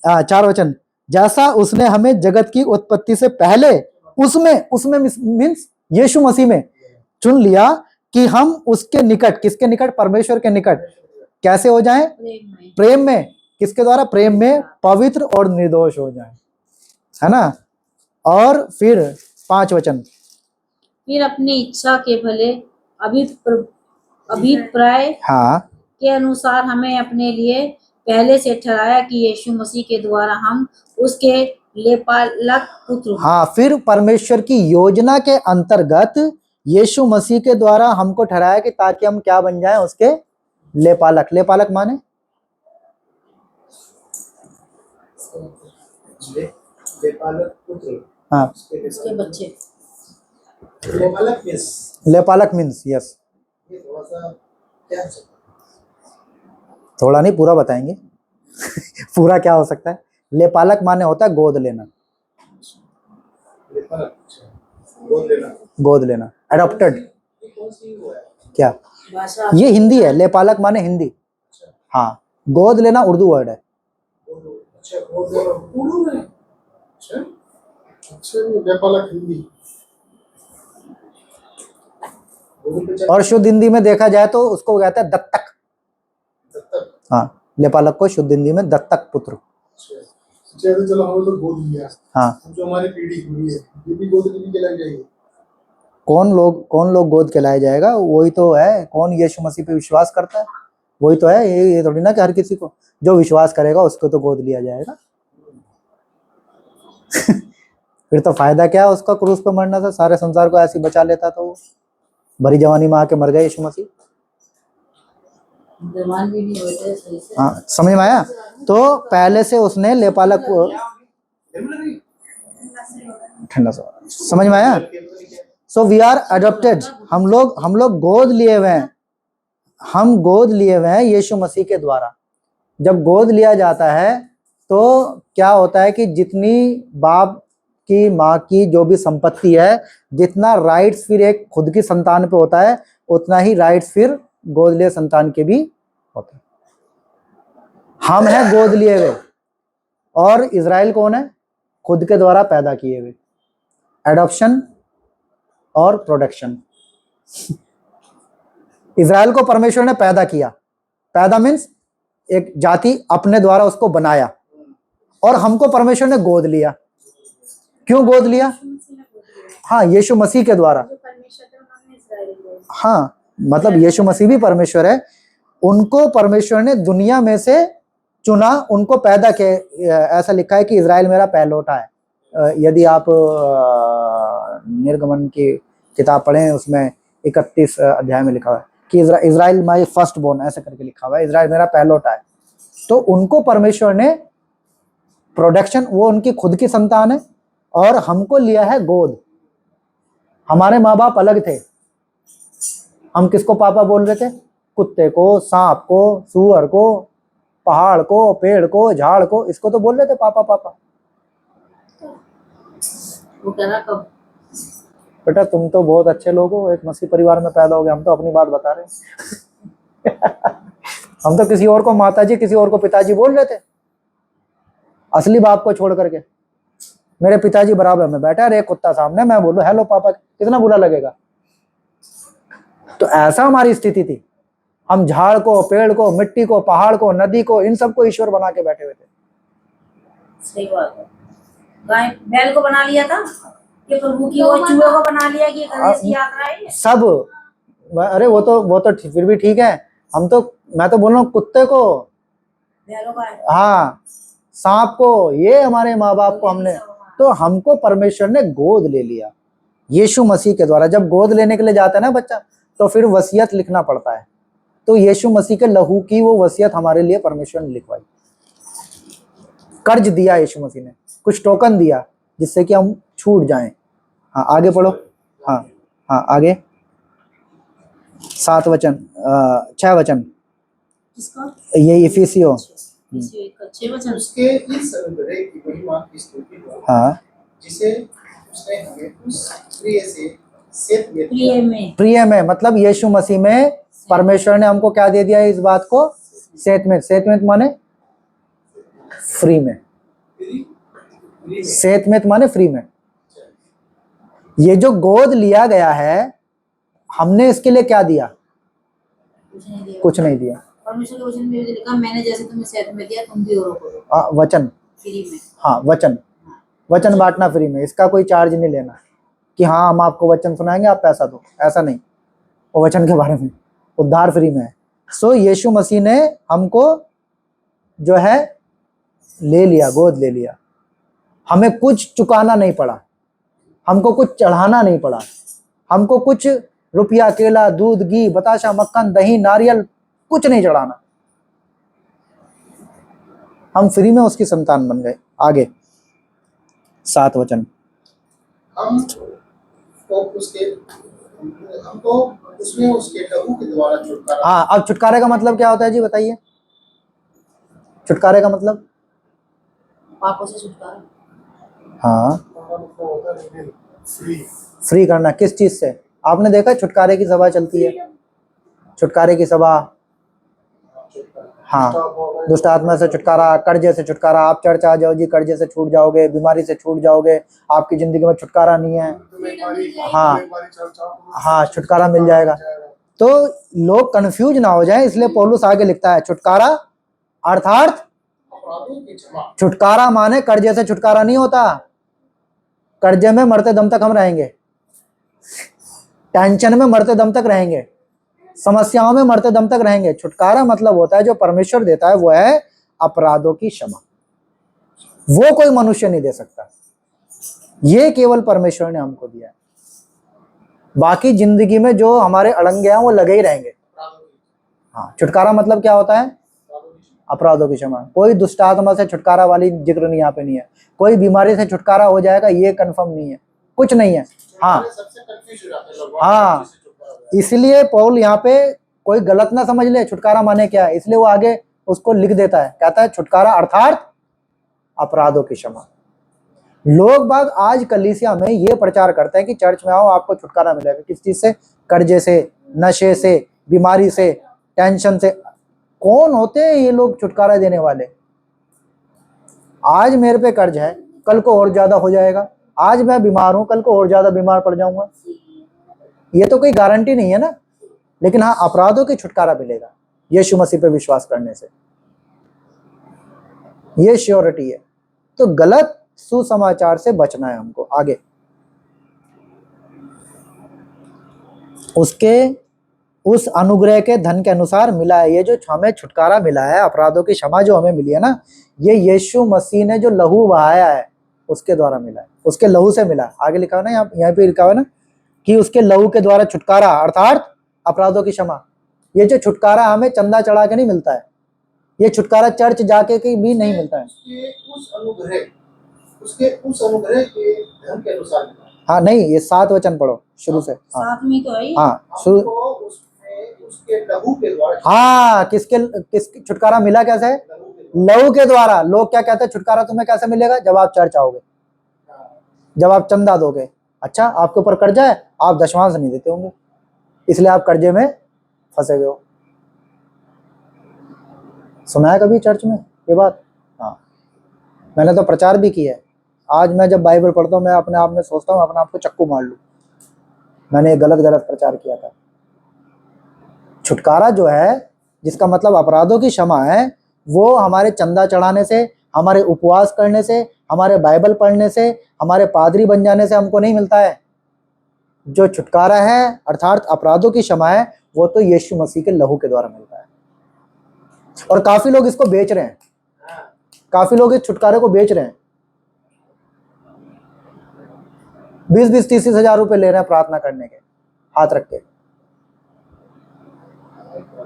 4 वचन, जैसा उसने हमें जगत की उत्पत्ति से पहले उसमें मीन्स यीशु मसीह में चुन लिया कि हम उसके निकट, किसके निकट? परमेश्वर के निकट कैसे हो जाएं? प्रेम में। किसके द्वारा? प्रेम में पवित्र और निर्दोष हो जाएं, है ना। और फिर 5 वचन, फिर अपनी इच्छा के भले अभिप्राय हाँ, के अनुसार हमें अपने लिए पहले से ठहराया कि यीशु मसीह के द्वारा हम उसके लेपालक पुत्र हों। हाँ, फिर परमेश्वर की योजना के अंतर्गत यीशु मसीह के द्वारा हमको ठहराया कि ताकि हम क्या बन जाएं? उसके लेपालक। लेपालक माने लेपालक पुत्र, हाँ, उसके बच्चे। लेपालक मीन्स, लेपालक मीन्स यस। ये थोड़ा सा क्या हो सकता थोड़ा नहीं, पूरा बताएंगे। पूरा क्या हो सकता है? लेपालक माने होता है गोद लेना। है? लेपालक, गोद लेना। गोद लेना, एडॉप्टेड। ये कौन सी वो है? क्या भाषा ये हिंदी है? लेपालक माने हिंदी। हाँ, गोद लेना उर्दू वर्ड है। अच्छा, गोद लेना उर्दू में। अच्छा, नेपालक हिंदी। और शुद्ध हिंदी में देखा जाए तो उसको कहते हैं दत्तक। दत्तक। हाँ, लेपालक को शुद्ध हिंदी में दत्तक पुत्र। चलो हमें तो गोद लिया। हाँ, जो हमारी पीढ़ी हुई है ये भी गोद लेने के लिए जाएगी। कौन लोग गोद के लाया जाएगा? वही तो है, कौन यीशु मसीह पे विश्वास करता है वही तो है। ये थोड़ी ना कि हर किसी को, जो विश्वास करेगा उसको तो गोद लिया जाएगा। फिर तो फायदा क्या है उसका क्रूस पे मरना था? सारे संसार को ऐसे बचा लेता तो वो भरी जवानी में आके मर गए यीशु मसीह। जवान भी नहीं होते सही से। हाँ, समझ में आया? तो पहले से उसने लेपालक को, ठंडा सा समझ में आया? So we are adopted. हम लोग गोद लिए हुए हैं। हम गोद लिए हुए हैं यीशु मसीह के द्वारा। जब गोद लिया जाता है तो क्या होता है कि जितनी बाप की, माँ की जो भी संपत्ति है, जितना राइट्स फिर एक खुद की संतान पे होता है, उतना ही राइट्स फिर गोद लिए संतान के भी होते हैं। हम हैं गोद लिए हुए, और इजराइल कौन है? खुद के द्वारा पैदा किए हुए। एडॉप्शन और प्रोडक्शन। इज़राइल को परमेश्वर ने पैदा किया, पैदा मीन्स एक जाति अपने द्वारा उसको बनाया, और हमको परमेश्वर ने गोद लिया। क्यों गोद लिया? हाँ, यीशु मसीह के द्वारा। हाँ, मतलब यीशु मसीह भी परमेश्वर है, उनको परमेश्वर ने दुनिया में से चुना, उनको पैदा किया। ऐसा लिखा है कि इज़राइल मेरा पहलौठा है। यदि आप निर्गमन की किताब पढ़ें, उसमें 31 अध्याय में लिखा हुआ है कि इज़राइल माय फर्स्ट बोर्न, ऐसा करके लिखा हुआ है, इज़राइल मेरा पहलौठा है। तो उनको परमेश्वर ने प्रोडक्शन, वो उनकी खुद की संतान है, और हमको लिया है गोद। हमारे माँ बाप अलग थे, हम किसको पापा बोल रहे थे? कुत्ते को, सांप को, सूअर को, पहाड़ को, पेड़ को, झाड़ को, इसको तो बोल रहे थे पापा पापा। वो कह रहा कब? बेटा तुम तो बहुत अच्छे लोग हो, एक मसीह परिवार में पैदा हो गए, हम तो अपनी बात बता रहे हैं। हम तो किसी और को माताजी, किसी और को पिताजी बोल रहे थे, असली बाप को छोड़ करके। मेरे पिताजी बराबर में बैठा है, एक कुत्ता सामने, मैं बोलूं हेलो पापा, कितना बुरा लगेगा? तो ऐसा हमारी स्थिति थी। हम झाड़ को, पेड़ को, मिट्टी को, पहाड़ को, नदी को, इन सबको ईश्वर बना के बैठे हुए थे। सही बात है। गाय बैल को बना लिया था कि प्रभु की, वो चूहे को बना लिया कि गणेश की यात्रा है सब। अरे वो तो फिर भी ठीक है, हम तो, मैं तो बोल रहा हूँ कुत्ते को, बैलों का है। हाँ, सांप को, ये हमारे माँ बाप को हमने, तो हमको परमेश्वर ने गोद ले लिया यीशु मसीह के द्वारा। जब गोद लेने के लिए जाता है ना बच्चा, तो फिर वसीयत लिखना पड़ता है। तो यीशु मसीह के लहू की वो वसीयत हमारे लिए परमेश्वर ने लिखवाई। कर्ज दिया यीशु मसीह ने, कुछ टोकन दिया जिससे कि हम छूट जाएं। हाँ आगे पढ़ो। हाँ हाँ आगे 7 वचन 6 वचन, किसका? ये इफिसियो। 6 वचन। उसके इस अनुग्रह की महिमा की स्तुति हो, हाँ, जिसे उसने हमें उस प्रिय से सेत में प्रिय में, प्रिय में मतलब यीशु मसीह में परमेश्वर ने हमको क्या दे दिया है इस बात को? सेत में माने फ्री में, सेत में माने फ्री में। ये जो गोद लिया गया है, हमने इसके लिए क्या दिया? कुछ नहीं दिया। कुछ नहीं दिया। परमेश्वर के वचन में भी लिखा, मैंने जैसे तुम्हें सेहत में दिया, तुम भी औरों को दो। वचन, फ्री में। हाँ वचन बांटना फ्री में, इसका कोई चार्ज नहीं लेना कि हाँ हम आपको वचन सुनाएंगे आप पैसा दो, ऐसा नहीं। वो वचन के बारे में, उद्धार फ्री में है। सो यीशु मसीह ने हमको जो है ले लिया, गोद ले लिया। हमें कुछ चुकाना नहीं पड़ा, हमको कुछ चढ़ाना नहीं पड़ा, हमको कुछ रुपया, केला, दूध, घी, बताशा, मक्खन, दही, नारियल कुछ नहीं चढ़ाना। हम फ्री में उसकी संतान बन गए। आगे 7 वचन, हमको उसमें उसके लहू के द्वारा छुटकारा। हाँ, अब छुटकारे का मतलब क्या होता है जी बताइए? छुटकारे का मतलब? पापों से छुटकारा। हाँ, फ्री। फ्री करना किस चीज से? आपने देखा छुटकारे की सभा चलती है, छुटकारे की सभा। हाँ, दुष्ट आत्मा से छुटकारा, कर्जे से छुटकारा। आप चर्च आ जाओ जी, कर्जे से छूट जाओगे, बीमारी से छूट जाओगे, आपकी जिंदगी में छुटकारा नहीं है। हाँ, छुटकारा मिल जाएगा। तो लोग कंफ्यूज ना हो जाएं, इसलिए पौलुस आगे लिखता है छुटकारा अर्थात छुटकारा माने कर्जे से छुटकारा नहीं होता। कर्जे में मरते दम तक हम रहेंगे, टेंशन में मरते दम तक रहेंगे, समस्याओं में मरते दम तक रहेंगे। छुटकारा मतलब होता है जो परमेश्वर देता है, वो है अपराधों की क्षमा। वो कोई मनुष्य नहीं दे सकता, ये केवल परमेश्वर ने हमको दिया है। बाकी जिंदगी में जो हमारे अड़ंगे हैं वो लगे ही रहेंगे। हाँ, छुटकारा मतलब क्या होता है? अपराधों की क्षमा। कोई दुष्ट आत्मा से छुटकारा वाली जिक्र नहीं यहाँ पे नहीं है। कोई बीमारी से छुटकारा हो जाएगा ये कंफर्म नहीं है, कुछ नहीं है। हाँ हाँ, इसलिए पौल यहाँ पे कोई गलत ना समझ ले छुटकारा माने क्या है, इसलिए वो आगे उसको लिख देता है, कहता है छुटकारा अर्थात अपराधों की क्षमा। लोग बाग आज कलीसिया में ये प्रचार करते हैं कि चर्च में आओ आपको छुटकारा मिलेगा। किस चीज से? कर्जे से, नशे से, बीमारी से, टेंशन से। कौन होते हैं ये लोग छुटकारा देने वाले? आज मेरे पे कर्ज है, कल को और ज्यादा हो जाएगा। आज मैं बीमार हूं, कल को और ज्यादा बीमार पड़ जाऊंगा। ये तो कोई गारंटी नहीं है ना, लेकिन हाँ अपराधों की छुटकारा मिलेगा यीशु मसीह पे विश्वास करने से, ये श्योरिटी है। तो गलत सुसमाचार से बचना है हमको। आगे उसके उस अनुग्रह के धन के अनुसार मिला है। ये जो हमें छुटकारा मिला है, अपराधों की क्षमा जो हमें मिली है ना, ये यीशु मसीह ने जो लहू बहाया है उसके द्वारा मिला है, उसके लहू से मिला है। आगे लिखा है ना, यहाँ पे लिखा हुआ है ना कि उसके लहू के द्वारा छुटकारा अर्थात अपराधों की क्षमा। ये जो छुटकारा हमें चंदा चढ़ा के नहीं मिलता है, ये छुटकारा चर्च जाके की भी नहीं मिलता है। उसके उस अनुग्रह के धन के अनुसार मिला। हाँ नहीं, ये 7 वचन पढ़ो शुरू से। हाँ साथ में तो है ही। हाँ शुरू। हमको उसमें उसके लहू के द्वारा, हाँ किसके छुटकारा मिला कैसे है? लहू के द्वारा। लोग क्या कहते हैं, छुटकारा तुम्हें कैसे मिलेगा? जब आप चर्च आओगे, जब आप चंदा दोगे। अच्छा, आपके ऊपर कर्जा है, आप दशमांश नहीं देते होंगे, इसलिए आप कर्जे में फंसे हुए हो। सुना है कभी चर्च में ये बात? हाँ, मैंने तो प्रचार भी किया है। आज मैं जब बाइबल पढ़ता हूँ, मैं अपने आप में सोचता हूँ अपने आप को चक्कू मार लूँ, मैंने गलत प्रचार किया था। छुटकारा जो है, जिसका मतलब अपराधों की क्षमा है, वो हमारे चंदा चढ़ाने से, हमारे उपवास करने से, हमारे बाइबल पढ़ने से, हमारे पादरी बन जाने से हमको नहीं मिलता है। जो छुटकारा है अर्थात अपराधों की क्षमा है, वो तो यीशु मसीह के लहू के द्वारा मिलता है। और काफी लोग इसको बेच रहे हैं, काफी लोग इस छुटकारे को बेच रहे हैं। 20-30 हजार रुपए ले रहे हैं प्रार्थना करने के, हाथ रख के।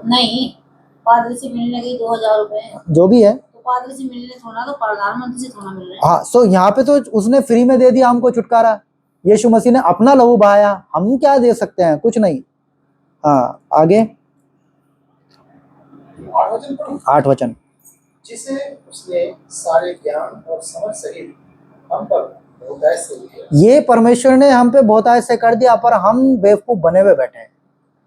नहीं, पादरी से मिलने के 2000 रुपए जो भी है, तो पादरी से मिलने थोड़ा, तो प्रधानमंत्री से थोड़ा मिल रहे हैं। हाँ। सो यहाँ पे तो उसने फ्री में दे दिया हमको छुटकारा, यीशु मसीह ने अपना लहू बहाया, हम क्या दे सकते हैं? कुछ नहीं। हाँ आगे 8 वचन। जिसे उसने सारे ज्ञान और समझ सहित हम पर बहुतायत से दिया। ये परमेश्वर ने हम पे बहुतायत से कर दिया, पर हम बेवकूफ बने हुए बैठे हैं।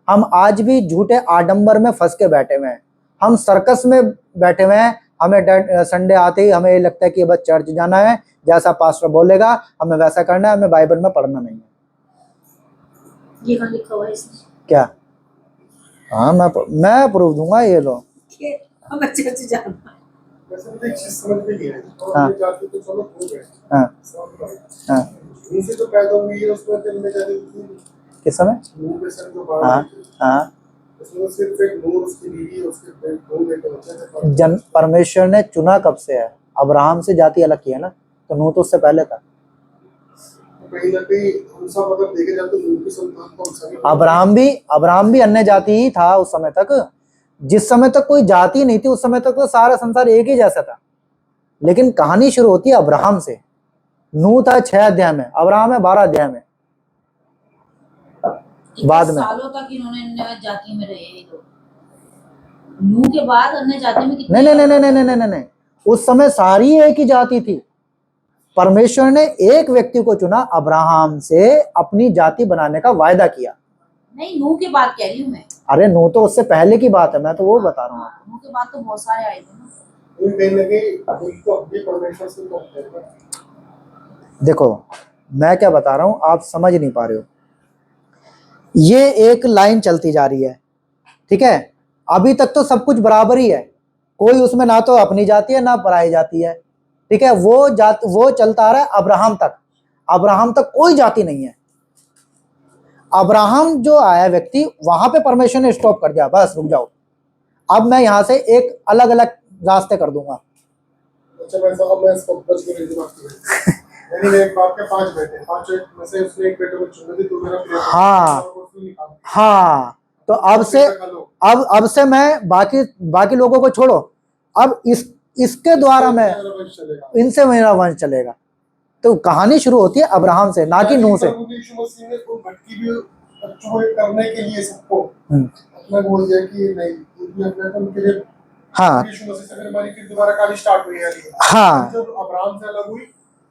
हम आज भी झूठे आडंबर में फंस के बैठे हुए हैं, हम सर्कस में बैठे हुए हैं। हमें संडे आते ही हमें ये लगता है कि बस चर्च जाना है, जैसा पास्टर बोलेगा हमें वैसा करना है, हमें बाइबल में पढ़ना नहीं है। ये कहाँ लिखा हुआ है इसमें? क्या? हाँ मैं प्रूफ दूंगा, ये लो। हमें चर्च जाना। वैसे मुझे एक चीज समझ में नहीं आई। हाँ। ये जाति तो चलो हो गए। हाँ हाँ। इनसे तो पैदा हुई है, उसमें दिल में जाती थी किस समय? नूर में से जो हाँ बाहर हाँ। उसमें सिर्फ एक नूर, उसकी बीवी, उसके दो बेटे होते थे। परमेश्वर ने चुना कब से है? अब्राहम से जाति अलग की है ना, तो नूह तो उससे पहले था। कहीं ना कहीं हम सब अगर देखे जाए तो नूर की संतान तो हम सभी। अब्राहम भी अन्य जाति ही था उस समय तक। जिस समय तक कोई जाति नहीं थी, उस समय तक तो सारा संसार एक ही जैसा था। लेकिन कहानी शुरू होती है अब्राहम से। नूह था 6 अध्याय में, अब्राहम है 12 अध्याय में। बाद में सालों तक इन्होंने अन्य जाति में रहे हैं ये लोग। नूह के बाद अन्य जाति में कितने? नहीं, उस समय सारी एक ही जाति थी। परमेश्वर ने एक व्यक्ति को चुना, अब्राहम से अपनी जाति बनाने का वायदा किया। नहीं, नूह के बाद कह रही हूँ मैं। अरे नूह तो उससे पहले की बात है, मैं तो वो बता रहा हूँ। नूह के बाद तो बहुत सारे आए थे ना। कहीं ना कहीं दिल तो अपनी परमेश्वर से तो होते हैं। देखो मैं क्या बता रहा हूँ, आप समझ नहीं पा रहे हो। ये एक लाइन चलती जा रही है, ठीक है? अभी तक तो सब कुछ बराबर ही है, कोई उसमें ना तो अपनी जाति है ना पराई जाति है, ठीक है? वो चलता आ रहा है अब्राहम तक। अब्राहम तक कोई जाति नहीं है। अब्राहम जो आया व्यक्ति, वहां पे परमेश्वर ने स्टॉप कर दिया, बस रुक जाओ, अब मैं यहां से एक अलग अलग रास्ते कर दूंगा। अच्छा मैं साहब, मैं इसको बच के नहीं दिमाग यानी मेरे बाप के 5 बेटे, 5 में से उसने एक बेटे को चुना दी, तो मेरा प्रिय हाँ, तो अब से मैं बाकी लोगों को छोड़ो, अब इसके द्वारा मैं इनसे मेरा वंश चलेगा। तो कहानी शुरू होती है अब्राहम से, ना कि नूह से। यीशु मसीह ने को भटकी भी बच्चों को करने के लिए सबको अपना बोल दिया कि नहीं, ये भी अपने को उनके लिए। हाँ यीशु मसीह से फिर हमारी फिर दोबारा कहानी स्टार्ट हुई है। हाँ, जब अब्राहम से अलग हुई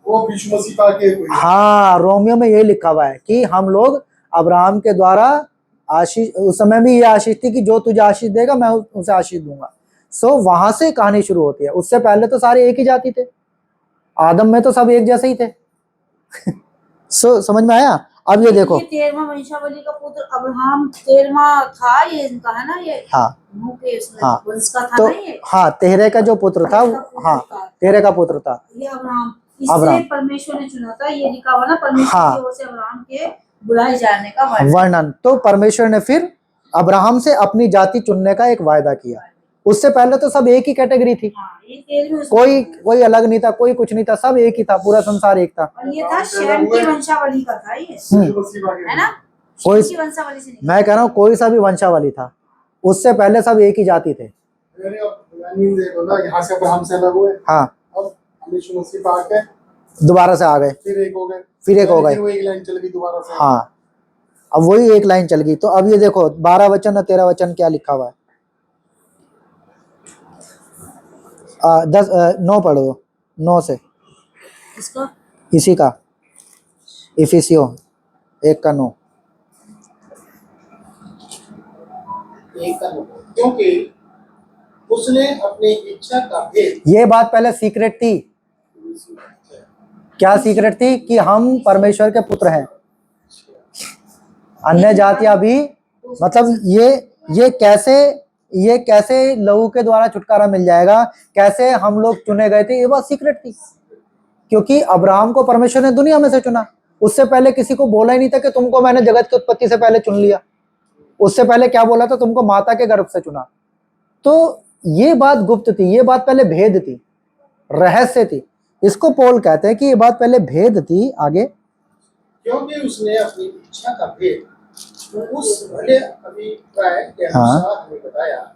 वो यीशु मसीह का के हुई। हाँ, रोमियो में ये लिखा हुआ है कि हम लोग अब्राहम के द्वारा आशीष, उस समय भी ये आशीष थी कि जो तुझे आशीष देगा मैं उसे आशीष दूंगा। सो वहां से कहानी शुरू होती है। उससे पहले तो सारे एक ही जाति थे, आदम में तो सब एक जैसे ही थे। सो समझ में आया? अब ये देखो, ये 13वां वंशावली का पुत्र अब्राहम 13वां था, ये इनका है ना, ये हाँ नूह के उसमें हाँ, वंश का था तो ना ये। हाँ तेरह का जो पुत्र था, हाँ तेरह का पुत्र था ये अब्राहम, इसे अब्राहम। परमेश्वर ने चुना था, ये लिखा हुआ ना परमेश्वर हाँ। की ओर से अब्राहम के बुलाए जाने का वर्णन। वर्णन। तो परमेश्वर ने फिर अब्राहम से अपनी जाति चुनने का एक वायदा किया। उससे पहले तो सब एक ही कैटेगरी थी, हाँ, ये 13वें उसमें कोई कोई अलग नहीं था, कोई कुछ नहीं था, सब एक ही था, पूरा संसार एक था। और ये था शैम की वंशावली का था ये, मसीह आ गया। है ना, कोई, शैम की वंशावली से निकला। मैं कह रहा हूँ कोई सा भी वंशावली था, उससे पहले सब एक ही जाति थे। अरे अब यानी देखो ना, यहाँ से अब्राहम से अलग हुए, हाँ, अब यीशु मसीह पे आके दोबारा से आ गए, फिर एक हो गए, फिर एक हो गए। फिर वो एक लाइन चल गई दोबारा से। हाँ, अब वही एक लाइन चल गई। तो अब ये देखो 12 वचन और 13 वचन क्या लिखा हुआ है। 9 पढ़ दो, 9 से, इसका इसी का, इफिसियो 1 का 9। एक का नुकसान, क्योंकि उसने अपनी इच्छा का भेद ये बात पहले सीक्रेट थी। क्या सीक्रेट थी? कि हम परमेश्वर के पुत्र हैं। अन्य जातियां भी, मतलब ये कैसे लहू के द्वारा छुटकारा मिल जाएगा, कैसे हम लोग चुने गए थे, ये बात सीक्रेट थी। क्योंकि अब्राहम को परमेश्वर ने दुनिया में से चुना, उससे पहले किसी को बोला ही नहीं था कि तुमको मैंने जगत की उत्पत्ति से पहले चुन लिया। उससे पहले क्या बोला था? तुमको माता के गर्भ से चुना। तो ये बात गुप्त थी, ये बात पहले भेद थी, रहस्य थी। इसको पौल कहते हैं कि ये बात पहले भेद थी। आगे, क्योंकि उसने अपनी इच्छा का भेद उस भले अभिप्राय के अनुसार हमें बताया,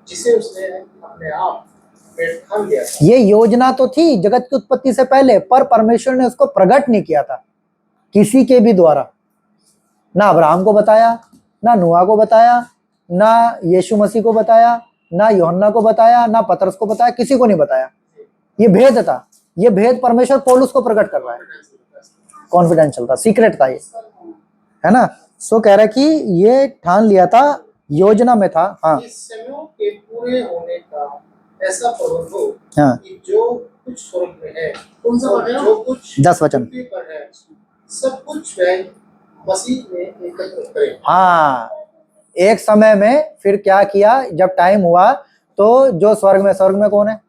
जिसे उसने अपने आप में ठान लिया था। ये योजना तो थी जगत की उत्पत्ति से पहले, पर परमेश्वर ने उसको प्रकट नहीं किया था किसी के भी द्वारा। ना अब्राहम को बताया, ना नूह को बताया, ना यीशु मसीह को बताया, ना यूहन्ना को बताया, ना पतरस को बताया, किसी को नहीं बताया। ये भेद था, ये भेद परमेश्वर पौलुस को प्रकट कर रहा है। कॉन्फिडेंशियल था, सीक्रेट था ये, है ना। सो कह रहा है कि ये ठान लिया था, योजना में था। हाँ इस समयों के पूरे होने का ऐसा प्रबंध हो हाँ, कि जो कुछ स्वर्ग में है कौन सा पढ़ रहे और हो? जो कुछ 10 वचन। पृथ्वी पर है, सब कुछ वह मसीह में एकत्र करे। हाँ, एक समय में फिर क्या किया, जब टाइम हुआ तो जो स्वर्ग में कौन है?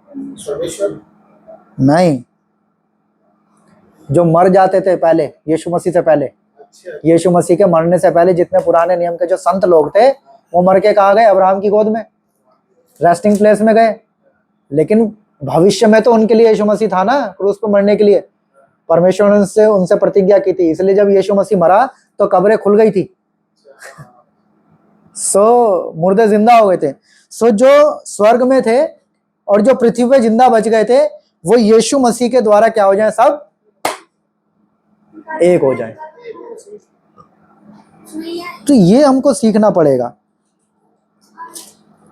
सर्वेश्वर नहीं, जो मर जाते थे पहले, यीशु मसीह से पहले, अच्छा यीशु मसीह के मरने से पहले जितने पुराने नियम के जो संत लोग थे, वो मर के कहाँ गए? अब्राहम की गोद में, रेस्टिंग प्लेस में गए। लेकिन भविष्य में तो उनके लिए यीशु मसीह था ना, क्रूस पे मरने के लिए। परमेश्वर ने उनसे प्रतिज्ञा की थी, इसलिए जब यीशु मसीह मरा तो कब्रें खुल गई थी। सो मुर्दे जिंदा हो गए थे। सो जो स्वर्ग में थे और जो पृथ्वी पे जिंदा बच गए थे, वो यीशु मसीह के द्वारा क्या हो जाए? सब एक हो जाए। तो ये हमको सीखना पड़ेगा।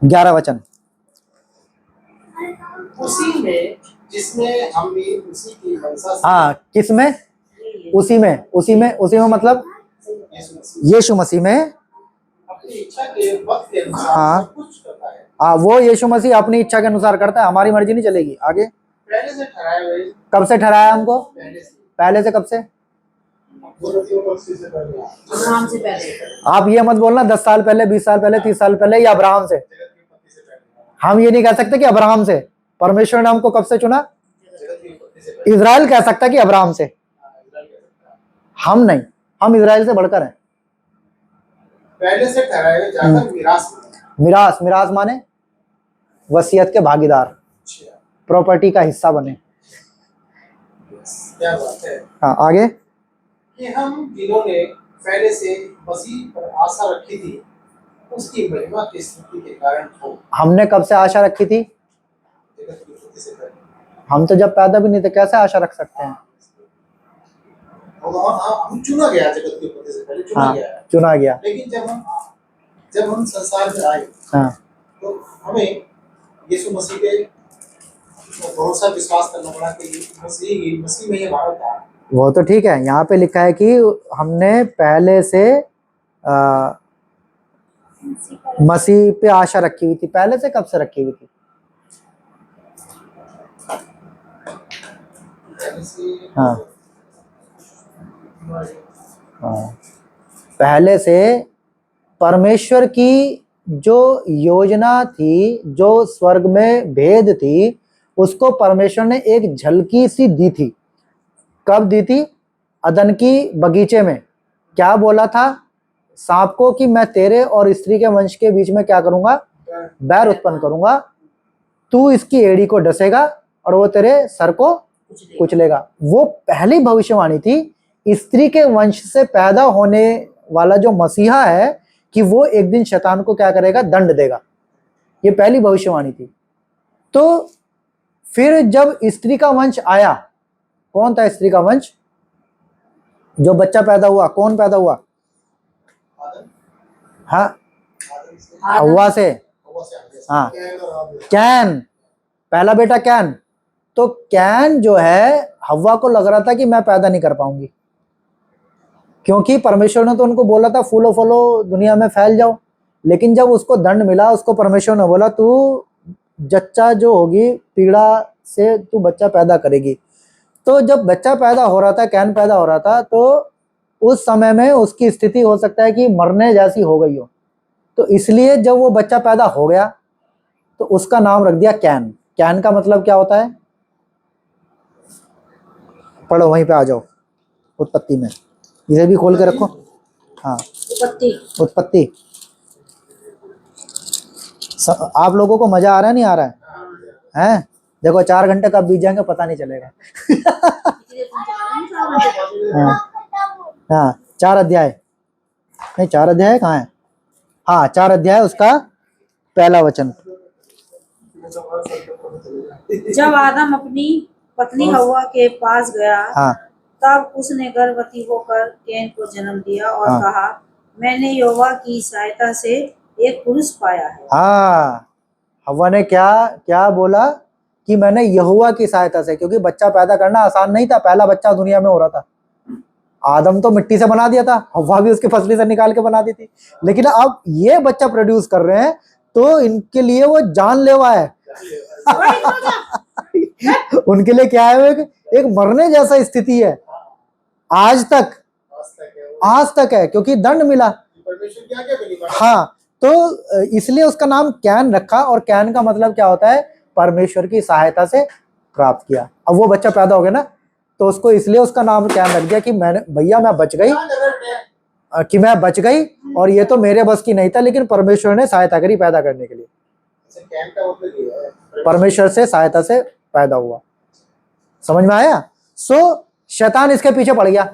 11 वचन, उसी में जिसमें हम भी उसी की मनसा से हाँ किस में? उसी में मतलब यीशु मसीह यीशु मसीह में। अपनी इच्छा के वक्त के अनुसार हाँ। सब कुछ करता है। हाँ, वो यीशु मसीह अपनी इच्छा के अनुसार करता है, हमारी मर्जी नहीं चलेगी। आगे, पहले से ठहराए हुए, कब से ठहराया हमको? पहले से पहले से, कब से? मसीह से पहले अब्राहम से पहले। आप ये मत बोलना 10 साल पहले, 20 साल पहले, 30 साल पहले, या अब्राहम से। जगत की उत्पत्ति से पहले, हम ये नहीं कह सकते कि अब्राहम से। परमेश्वर ने हमको कब से चुना? जगत की उत्पत्ति से पहले। इजराइल कह सकता है कि अब्राहम से, इस्राएल कह सकता है। हम नहीं। हम इजराइल से बढ़कर हैं। पहले से ठहराए हुए जाकर मिरास में। मिरास माने वसीयत के भागीदार, अच्छा, प्रॉपर्टी का हिस्सा बने। क्या बात है हाँ, आगे, कि हम जिन्होंने पहले से मसीह पर आशा रखी थी, उसकी महिमा की स्तुति के कारण हो। हमने कब से आशा रखी थी? जगत की उत्पत्ति से पहले। हम तो जब पैदा भी नहीं थे, कैसे आशा रख सकते हैं? हम चुना गया, जगत की उत्पत्ति से पहले चुना हाँ, गया है। चुना गया। लेकिन जब हम संसार में आए, हाँ, तो हमें यीशु मसीह पे भरोसा विश्वास करना पड़ा कि मसीह में ये भारत था। वो तो ठीक है, यहाँ पे लिखा है कि हमने पहले से मसीह पे आशा रखी हुई थी। पहले से कब से रखी हुई थी? हाँ, हाँ, पहले से परमेश्वर की जो योजना थी, जो स्वर्ग में भेद थी, उसको परमेश्वर ने एक झलकी सी दी थी। कब दी थी? अदन की बगीचे में। क्या बोला था सांप को कि मैं तेरे और स्त्री के वंश के बीच में क्या करूंगा? बैर उत्पन्न करूंगा। तू इसकी एड़ी को डसेगा और वो तेरे सर को कुचलेगा। वो पहली भविष्यवाणी थी स्त्री के वंश से पैदा होने वाला जो मसीहा है कि वो एक दिन शैतान को क्या करेगा? दंड देगा। ये पहली भविष्यवाणी थी। तो फिर जब स्त्री का वंश आया, कौन था स्त्री का वंश? जो बच्चा पैदा हुआ, कौन पैदा हुआ? हाँ, हव्वा से। हाँ, कैन, पहला बेटा कैन। तो कैन जो है, हव्वा को लग रहा था कि मैं पैदा नहीं कर पाऊंगी, क्योंकि परमेश्वर ने तो उनको बोला था फूलो फलो दुनिया में फैल जाओ। लेकिन जब उसको दंड मिला, उसको परमेश्वर ने बोला तू जच्चा जो होगी पीड़ा से तू बच्चा पैदा करेगी। तो जब बच्चा पैदा हो रहा था, कैन पैदा हो रहा था, तो उस समय में उसकी स्थिति हो सकता है कि मरने जैसी हो गई हो। तो इसलिए जब वो बच्चा पैदा हो गया तो उसका नाम रख दिया कैन। कैन का मतलब क्या होता है? पढ़ो, वहीं पे आ जाओ, उत्पत्ति में। इसे भी खोल के रखो। हाँ, उत्पत्ति। आप लोगों को मजा आ रहा है, नहीं आ रहा है? हैं? देखो 4 घंटे कब बीत जाएंगे पता नहीं चलेगा। हाँ, 4 अध्याय, नहीं 4 अध्याय कहाँ है? हाँ, 4 अध्याय, उसका पहला वचन। जब आदम अपनी पत्नी हव्वा के पास गया, हाँ, तब उसने गर्भवती होकर कैन को जन्म दिया और हाँ। कहा, मैंने यहोवा की सहायता से एक पुरुष पाया है। हाँ, हव्वा ने क्या क्या बोला कि मैंने यहोवा की सहायता से, क्योंकि बच्चा पैदा करना आसान नहीं था। पहला बच्चा दुनिया में हो रहा था। आदम तो मिट्टी से बना दिया था, हव्वा भी उसकी फसली से निकाल के बना दी थी। लेकिन अब ये बच्चा प्रोड्यूस कर रहे हैं तो इनके लिए वो जानलेवा है। उनके लिए क्या है? एक मरने जैसा स्थिति है। आज तक है, क्योंकि दंड मिला। हाँ, तो इसलिए उसका नाम कैन रखा। और कैन का मतलब क्या होता है? परमेश्वर की सहायता से प्राप्त किया। अब वो बच्चा पैदा हो गया ना, तो उसको इसलिए उसका नाम कैन रख दिया कि मैंने भैया मैं बच गई, और ये तो मेरे बस की नहीं था, लेकिन परमेश्वर ने सहायता करी पैदा करने के लिए। परमेश्वर से सहायता से पैदा हुआ। समझ में आया? सो शैतान इसके पीछे पड़ गया।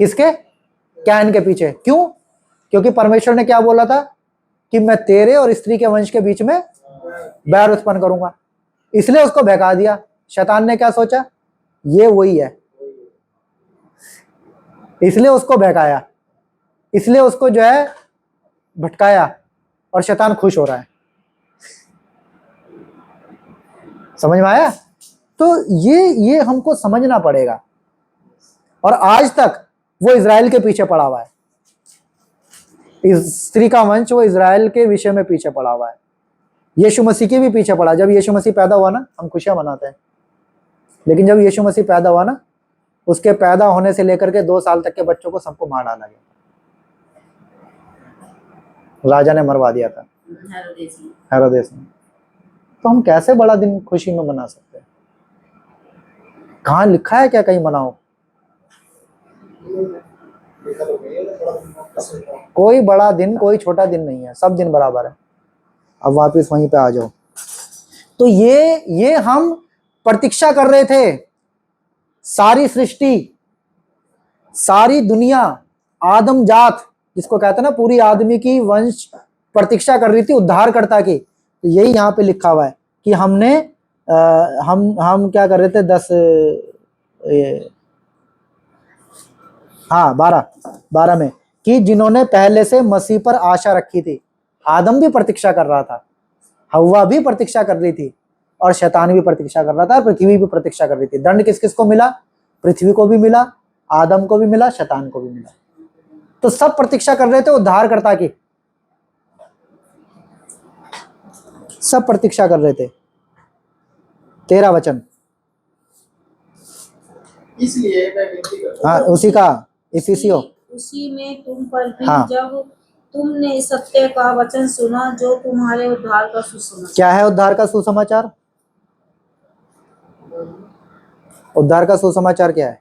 किसके? कैन के पीछे। क्यों? क्योंकि परमेश्वर ने क्या बोला था कि मैं तेरे और स्त्री के वंश के बीच में बैर उत्पन्न करूंगा। इसलिए उसको बहका दिया। शैतान ने क्या सोचा? ये वही है, इसलिए उसको बहकाया, इसलिए उसको जो है भटकाया, और शैतान खुश हो रहा है। समझ में आया? तो ये हमको समझना पड़ेगा। और आज तक वो इजराइल के पीछे पड़ा हुआ है। इस स्त्री का वंश वो इजराइल के विषय में पीछे पड़ा हुआ है। यीशु मसीह के भी पीछे पड़ा। जब यीशु मसीह पैदा हुआ ना, हम खुशियां मनाते हैं, लेकिन जब यीशु मसीह पैदा हुआ ना, उसके पैदा होने से लेकर के 2 साल तक के बच्चों को सबको मार डाला गया। राजा ने मरवा दिया था, हेरोदेस ने। तो हम कैसे बड़ा दिन खुशी में मना सकते हैं? कहाँ लिखा है क्या कहीं मनाओ? कोई बड़ा दिन कोई छोटा दिन नहीं है, सब दिन बराबर है। अब वापस वहीं पे आ जाओ। तो ये हम प्रतीक्षा कर रहे थे। सारी सृष्टि, सारी दुनिया, आदम जात जिसको कहते हैं ना, पूरी आदमी की वंश प्रतीक्षा कर रही थी उद्धारकर्ता की। तो यही यहाँ पे लिखा हुआ है कि हमने हम क्या कर रहे थे? 12 में, कि जिन्होंने पहले से मसीह पर आशा रखी थी। आदम भी प्रतीक्षा कर रहा था, हव्वा भी प्रतीक्षा कर रही थी, और शैतान भी प्रतीक्षा कर रहा था, और पृथ्वी भी प्रतीक्षा कर रही थी। दंड किस किस को मिला? पृथ्वी को भी मिला, आदम को भी मिला, शैतान को भी मिला। तो सब प्रतीक्षा कर रहे थे उद्धारकर्ता की, सब प्रतीक्षा कर रहे थे। 13 वचन। इसलिए मैं विनती करता हाँ उसी का इफिसियो। उसी में तुम पर भी हाँ। जब तुमने सत्य का वचन सुना जो तुम्हारे उद्धार का सुसमाचार। क्या है उद्धार का सुसमाचार? उद्धार का सुसमाचार क्या है?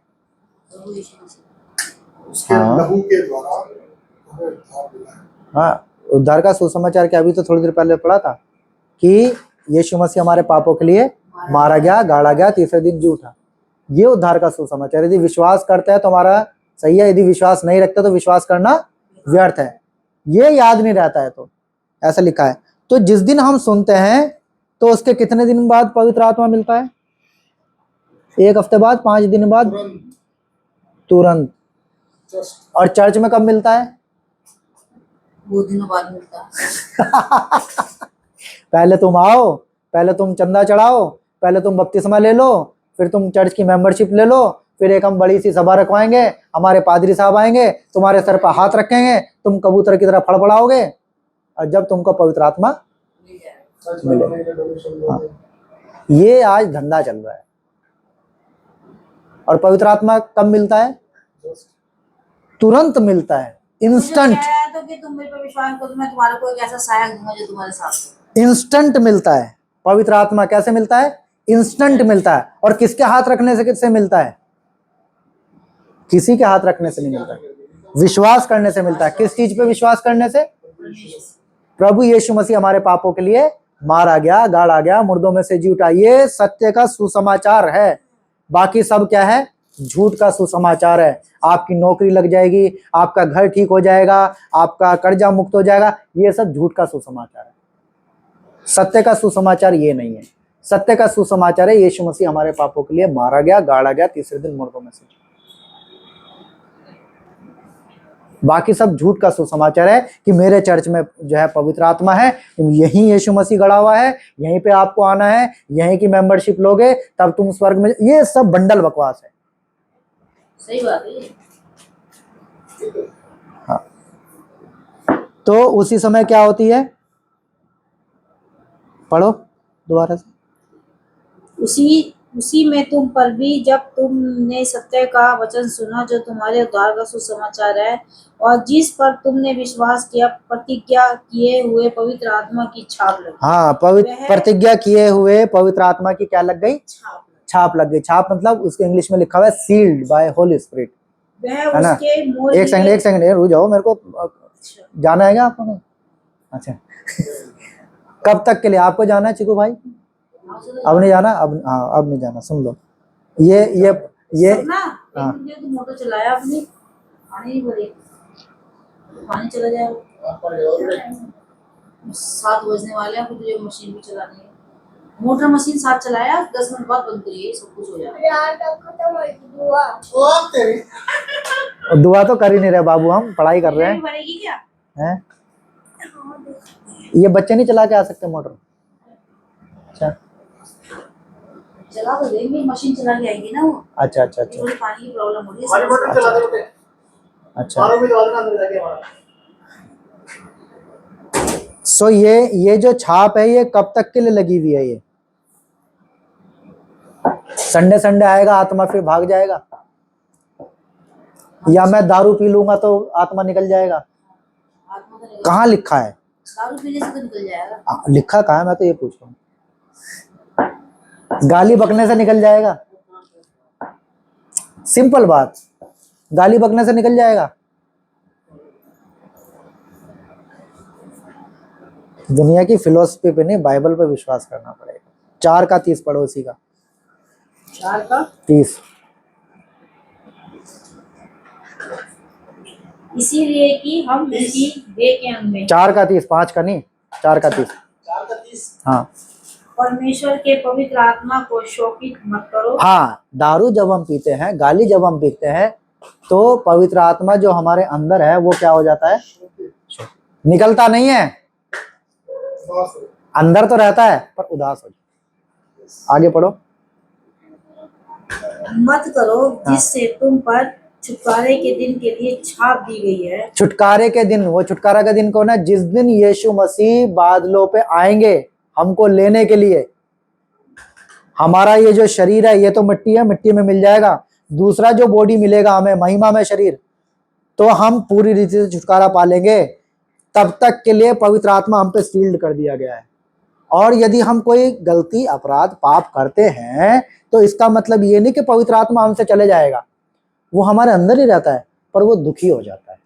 प्रभु यीशु मसीह। उसके हाँ। लहू के द्वारा हमें उद्धार मिला है। हाँ, उद्धार का सुसमाचार क्या? अभी तो थोड़ी देर पहले पढ़ा था कि यीशु मसीह हमारे पापों के लिए मारा गया, गाड़ा गया, तीसरे दिन जी उठा। ये उद्धार का सुसमाचार। यदि विश्वास करता है तो हमारा सही है, यदि विश्वास नहीं रखता तो विश्वास करना व्यर्थ है। ये याद नहीं रहता है तो ऐसा लिखा है। तो जिस दिन हम सुनते हैं तो उसके कितने दिन बाद पवित्र आत्मा मिलता है? 1 हफ्ते बाद, 5 दिन बाद, तुरंत। जस्ट और चर्च में कब मिलता है? बहुत दिनों बाद मिलता है। पहले तुम आओ, पहले तुम चंदा चढ़ाओ, पहले तुम बपतिस्मा ले लो, फिर तुम चर्च की मेंबरशिप ले लो, फिर एक हम बड़ी सी सभा रखवाएंगे, हमारे पादरी साहब आएंगे, तुम्हारे सर पर हाथ रखेंगे, तुम कबूतर की तरह फड़फड़ाओगे, और जब तुमको पवित्र आत्मा मिले। हाँ, ये आज धंधा चल रहा है। और पवित्र आत्मा कब मिलता है? तुरंत मिलता है, इंस्टेंट। तो कि तुम मेरे पर विश्वास करो, मैं तुम्हारे को एक ऐसा सहायक दूंगा जो तुम्हारे साथ है। इंस्टेंट मिलता है पवित्र आत्मा। कैसे मिलता है? इंस्टेंट मिलता है। और किसके हाथ रखने से किससे मिलता है? किसी के हाथ रखने से नहीं मिलता, विश्वास करने से मिलता है। किस चीज पे विश्वास करने से? प्रभु यीशु मसीह हमारे पापों के लिए मारा गया, गाड़ा गया, मुर्दों में से जी उठा। ये सत्य का सुसमाचार है। बाकी सब क्या है? झूठ का सुसमाचार है। आपकी नौकरी लग जाएगी, आपका घर ठीक हो जाएगा, आपका कर्जा मुक्त हो जाएगा, ये सब झूठ का सुसमाचार है। सत्य का सुसमाचार ये नहीं है। सत्य का सुसमाचार है यीशु मसीह हमारे पापों के लिए मारा गया, गाड़ा गया, तीसरे दिन मुर्दों में से। बाकी सब झूठ का सुसमाचार है कि मेरे चर्च में जो है पवित्र आत्मा है, यहीं यीशु मसीह गड़ा हुआ है, यहीं पे आपको आना है, यहीं की मेंबरशिप लोगे तब तुम स्वर्ग में। ये सब बंडल बकवास है। सही बात है। हाँ। तो उसी समय क्या होती है? पढ़ो दोबारा से। उसी में तुम पर भी जब तुमने सत्य का वचन सुना जो तुम्हारे उद्धार का सुसमाचार है, और जिस पर तुमने विश्वास किया, प्रतिज्ञा किए हुए पवित्र आत्मा की छाप लगी। हाँ, प्रतिज्ञा किए हुए पवित्र आत्मा की क्या लग गई? छाप लग गई। छाप मतलब उसके इंग्लिश में लिखा हुआ है सील्ड बाय होली स्पिरिट, है ना? एक सेकंड रुक जाओ, मेरे को जाना है क्या आपको? अच्छा कब तक के लिए आपको जाना है चिकू भाई? अब नहीं जाना? अब हाँ, अब नहीं जाना। सुन लो, ये हाँ। तो मोटर चलाया अपनी, पानी भरे, पानी चला जाए। 7 बजने वाले हैं, फिर जो मशीन भी चलानी है, मोटर मशीन 7 चलाया, 10 मिनट बाद बंद करिए, सब कुछ हो जाएगा। दुआ तो कर ही नहीं रहे बाबू, हम पढ़ाई कर रहे हैं। भरेगी क्या हैं? ये बच्चे नहीं चला के आ सकते मोटर? अच्छा चला तो देंगे, मशीन चला के आएगी ना वो। अच्छा अच्छा अच्छा थोड़ी पानी की प्रॉब्लम हो रही है। हमारी मोटर चला दो बेटे। अच्छा। मारो भी तो आदमी अंदर जाके हमारा। सो ये जो छाप है ये कब तक के लिए लगी हुई है? ये संडे संडे आएगा आत्मा फिर भाग जाएगा, या मैं दारू पी लूंगा तो आत्मा निकल जाएगा? आत्मा तो निकल, कहाँ लिखा है? दारू पीने से तो निकल जाएगा। लिखा कहाँ है? मैं तो ये पूछ रहा हूँ। गाली बकने से निकल जाएगा? सिंपल बात, गाली बकने से निकल जाएगा? दुनिया की फिलोसफी पे नहीं, बाइबल पे विश्वास करना पड़ेगा। 4 का 30 पड़ोसी का 4 का 30। इसीलिए कि हम उसकी देह के अंग में 4 का 30, 5 का नहीं, 4 का 30। 4 का 30। हाँ परमेश्वर के पवित्र आत्मा को शोकित मत करो। हाँ, दारू जब हम पीते हैं, गाली जब हम पीते हैं, तो पवित्र आत्मा जो हमारे अंदर है वो क्या हो जाता है? निकलता नहीं है, अंदर तो रहता है पर उदास हो जाता है। आगे पढ़ो। मत करो जिससे तुम पर छुटकारे के दिन के लिए छाप दी गई है। छुटकारे के दिन, वो छुटकारा का दिन कौन है? जिस दिन यीशु मसीह बादलों पे आएंगे हमको लेने के लिए। हमारा ये जो शरीर है ये तो मिट्टी है, मिट्टी में मिल जाएगा। दूसरा जो बॉडी मिलेगा हमें, महिमा में शरीर, तो हम पूरी रीति से छुटकारा पा लेंगे। तब तक के लिए पवित्र आत्मा हम पे सील्ड कर दिया गया है। और यदि हम कोई गलती, अपराध, पाप करते हैं तो इसका मतलब ये नहीं कि पवित्र आत्मा हमसे चले जाएगा, वो हमारे अंदर ही रहता है, पर वो दुखी हो जाता है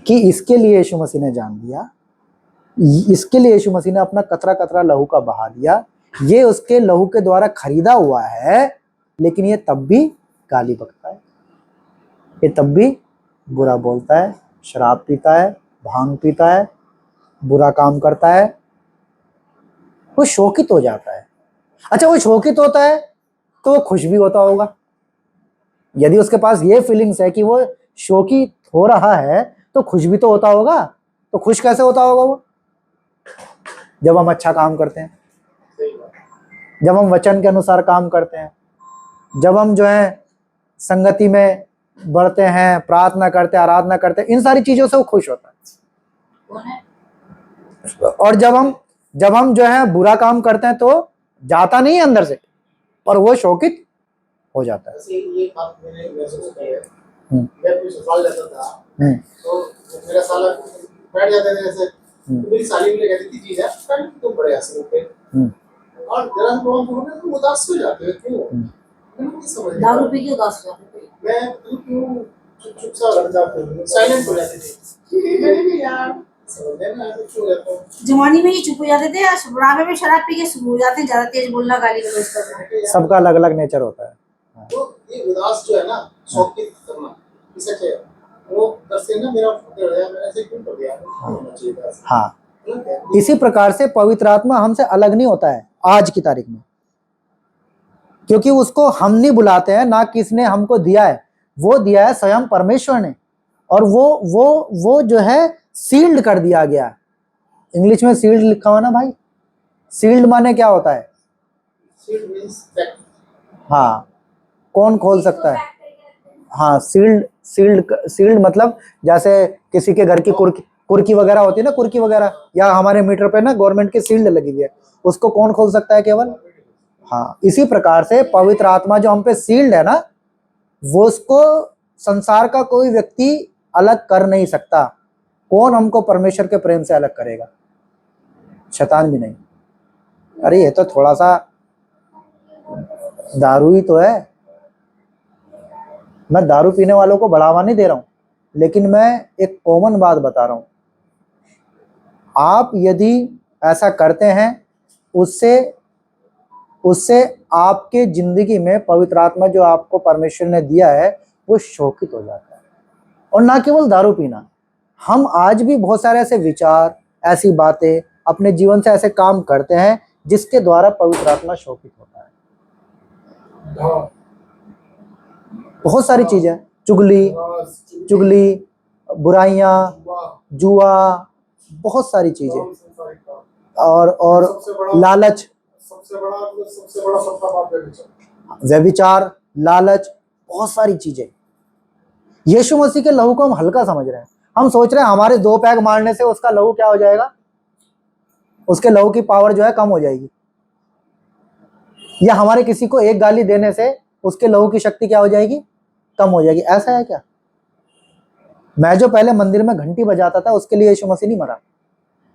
कि इसके लिए यीशु मसीह ने जान दिया, इसके लिए यीशु मसीह ने अपना कतरा कतरा लहू का बहा दिया, ये उसके लहू के द्वारा खरीदा हुआ है, लेकिन ये तब भी गाली बकता है, ये तब भी बुरा बोलता है, शराब पीता है, भांग पीता है, बुरा काम करता है, वो शोकित हो जाता है। अच्छा, वो शोकित होता है तो वो खुश भी होता होगा। यदि उसके पास ये फीलिंग्स है कि वो शोकित हो रहा है तो खुश भी तो होता होगा। तो खुश कैसे होता होगा वो? जब हम अच्छा काम करते हैं, जब हम वचन के अनुसार काम करते हैं, जब हम जो है संगति में बढ़ते हैं, प्रार्थना करते हैं, आराधना करते हैं, इन सारी चीजों से वो खुश होता है। और जब हम जो है बुरा काम करते हैं तो जाता नहीं है अंदर से, पर वो शोकित हो जाता है। ऐसे ये बात मैंने महसूस की है। मैं कोई ससुराल जाता था तो मेरा साला बैठ जाते थे ऐसे, तो मेरी साली मुझे कहती थी जी यार तुम बड़े हंसते होते, और जरा तो उदास हो जाते हो क्यों? मैंने नहीं समझ दारू पी के उदास हो जाते थे। मैं क्यों चुप सा लग जाते हूँ, साइलेंट हो जाते थे। मैंने भी यार समझ में आया क्यों रहता हूँ। जवानी में ही चुप हो जाते थे, या बुढ़ापे में शराब पी के शुरू हो जाते हैं, ज्यादा तेज बोलना, गाली गलौज करना। सबका अलग अलग नेचर होता है। तो ये उदास जो है ना, शौकित करना, ये सच है। वो दर से ना मेरा फुटे हो गया, मैं ऐसे क्यों कर दिया, होना चाहिए था। हाँ, इसी प्रकार से पवित्र आत्मा हमसे अलग नहीं होता है आज की तारीख में, क्योंकि उसको हम नहीं बुलाते हैं, ना किसने हमको दिया है, वो दिया है स्वयं परमेश्वर ने। और वो जो है सील्ड कर दिया गया। इंग्लिश में सील्ड लिखा हुआ ना भाई, सील्ड माने क्या होता है? Sealed means packed. हाँ, कौन खोल सकता है? हाँ, सील्ड मतलब जैसे किसी के घर की कुर्की वगैरह होती है ना, कुर्की वगैरह, या हमारे मीटर पे ना गवर्नमेंट की सील्ड लगी हुई है, उसको कौन खोल सकता है? केवल। हाँ, इसी प्रकार से पवित्र आत्मा जो हम पे सील्ड है ना, वो उसको संसार का कोई व्यक्ति अलग कर नहीं सकता। कौन हमको परमेश्वर के प्रेम से अलग करेगा? शैतान भी नहीं। अरे ये तो थोड़ा सा दारू ही तो है। मैं दारू पीने वालों को बढ़ावा नहीं दे रहा हूं, लेकिन मैं एक कॉमन बात बता रहा हूं। आप यदि ऐसा करते हैं, उससे आपके जिंदगी में पवित्र आत्मा जो आपको परमेश्वर ने दिया है वो शोकित हो जाता है। और ना केवल दारू पीना, हम आज भी बहुत सारे ऐसे विचार, ऐसी बातें, अपने जीवन से ऐसे काम करते हैं जिसके द्वारा पवित्र आत्मा शोकित होता है। बहुत सारी चीजें, चुगली, बुराइयां, जुआ, बहुत सारी चीजें, और लालच, सबसे बड़ा सबका पाप व्यभिचार, व्यभिचार, लालच, बहुत सारी चीजें। यीशु मसीह के लहू को हम हल्का समझ रहे हैं। हम सोच रहे हैं हमारे 2 पैग मारने से उसका लहू क्या हो जाएगा, उसके लहू की पावर जो है कम हो जाएगी, या हमारे किसी को एक गाली देने से उसके लहू की शक्ति क्या हो जाएगी, कम हो जाएगी। ऐसा है क्या? मैं जो पहले मंदिर में घंटी बजाता था उसके लिए यीशु मसीह नहीं मरा।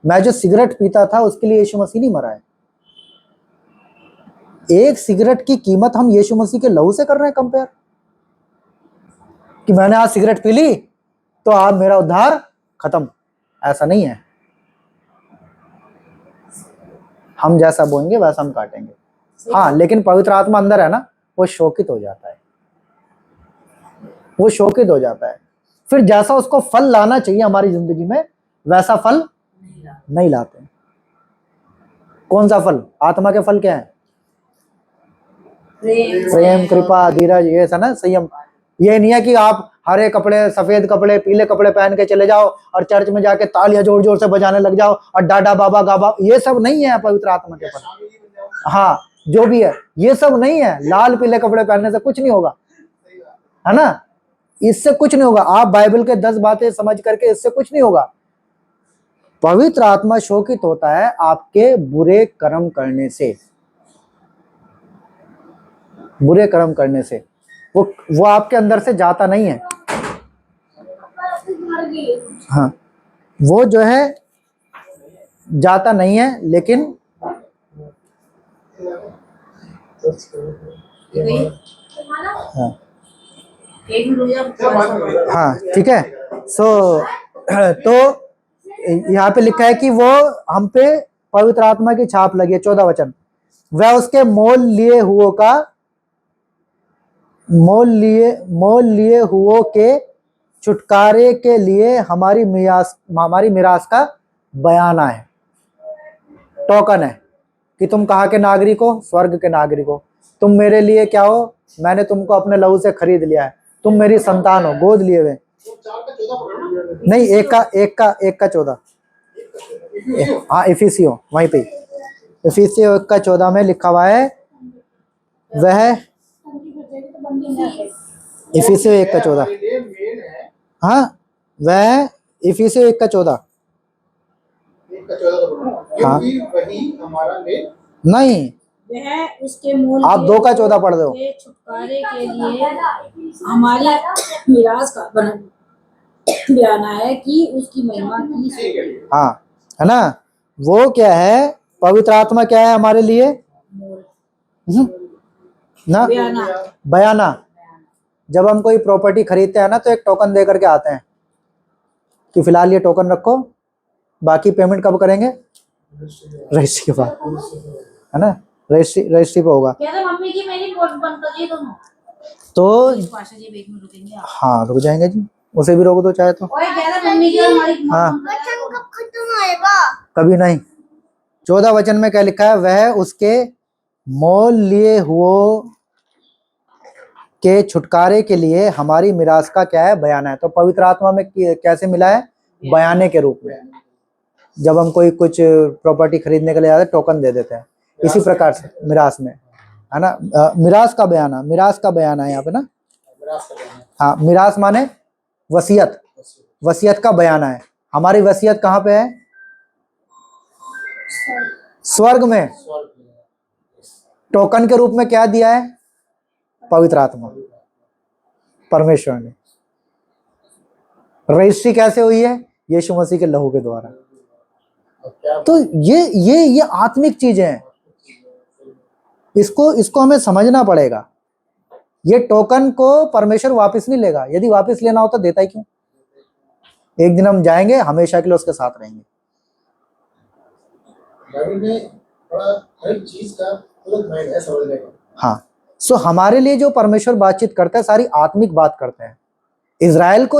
मैं जो सिगरेट पीता था उसके लिए यीशु मसीह नहीं मरा है। एक सिगरेट की कीमत हम यीशु मसीह के लहू से कर रहे हैं कंपेयर, कि मैंने आज सिगरेट पी ली तो आज मेरा उद्धार खत्म। ऐसा नहीं है। हम जैसा बोएंगे वैसा हम काटेंगे। हाँ, लेकिन पवित्र आत्मा अंदर है ना, वो शोकित हो जाता है, वो शोकित हो जाता है। फिर जैसा उसको फल लाना चाहिए हमारी जिंदगी में वैसा फल नहीं लाते। कौन सा फल? आत्मा के फल क्या है? प्रेम, कृपा, धीरज, ये था ना, संयम। ये नहीं है कि आप हरे कपड़े, सफेद कपड़े, पीले कपड़े पहन के चले जाओ और चर्च में जाके तालियां जोर जोर से बजाने लग जाओ और डाडा बाबा गाबा। ये सब नहीं है पवित्र आत्मा के फल। हाँ, जो भी है ये सब नहीं है। लाल पीले कपड़े पहनने से कुछ नहीं होगा, है ना, इससे कुछ नहीं होगा। आप बाइबल के 10 बातें समझ करके, इससे कुछ नहीं होगा। पवित्र आत्मा शोकित होता है आपके बुरे कर्म करने से, बुरे कर्म करने से। वो आपके अंदर से जाता नहीं है। हाँ, वो जो है जाता नहीं है, लेकिन हाँ एक मिनट रुक जा। हाँ ठीक है। सो तो यहाँ पे लिखा है कि वो हम पे पवित्र आत्मा की छाप लगी है। 14 वचन, वह उसके मोल लिए हुओं के छुटकारे के लिए हमारी मिरास का बयाना है, टोकन है कि तुम कहाँ के नागरिक हो? स्वर्ग के नागरिक हो। तुम मेरे लिए क्या हो? मैंने तुमको अपने लहू से खरीद लिया है, तुम मेरी संतान हो, गोद लिए हुए। 4 का 14 पकड़ो ना। नहीं, एक का 14। हाँ, इफिसियों, वहीं पे इफिसियों 1 का 14 में लिखा हुआ है, वह इफिसियों 1 का 14। हमारे लिए मेन है। हाँ, वह इफिसियों 1 का 14। 1 का 14 का पकड़ो। हाँ। क्योंकि वही हमारा मेन नहीं, वह उसके मूल आप 2 का 14 पढ़ दो। के छुटकारे के लिए हमारी मिरास का बयाना है कि उसकी महिमा की ठीक है। हाँ, है ना? वो क्या है? पवित्र आत्मा क्या है हमारे लिए? ना, बयाना। बयाना। जब हम कोई प्रॉपर्टी खरीदते हैं ना, तो एक टोकन दे करके आते हैं कि फिलहाल ये टोकन रखो, बाकी पेमेंट कब करेंगे? रजिस्ट्री के बाद, है ना? रजिस्ट्री पे होगा। कहते मम्मी जी मेरी कोट बंद करिए दोनों। तो पाशा जी एक मिनट रुकेंगे आप। हाँ, रुक जाएंगे जी, उसे भी रोक दो चाहे तो। ओए कह रहा मम्मी जी हमारी कोट हाँ। बंद करिए। कब खत्म होएगा? कभी नहीं। 14 वचन में क्या लिखा है? वह उसके मोल लिए हुओं के छुटकारे के लिए हमारी मिरास का क्या है? बयाना है। तो पवित्र आत्मा में कैसे मिला है? बयाने के रूप में। जब हम कोई कुछ प्रॉपर्टी खरीदने के लिए जाते हैं, टोकन दे देते हैं। इसी प्रकार से मिरास में, है ना? मिरास का बयाना है यहाँ पे ना। हाँ, मिरास माने वसीयत का बयाना है। हमारी वसीयत कहाँ पे है? स्वर्ग में। टोकन के रूप में क्या दिया है? पवित्र आत्मा, परमेश्वर ने। रजिस्ट्री कैसे हुई है? यीशु मसीह के लहू के द्वारा। तो ये आत्मिक चीजें हैं, इसको हमें समझना पड़ेगा। ये टोकन को परमेश्वर वापस नहीं लेगा। यदि वापस लेना होता देता ही क्यों? एक दिन हम जाएंगे, हमेशा के लिए उसके साथ रहेंगे। बाइबल में थोड़ा हर चीज का तुरंत माइंड है समझने का। हाँ, सो हमारे लिए जो परमेश्वर बातचीत करता है, सारी आत्मिक बात करते हैं। इजराइल को